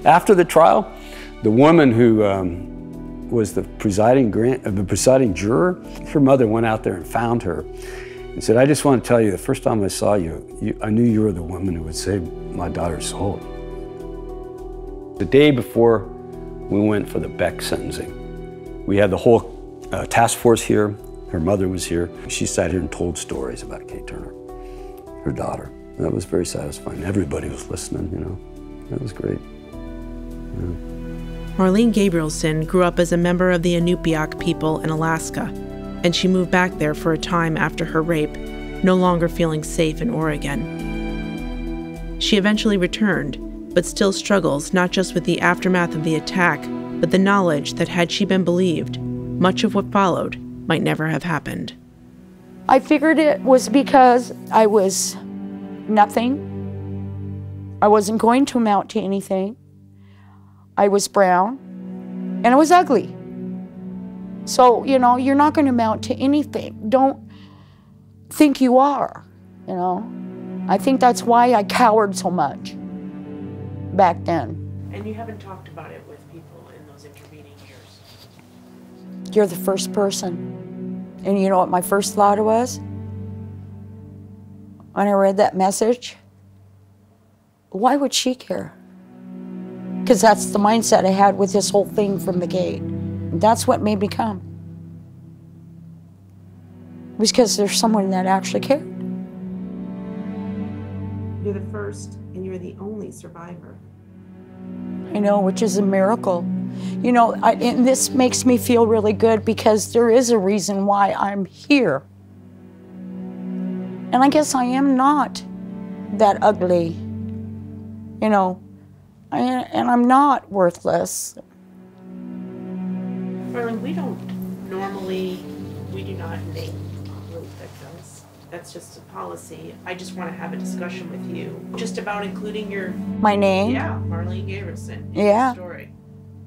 Speaker 5: After the trial, the woman who was the presiding juror, her mother went out there and found her and said, I just want to tell you, the first time I saw you, I knew you were the woman who would save my daughter's soul. The day before we went for the Beck sentencing, we had the whole task force here. Her mother was here. She sat here and told stories about Kay Turner, her daughter. That was very satisfying. Everybody was listening, you know. That was great. Yeah.
Speaker 7: Marlene Gabrielson grew up as a member of the Inupiaq people in Alaska, and she moved back there for a time after her rape, no longer feeling safe in Oregon. She eventually returned, but still struggles not just with the aftermath of the attack, but the knowledge that had she been believed, much of what followed might never have happened.
Speaker 14: I figured it was because I was nothing. I wasn't going to amount to anything. I was brown, and I was ugly. So, you know, you're not going to amount to anything. Don't think you are, you know. I think that's why I cowered so much back then.
Speaker 7: And you haven't talked about it with people in those intervening years?
Speaker 14: You're the first person. And you know what my first thought was? When I read that message, why would she care? Because that's the mindset I had with this whole thing from the gate. And that's what made me come. It was because there's someone that actually cared.
Speaker 7: You're the first, and you're the only survivor.
Speaker 14: I know, which is a miracle. You know, and this makes me feel really good because there is a reason why I'm here. And I guess I am not that ugly, you know, and I'm not worthless.
Speaker 7: Marlene, we do not name rape victims. That's just a policy. I just want to have a discussion with you, just about including
Speaker 14: my name?
Speaker 7: Yeah, Marlene Gabrielson.
Speaker 14: Yeah.
Speaker 7: Story.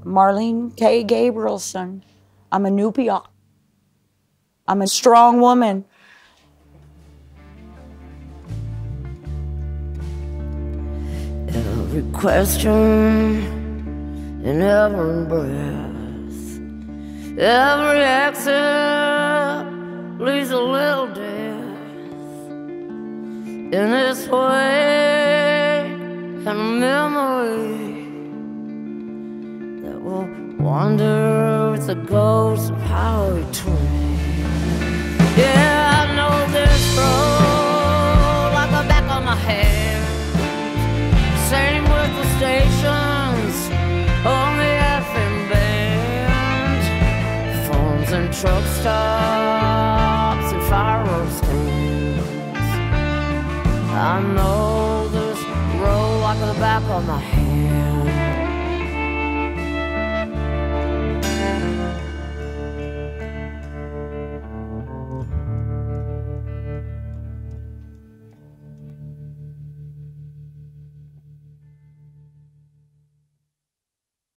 Speaker 14: Marlene K. Gabrielson. I'm a Inupiaq. I'm a strong woman.
Speaker 20: Every question and every breath, every exhale leaves a little death. In this way, and a memory that will wander with the ghost of Highway 20. Yeah, I know this road like the back of my hand. Same with the stations on the FM band, phones and truck stops and fireworks stands. I know this road like the back of my hand.